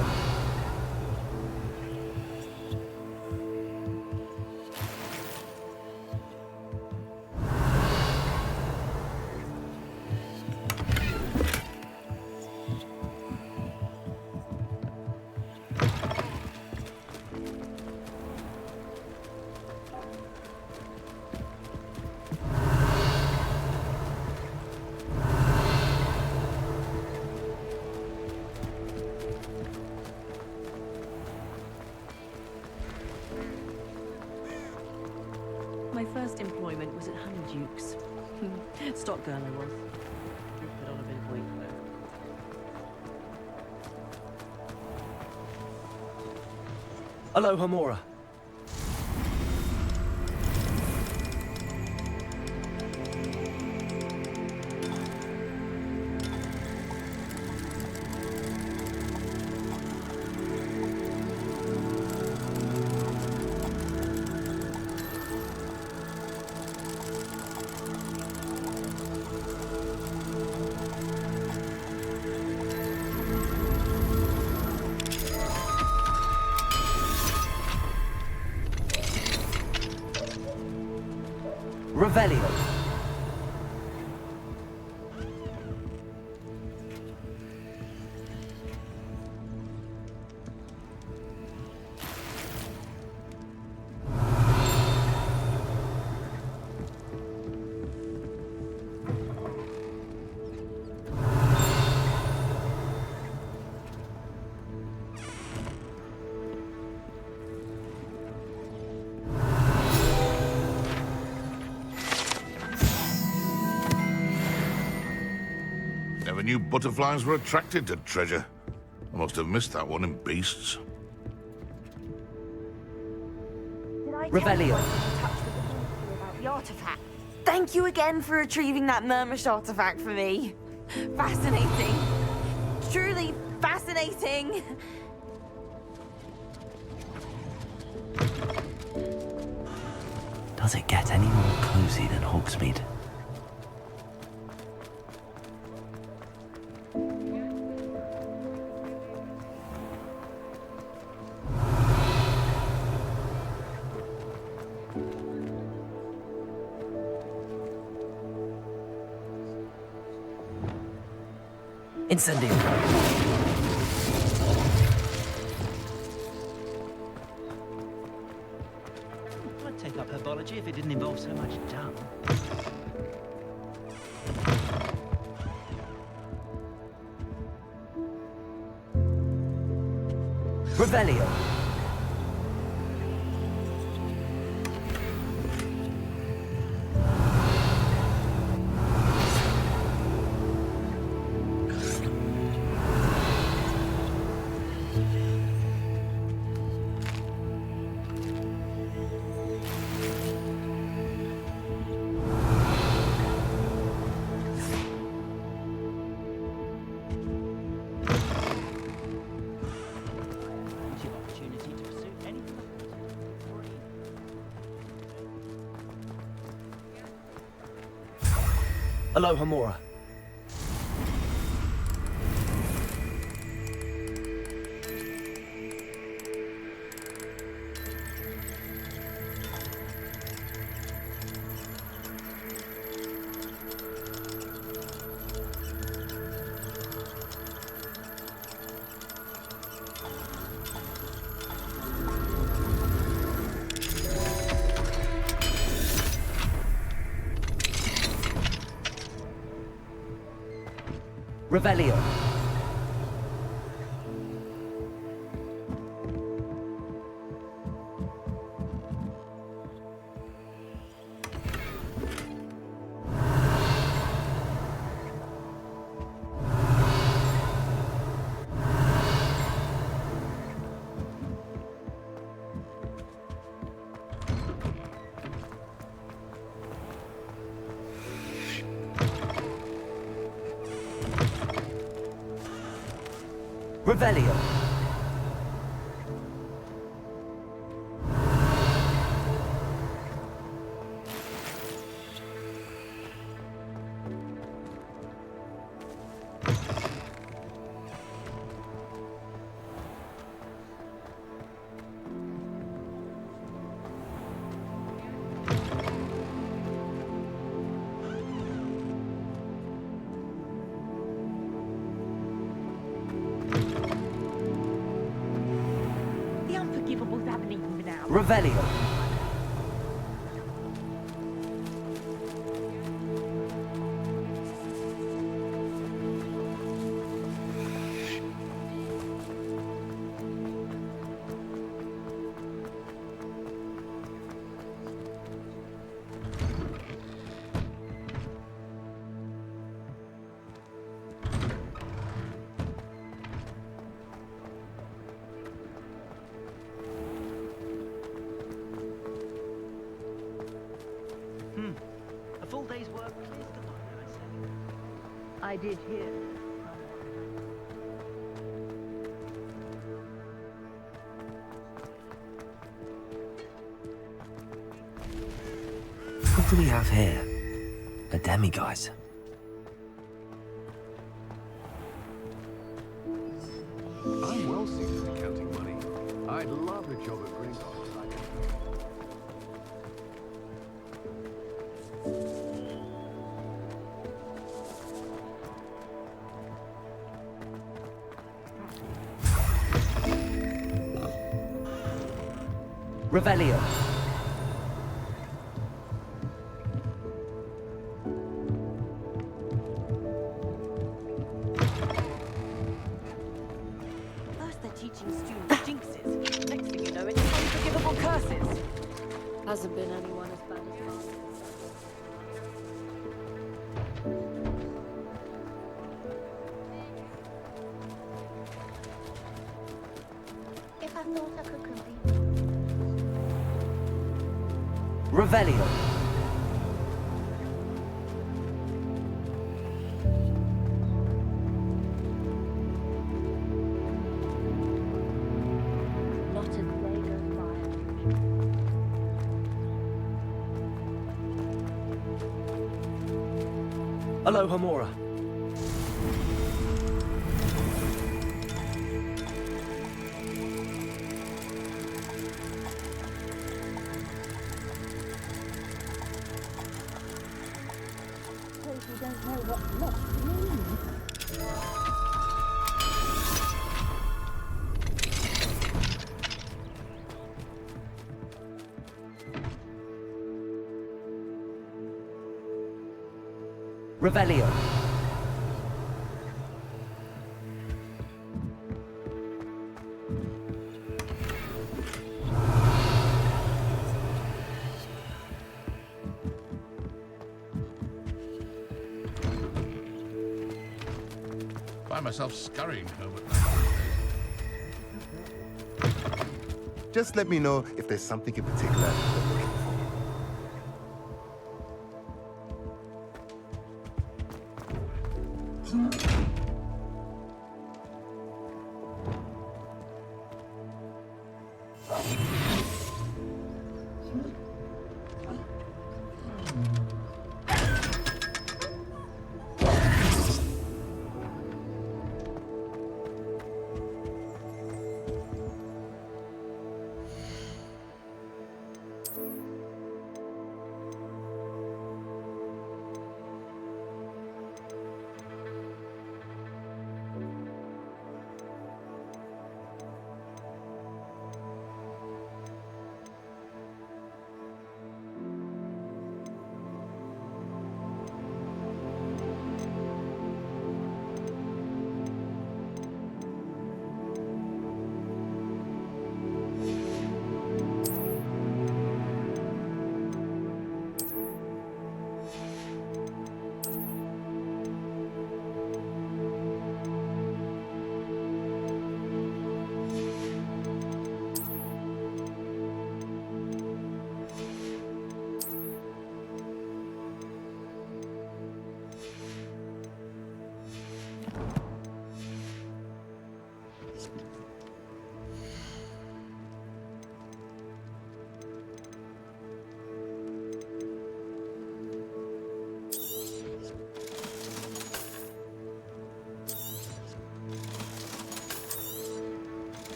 L: My first employment was at Honeyduke's. Stock girl I was. Did put on a bit of weight though.
R: Aloha Mora. Revelio.
N: Never knew butterflies were attracted to treasure. I must have missed that one in Beasts.
A: Did I
R: Revelio.
A: tell you I was in touch with the minister about the artifact? Thank you again for retrieving that Murmish artifact for me. Fascinating. Truly fascinating.
D: Does it get any more cozy than Hogsmeade? Incendio.
H: I'd take up herbology if it didn't involve so much dung.
R: Revelio. Aloha Mora. Revelio. Revelio. Revelio. A full day's work clears the mind, I say.
B: I did hear.
D: What do we have here? A demiguise.
K: I'm well seasoned at counting money. I'd love a job at Gringotts.
R: Revelio.
B: First they're teaching students jinxes. Next thing you know, it's unforgivable curses.
G: Hasn't been anyone as bad as mine.
S: If I thought I could compete.
R: Revelio.
B: Not a day goes by.
R: Aloha Mora.
B: Suppose you don't know what lost means.
R: Revelio.
N: Find myself scurrying home at night.
M: Just let me know if there's something in particular you're looking for.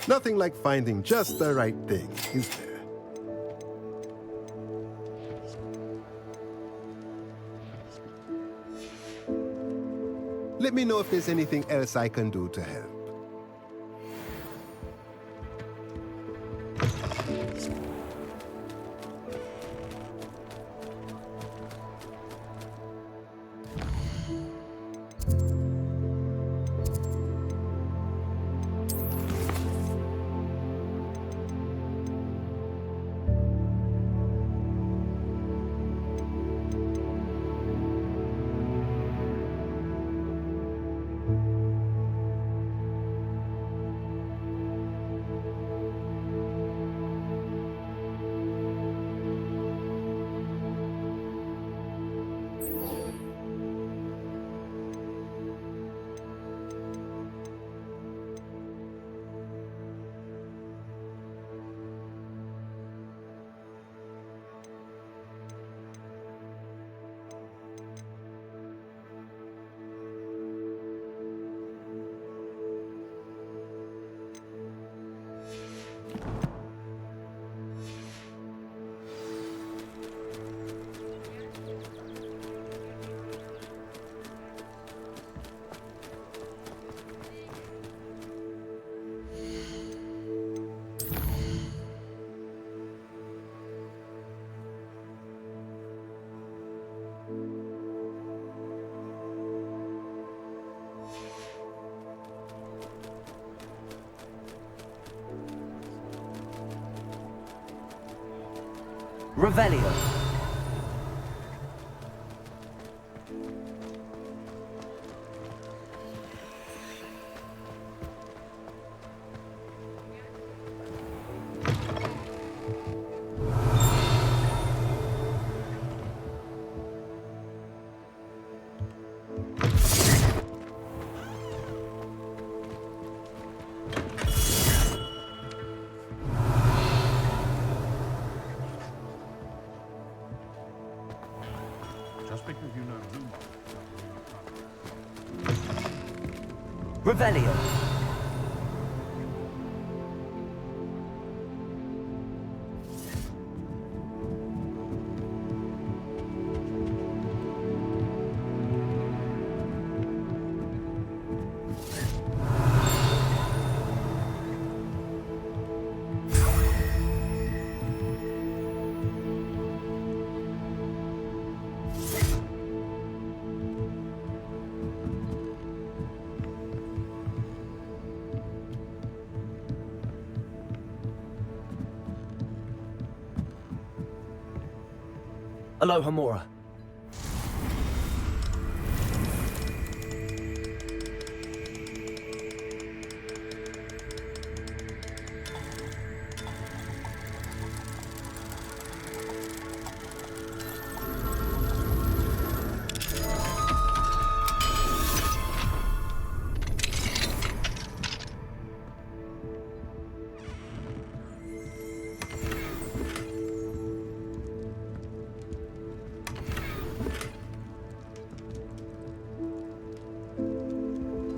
M: Nothing like finding just the right thing, is there? Let me know if there's anything else I can do to help.
H: Revelio.
I: Because you know who.
H: Revelio.
J: Aloha Mora.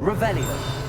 H: Revelio.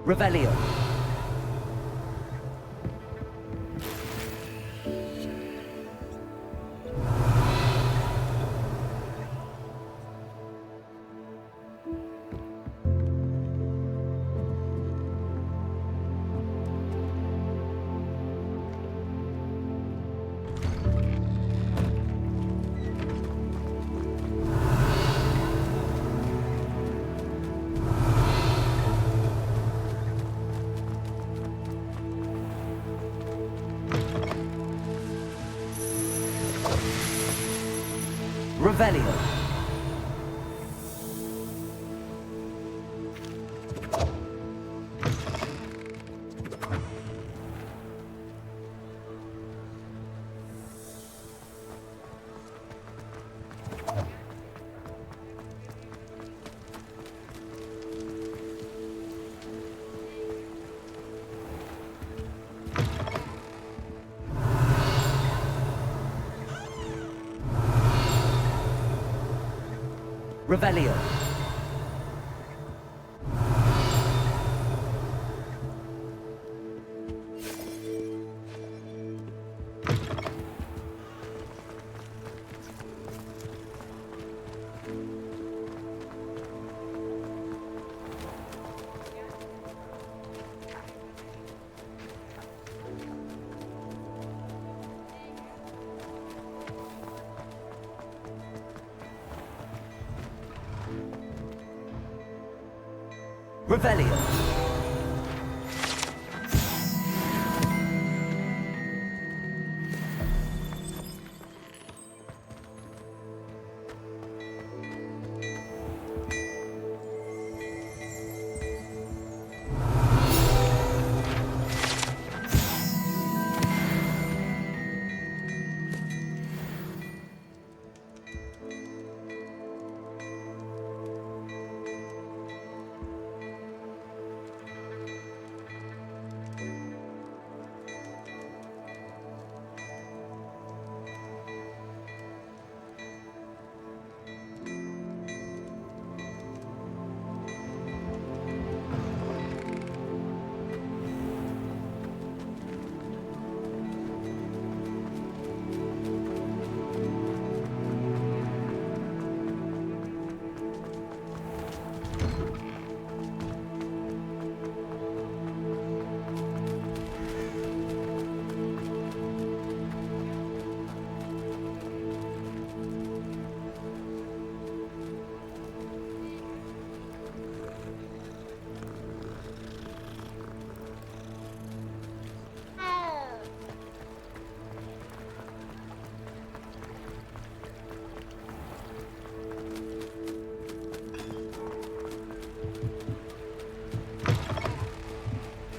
H: Revelio.
J: Revelio. Revelio. Revelio.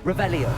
J: Revelio.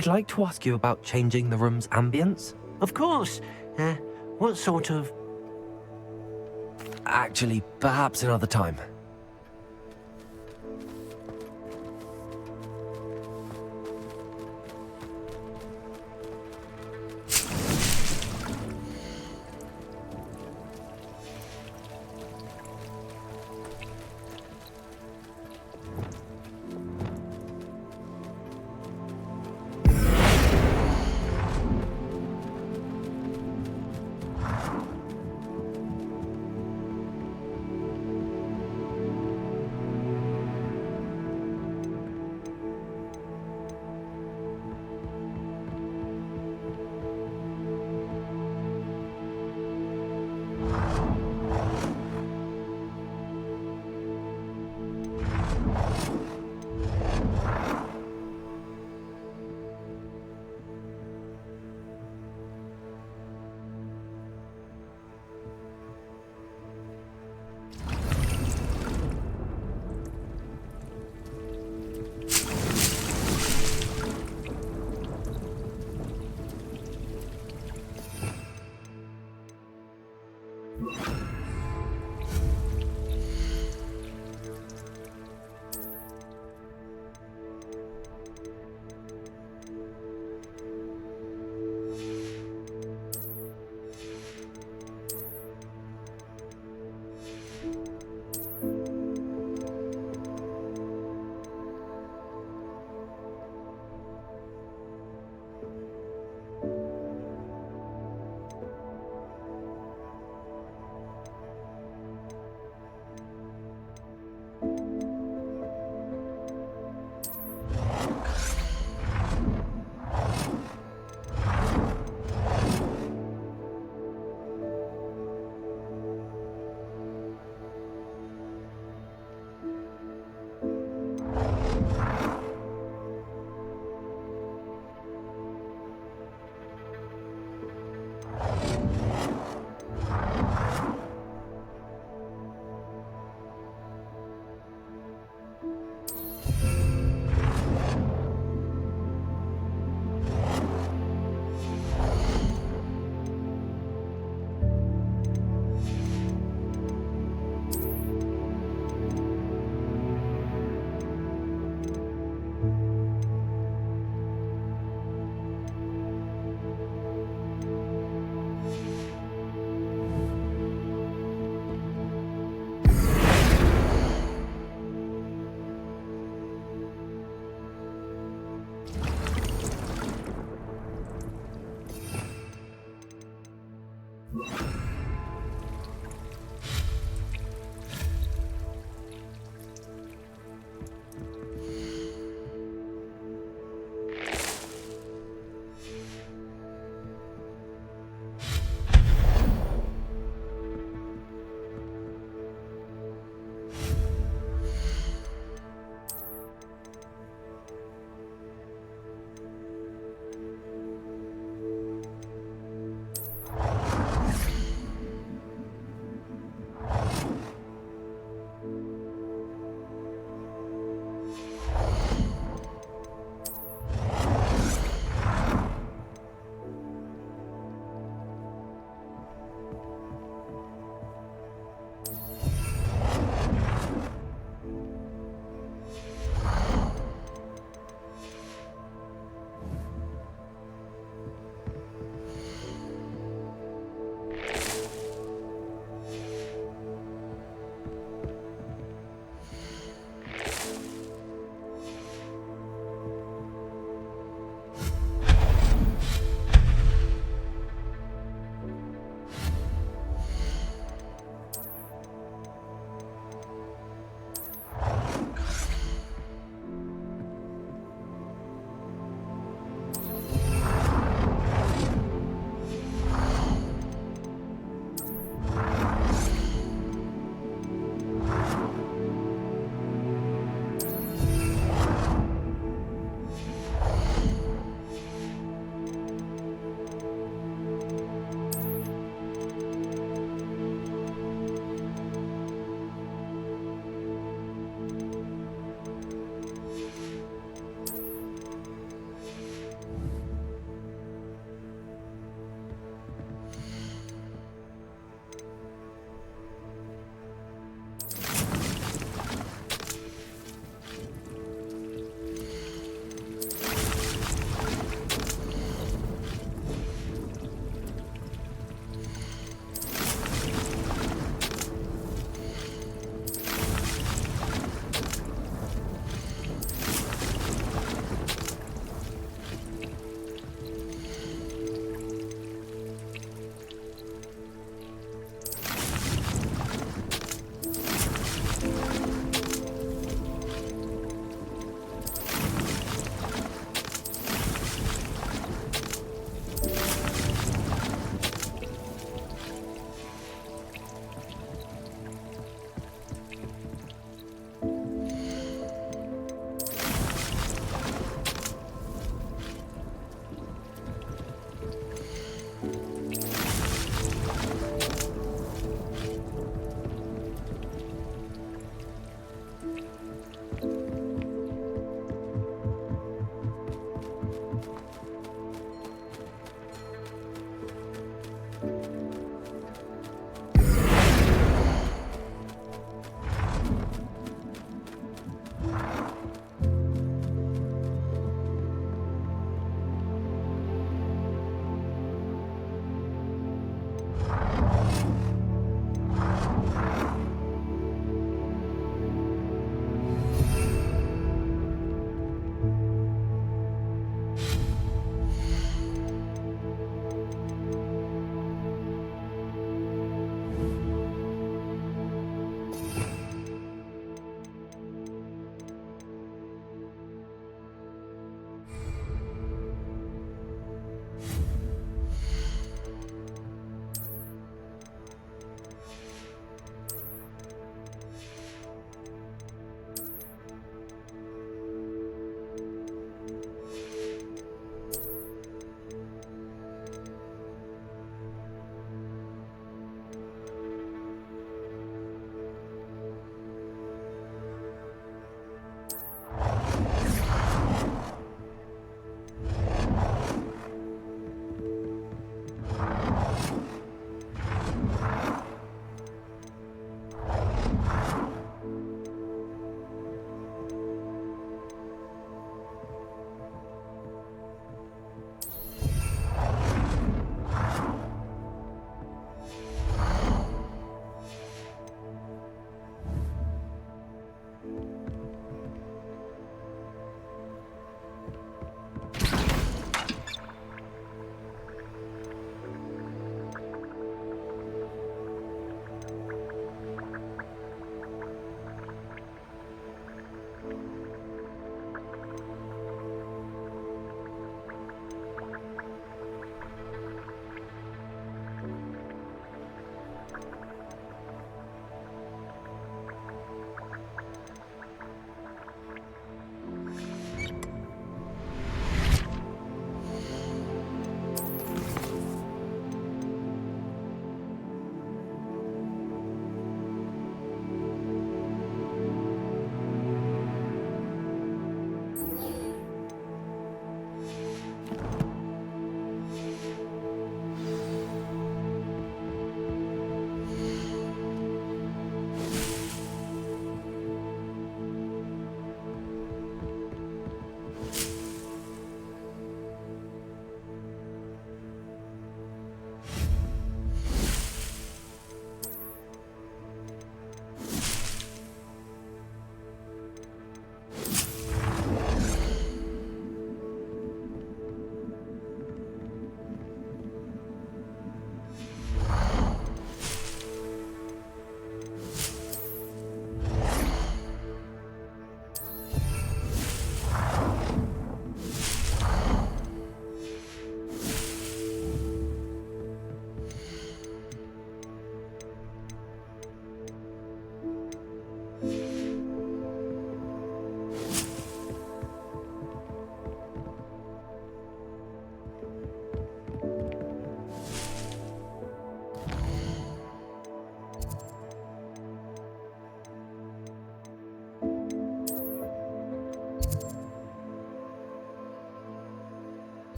D: I'd like to ask you about changing the room's ambience.
F: Of course. What sort of...
D: Actually, perhaps another time.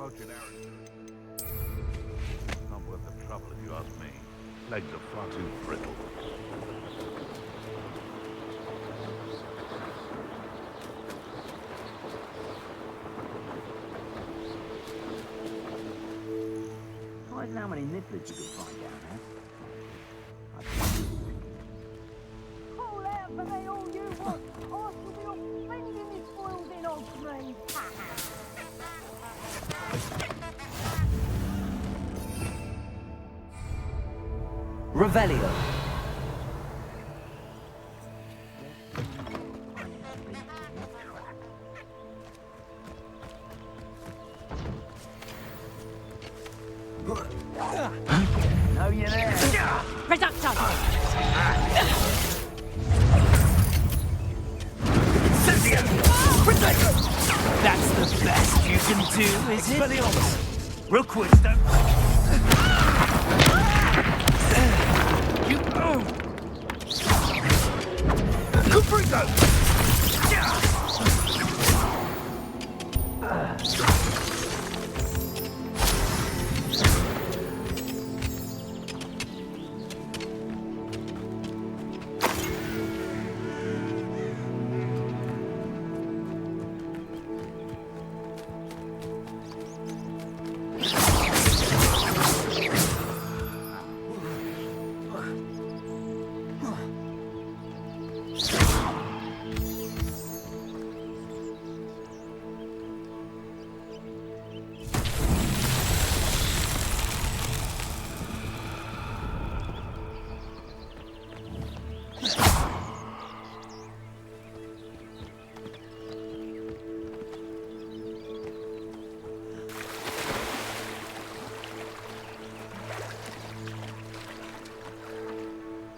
N: approaching Aaron. Not worth the trouble if you ask me. Legs are far too brittle.
B: I've
R: Imagine how many nibblers you could find down there.
B: Call out for me all you want. I shall be off spending this spoils in old grave.
J: Revelio.
R: No, you're there.
B: Reduction!
H: That's the best you can do, is it? Rookwoods don't... Cuprito!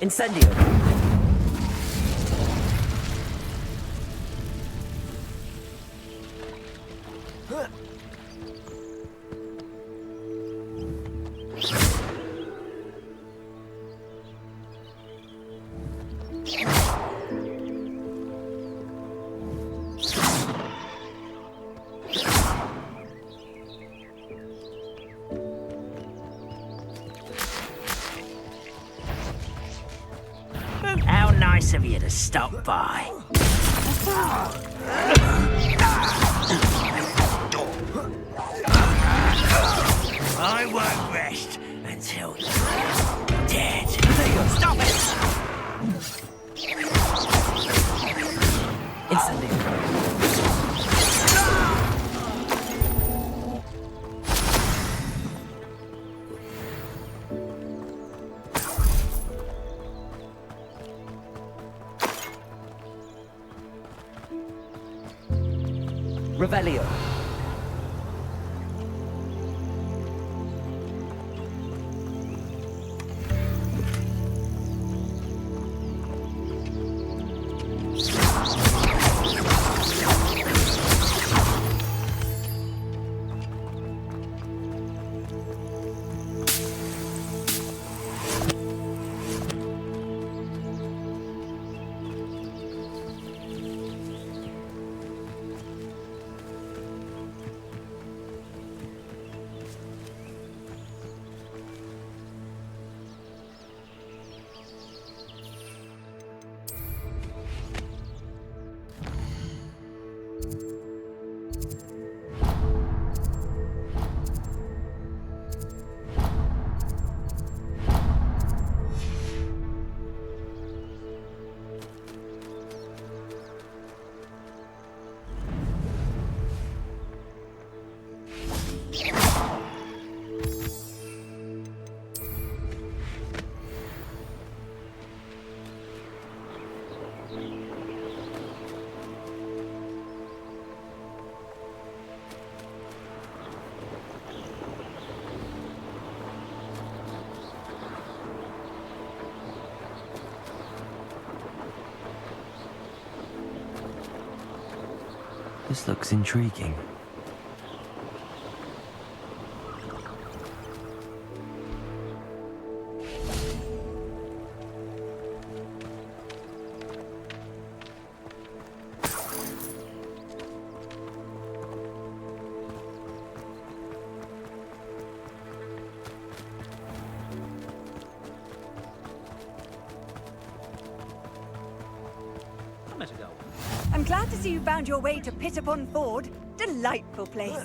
J: Incendio.
H: How nice of you to stop by. I won't rest until you're dead. Stop it!
J: Incendio. Revelio.
D: This looks intriguing.
C: I'm glad to see you found your way to Pitt-upon Ford. Delightful place.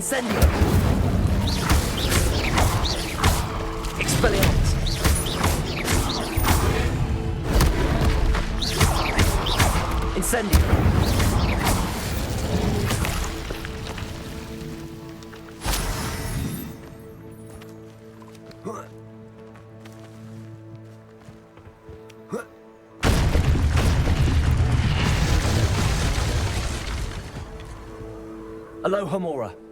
J: Incendio! Expelliarmus! Incendio! Alohomora.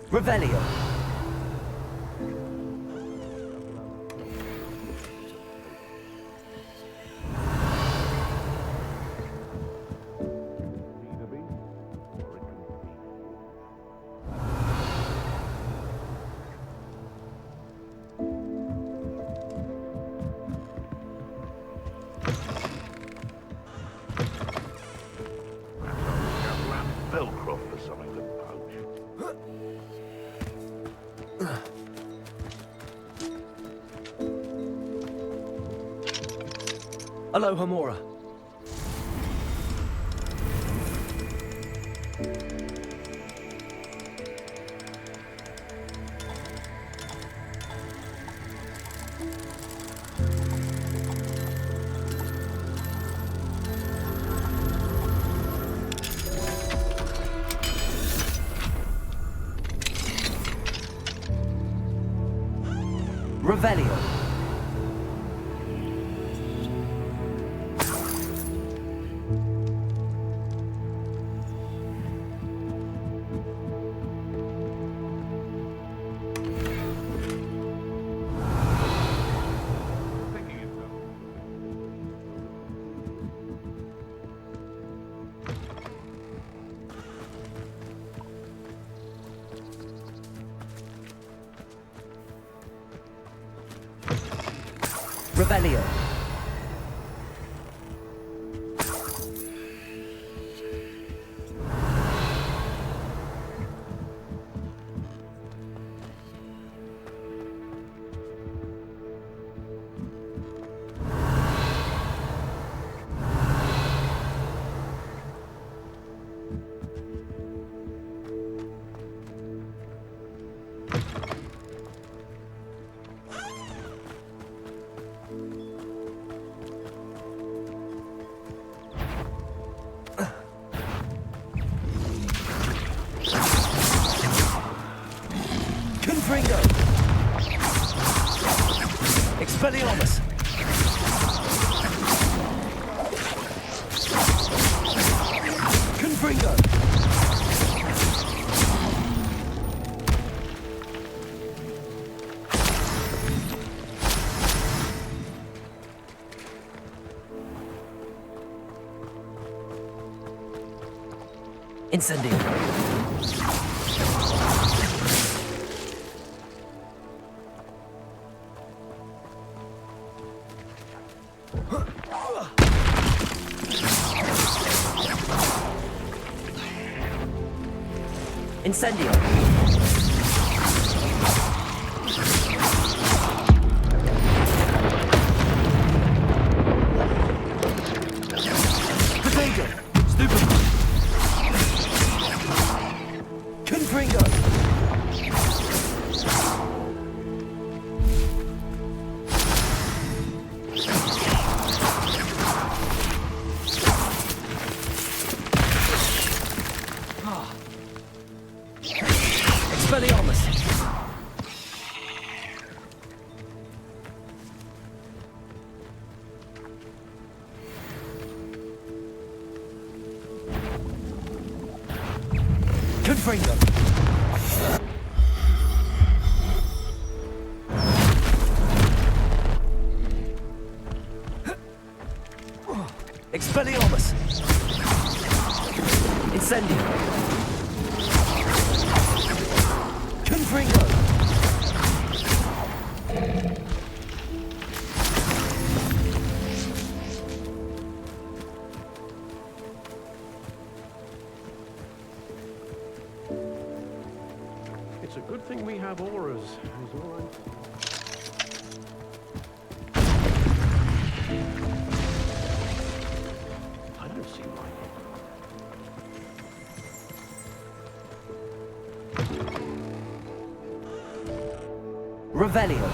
J: Revelio.
N: Velcro for something to pouch.
J: Alohomora. Revelio. Revelio. Confringo. Expelliarmus. Confringo. Incendio. Incendio. Potato. Stupid. Confringo. Expelliarmus. Confringo. Expelliarmus. Incendio. Confringo.
Q: It's a good thing we have auras, is all I'm... I don't see why.
J: Revelio.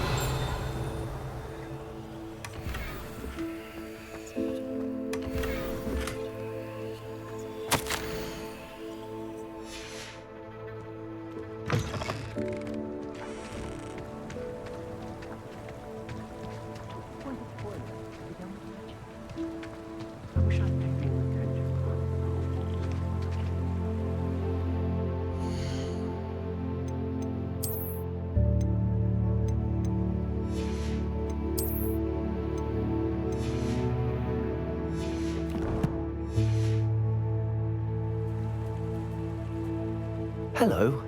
J: Hello.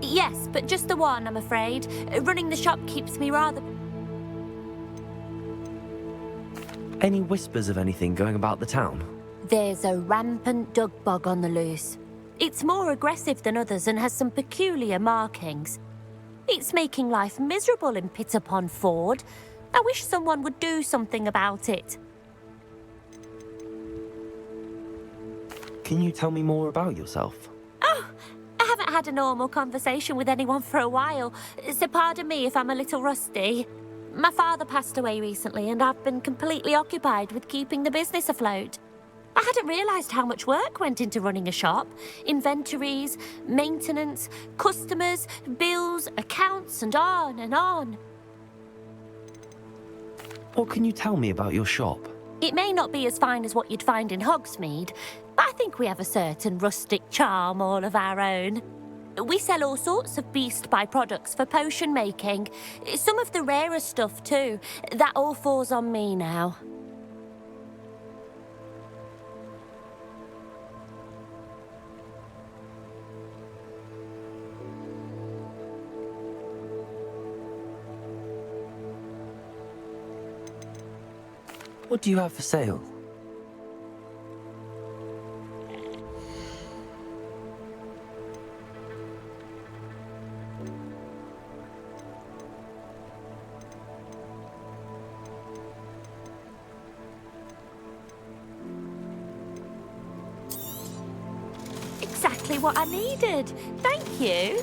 V: Yes, but just the one, I'm afraid. Running the shop keeps me rather...
D: Any whispers of anything going about the town?
V: There's a rampant dug bug on the loose. It's more aggressive than others and has some peculiar markings. It's making life miserable in Pitterpond Ford. I wish someone would do something about it.
D: Can you tell me more about yourself?
V: Oh, I haven't had a normal conversation with anyone for a while, so pardon me if I'm a little rusty. My father passed away recently and I've been completely occupied with keeping the business afloat. I hadn't realised how much work went into running a shop. Inventories, maintenance, customers, bills, accounts, and on and on.
D: What can you tell me about your shop?
V: It may not be as fine as what you'd find in Hogsmeade, but I think we have a certain rustic charm all of our own. We sell all sorts of beast byproducts for potion making. Some of the rarer stuff too. That all falls on me now.
D: What do you have for sale?
V: Exactly what I needed. Thank you.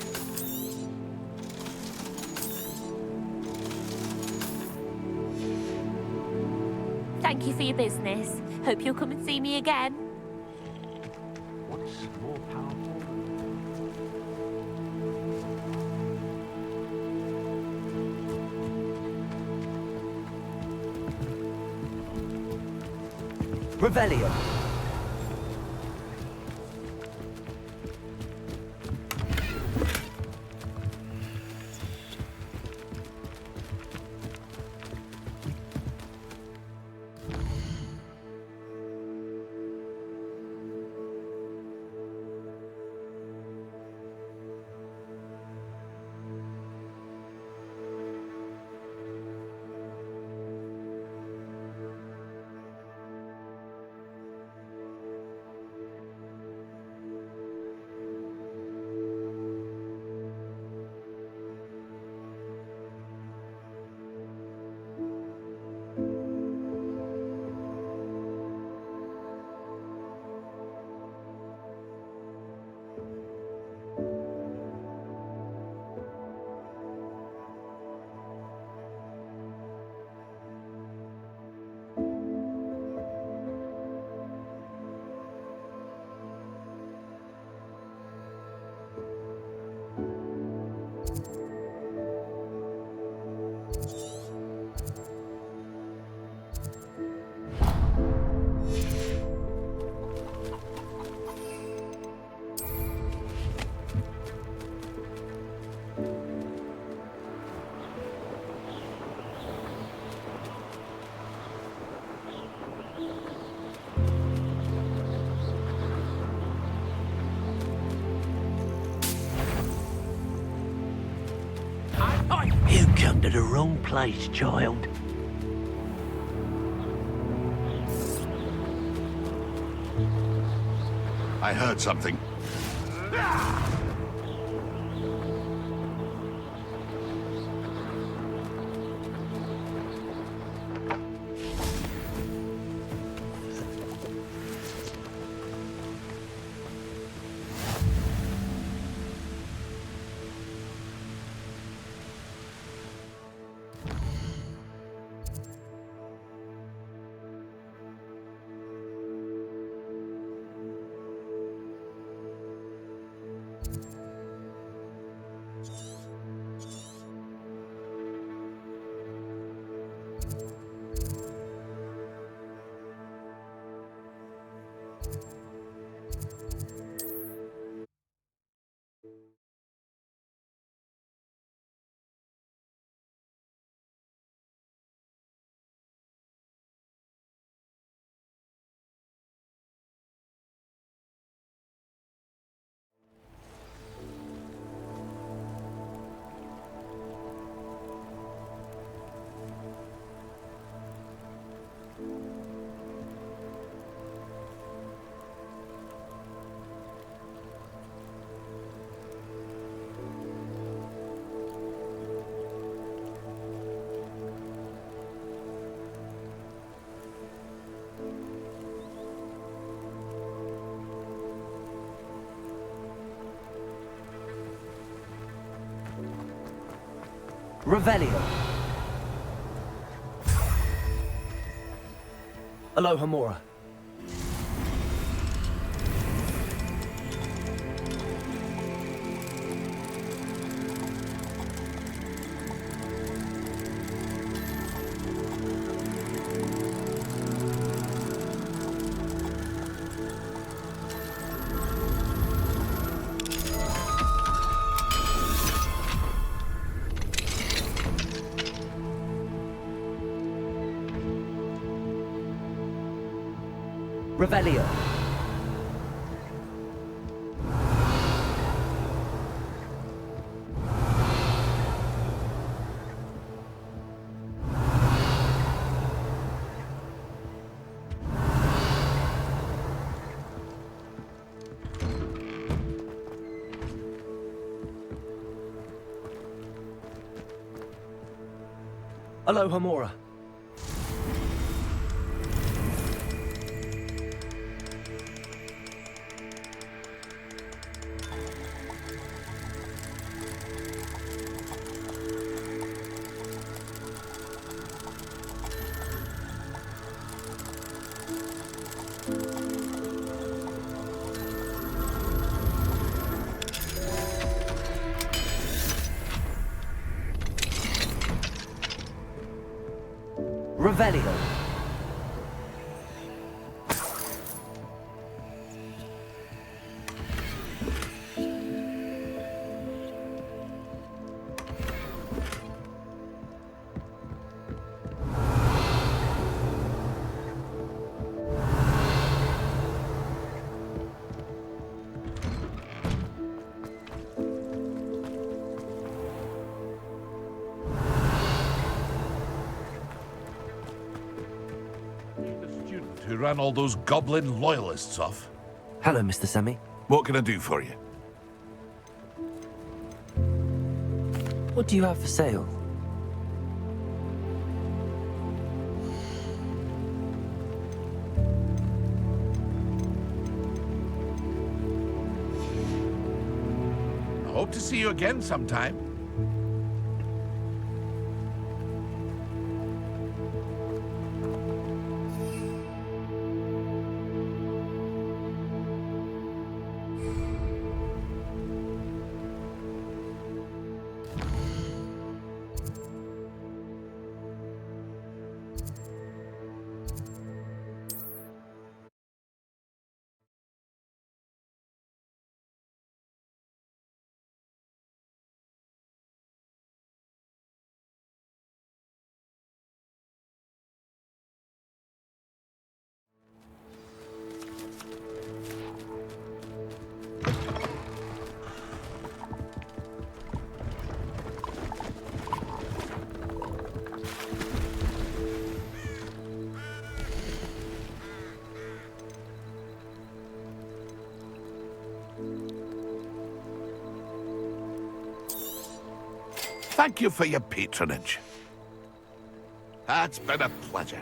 V: Thank you for your business. Hope you'll come and see me again.
Q: What's more powerful?
J: Revelio.
F: You come to the wrong place, child.
N: I heard something.
J: Revelio. Alohomora. Revelio. Alohomora. Revelio.
N: Who ran all those goblin loyalists off.
D: Hello, Mr. Semi.
N: What can I do for you?
D: What do you have for sale?
N: I hope to see you again sometime. Thank you for your patronage. It's been a pleasure.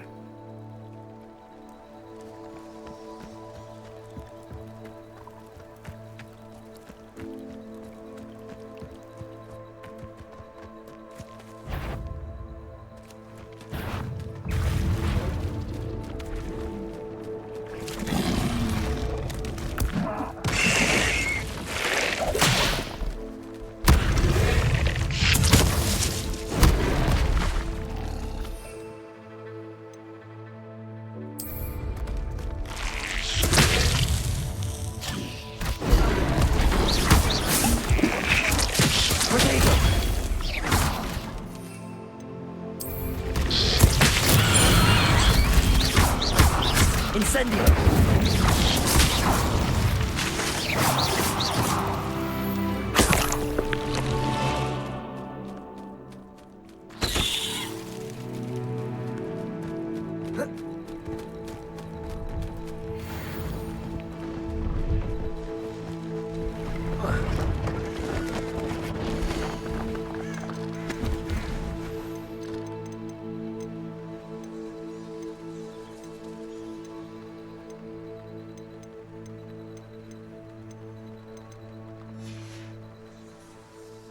J: Incendio!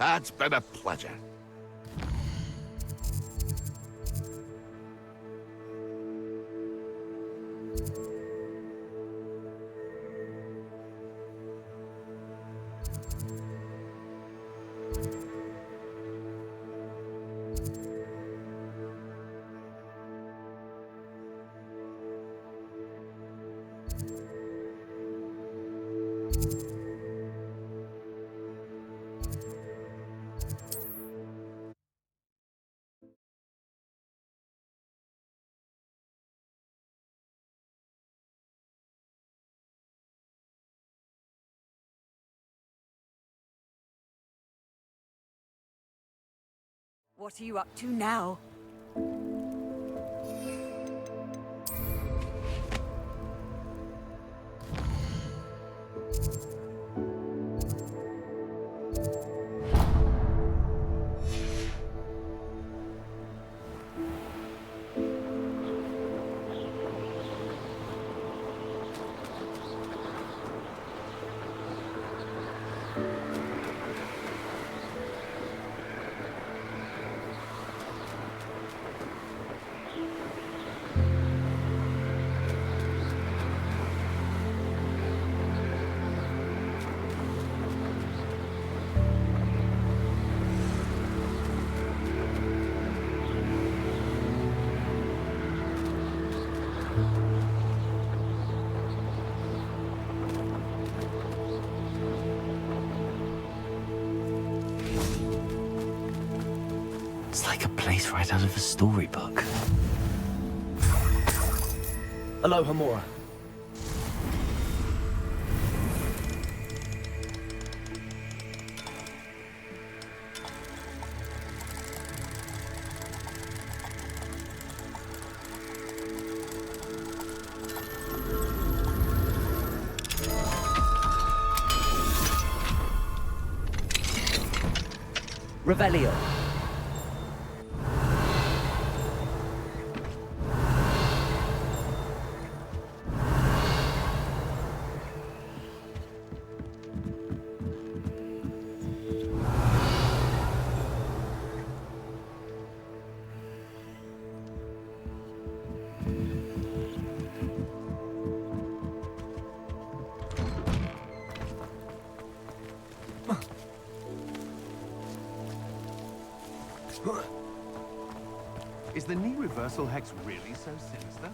N: It's been a pleasure.
C: What are you up to now?
D: It's like a place right out of a storybook.
J: Aloha Mora. Revelio.
Q: Is the knee reversal hex really so sinister?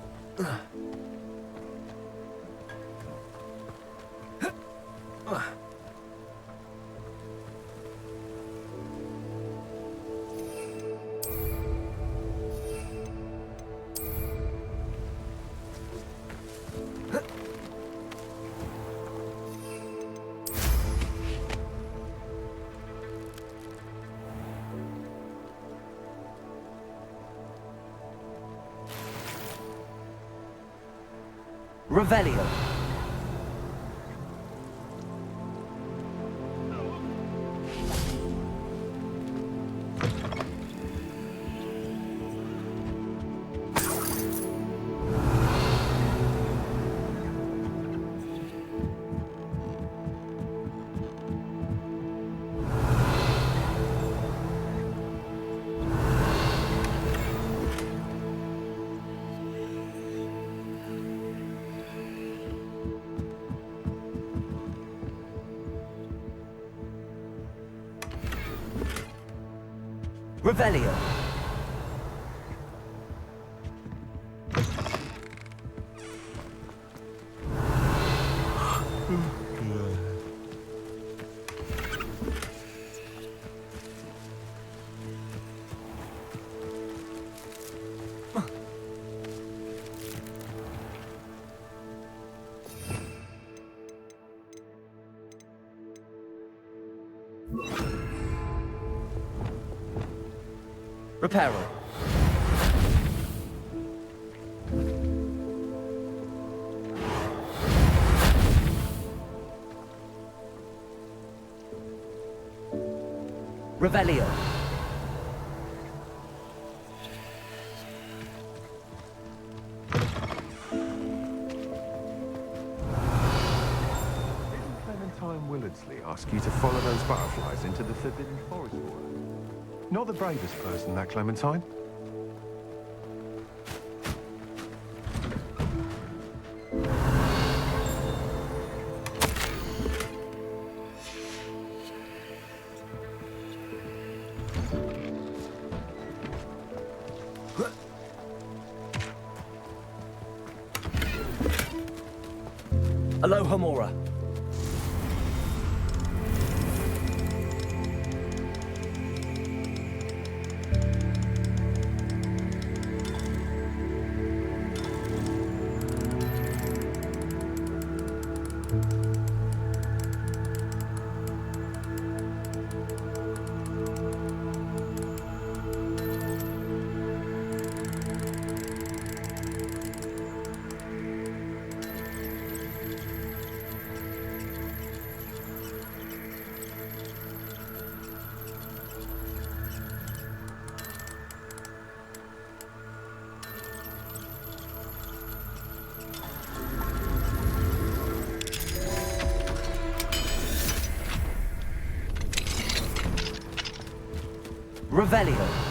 J: Revelio. Revelio. Reparo. Revelio.
Q: Didn't Clementine Willardsley ask you to follow those butterflies into the Forbidden Forest for her? Not the bravest person, that Clementine.
J: Aloha Mora. Revelio.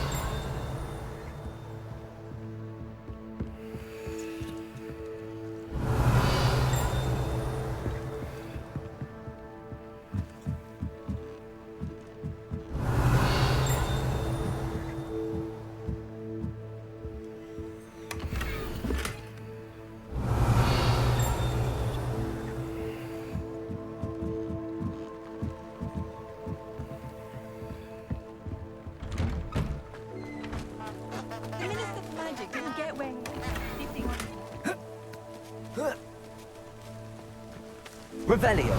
J: Revelio.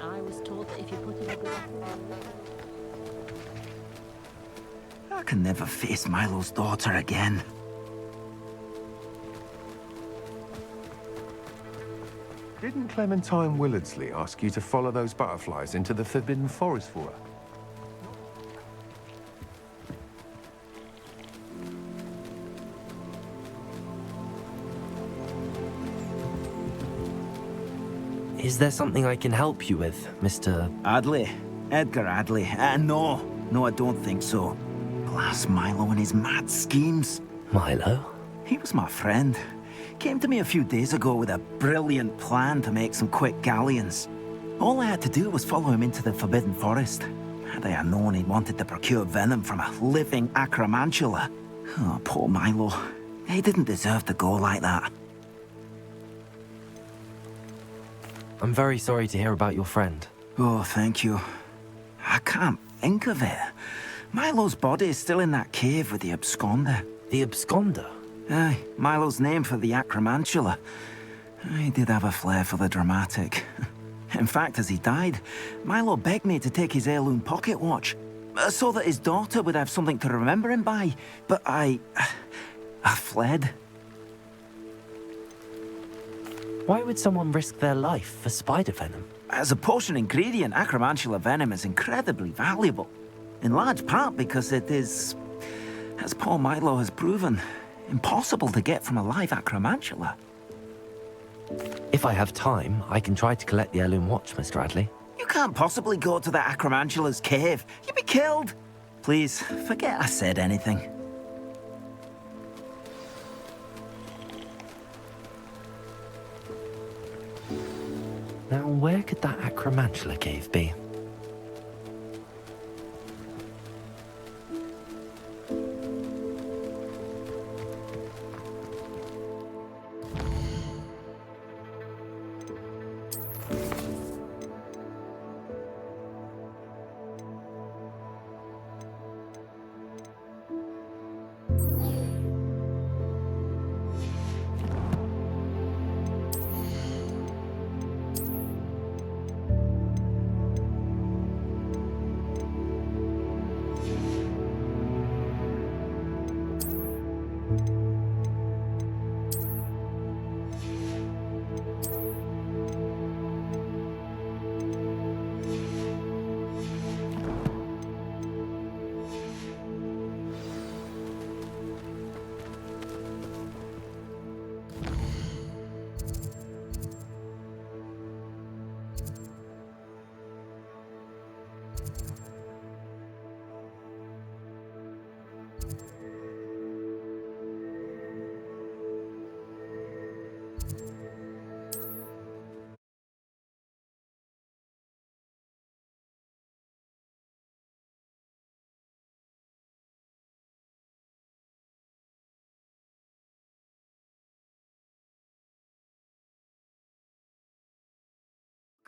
L: I was told that if you put in a good
H: I can never face Milo's daughter again.
Q: Didn't Clementine Willardsley ask you to follow those butterflies into the Forbidden Forest for her?
D: Is there something I can help you with, Mr.
H: Adley? Edgar Adley? No, I don't think so. Blast Milo and his mad schemes.
D: Milo?
H: He was my friend. Came to me a few days ago with a brilliant plan to make some quick galleons. All I had to do was follow him into the Forbidden Forest. Had I known he wanted to procure venom from a living acromantula. Oh, poor Milo. He didn't deserve to go like that.
D: I'm very sorry to hear about your friend.
H: Oh, thank you. I can't think of it. Milo's body is still in that cave with the absconder.
D: The absconder?
H: Aye, Milo's name for the acromantula. He did have a flair for the dramatic. In fact, as he died, Milo begged me to take his heirloom pocket watch, so that his daughter would have something to remember him by. But I fled.
D: Why would someone risk their life for spider venom?
H: As a potion ingredient, acromantula venom is incredibly valuable. In large part because it is, as poor Milo has proven, impossible to get from a live acromantula.
D: If I have time, I can try to collect the heirloom watch, Mr. Adley.
H: You can't possibly go to the acromantula's cave. You'd be killed. Please, forget I said anything.
D: Now, where could that acromantula cave be?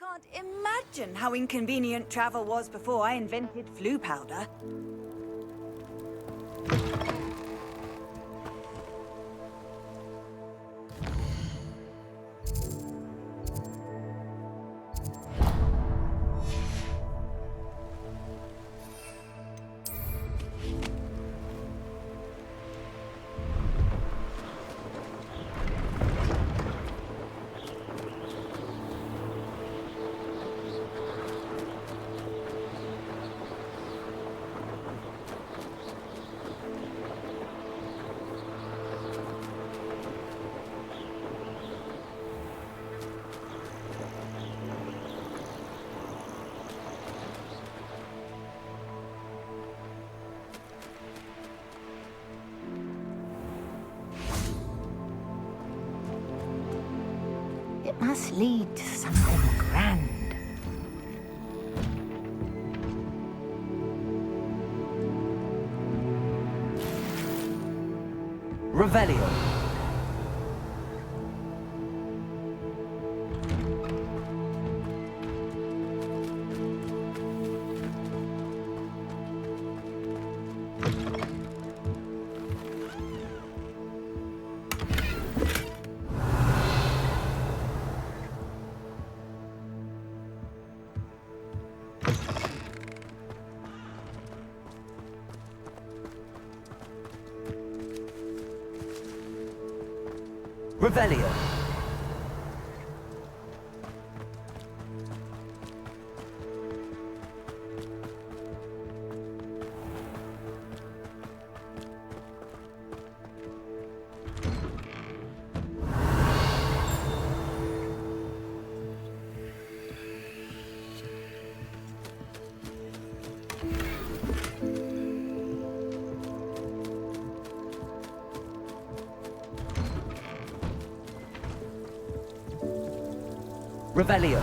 C: Can't imagine how inconvenient travel was before I invented flu powder.
V: It must lead to something grand.
J: Revelio. Revelio. Revelio.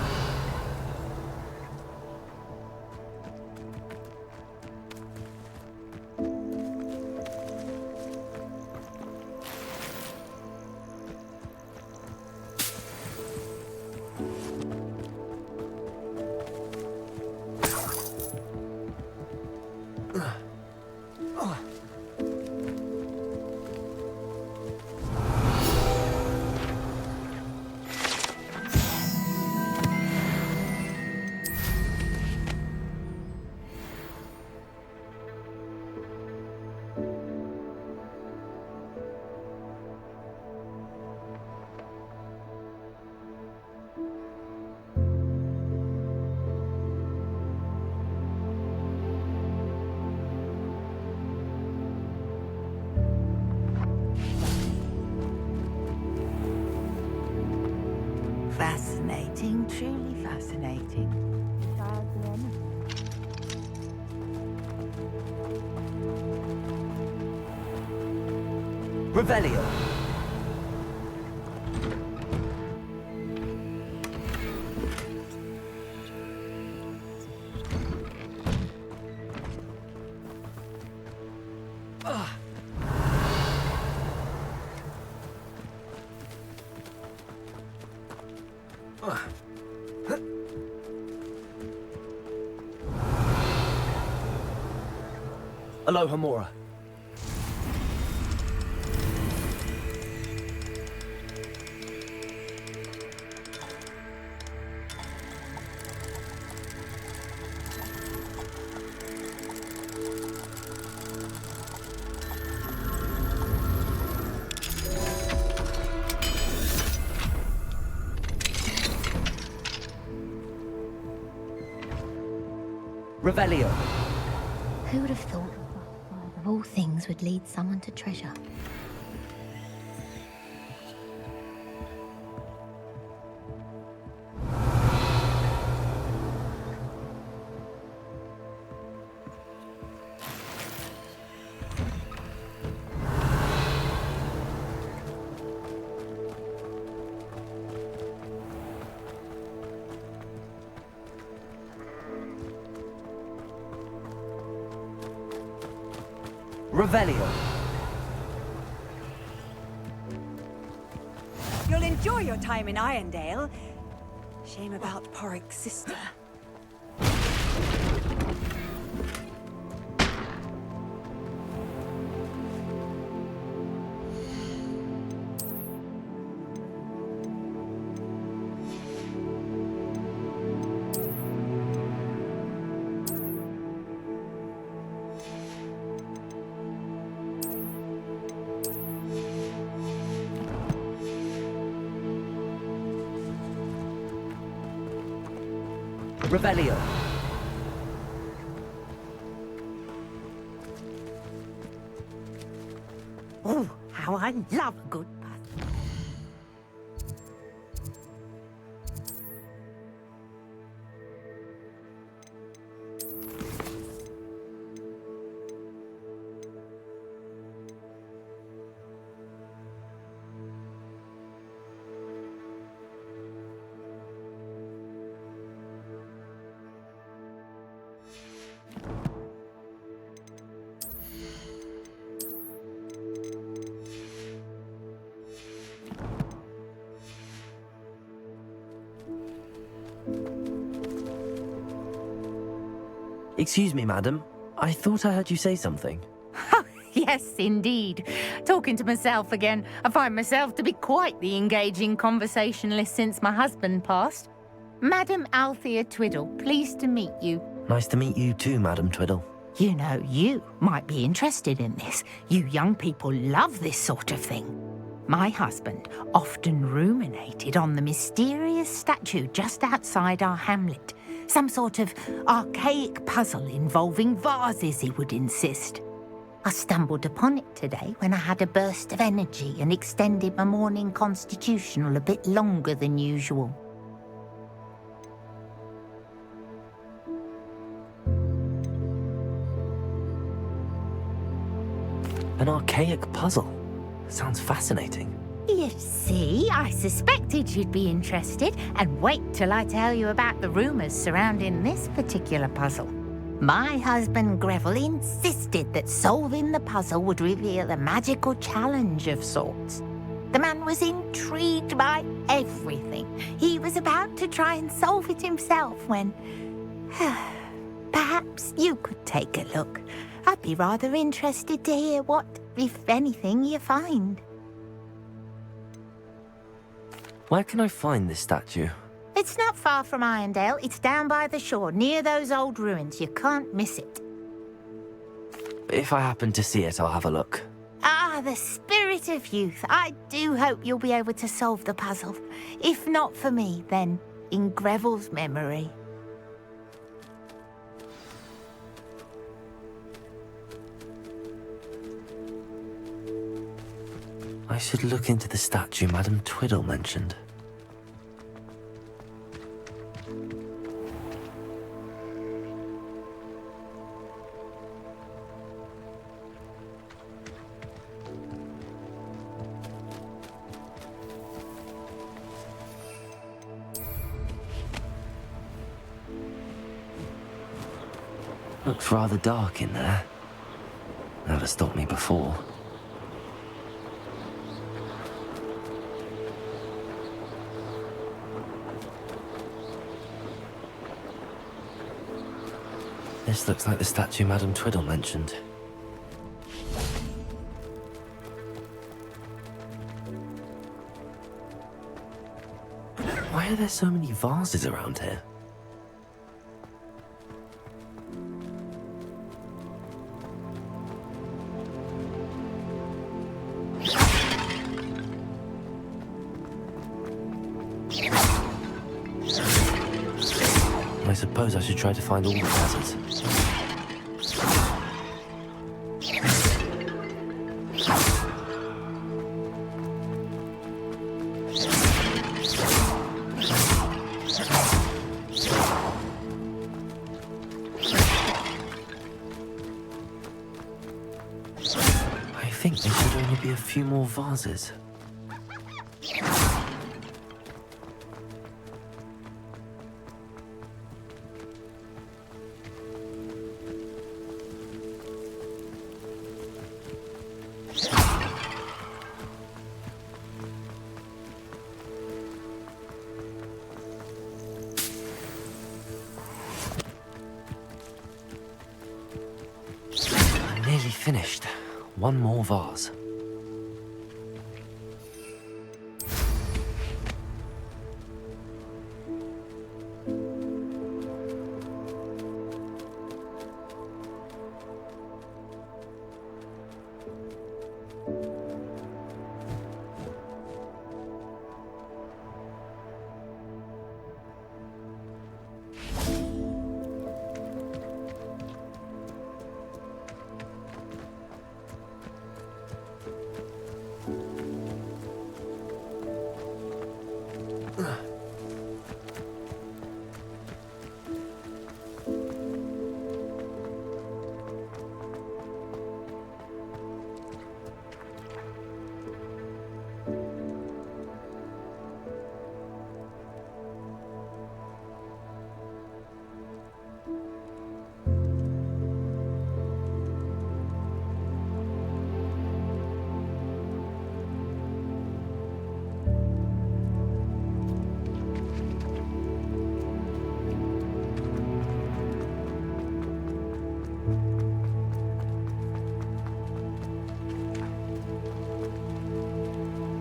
C: Fascinating, truly fascinating.
J: Revelio. Aloha Mora. Revelio.
V: Who would have thought of all things would lead someone to treasure?
J: Revelio.
C: You'll enjoy your time in Irondale. Shame about Porrick's sister.
J: Revelio.
T: Oh, how I love a good puzzle.
D: Excuse me, madam. I thought I heard you say something.
T: Yes, indeed. Talking to myself again. I find myself to be quite the engaging conversationalist since my husband passed. Madam Althea Twiddle, pleased to meet you.
D: Nice to meet you too, Madam Twiddle.
T: You know, you might be interested in this. You young people love this sort of thing. My husband often ruminated on the mysterious statue just outside our hamlet. Some sort of archaic puzzle involving vases, he would insist. I stumbled upon it today when I had a burst of energy and extended my morning constitutional a bit longer than usual.
D: An archaic puzzle. Sounds fascinating.
T: You see, I suspected you'd be interested, and wait till I tell you about the rumours surrounding this particular puzzle. My husband Greville insisted that solving the puzzle would reveal a magical challenge of sorts. The man was intrigued by everything. He was about to try and solve it himself when... Perhaps you could take a look. I'd be rather interested to hear what, if anything, you find.
D: Where can I find this statue?
T: It's not far from Irondale. It's down by the shore, near those old ruins. You can't miss it.
D: If I happen to see it, I'll have a look.
T: Ah, the spirit of youth. I do hope you'll be able to solve the puzzle. If not for me, then in Greville's memory.
D: I should look into the statue Madam Twiddle mentioned. Looks rather dark in there. Never stopped me before. This looks like the statue Madam Twiddle mentioned. Why are there so many vases around here? I suppose I should try to find all the vases. I think there should only be a few more vases. finished. One more vase.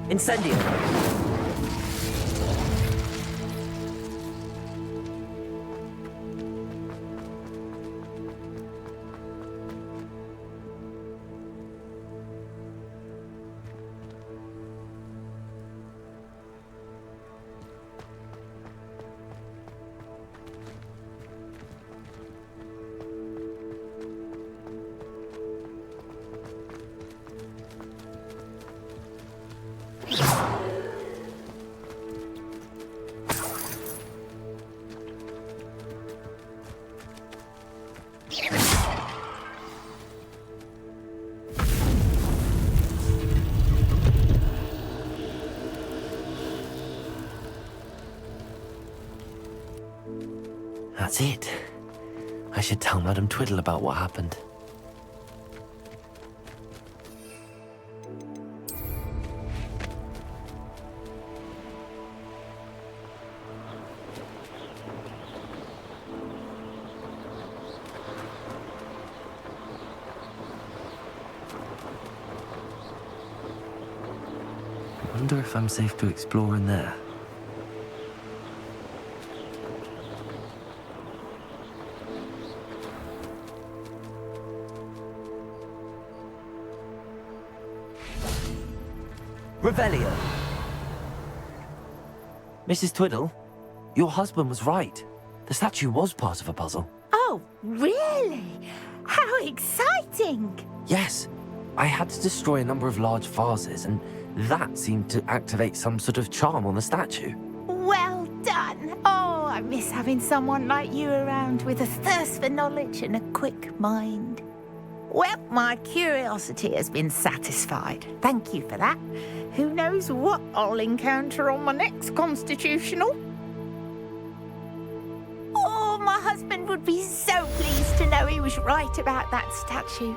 J: Incendio!
D: That's it. I should tell Madame Twiddle about what happened. Wonder if I'm safe to explore in there.
J: Revelio.
D: Mrs. Twiddle, your husband was right. The statue was part of a puzzle.
T: Oh, really? How exciting!
D: Yes, I had to destroy a number of large vases, and that seemed to activate some sort of charm on the statue.
T: Well done. Oh, I miss having someone like you around with a thirst for knowledge and a quick mind. Well, my curiosity has been satisfied. Thank you for that. Who knows what I'll encounter on my next constitutional? Oh, my husband would be so pleased to know he was right about that statue.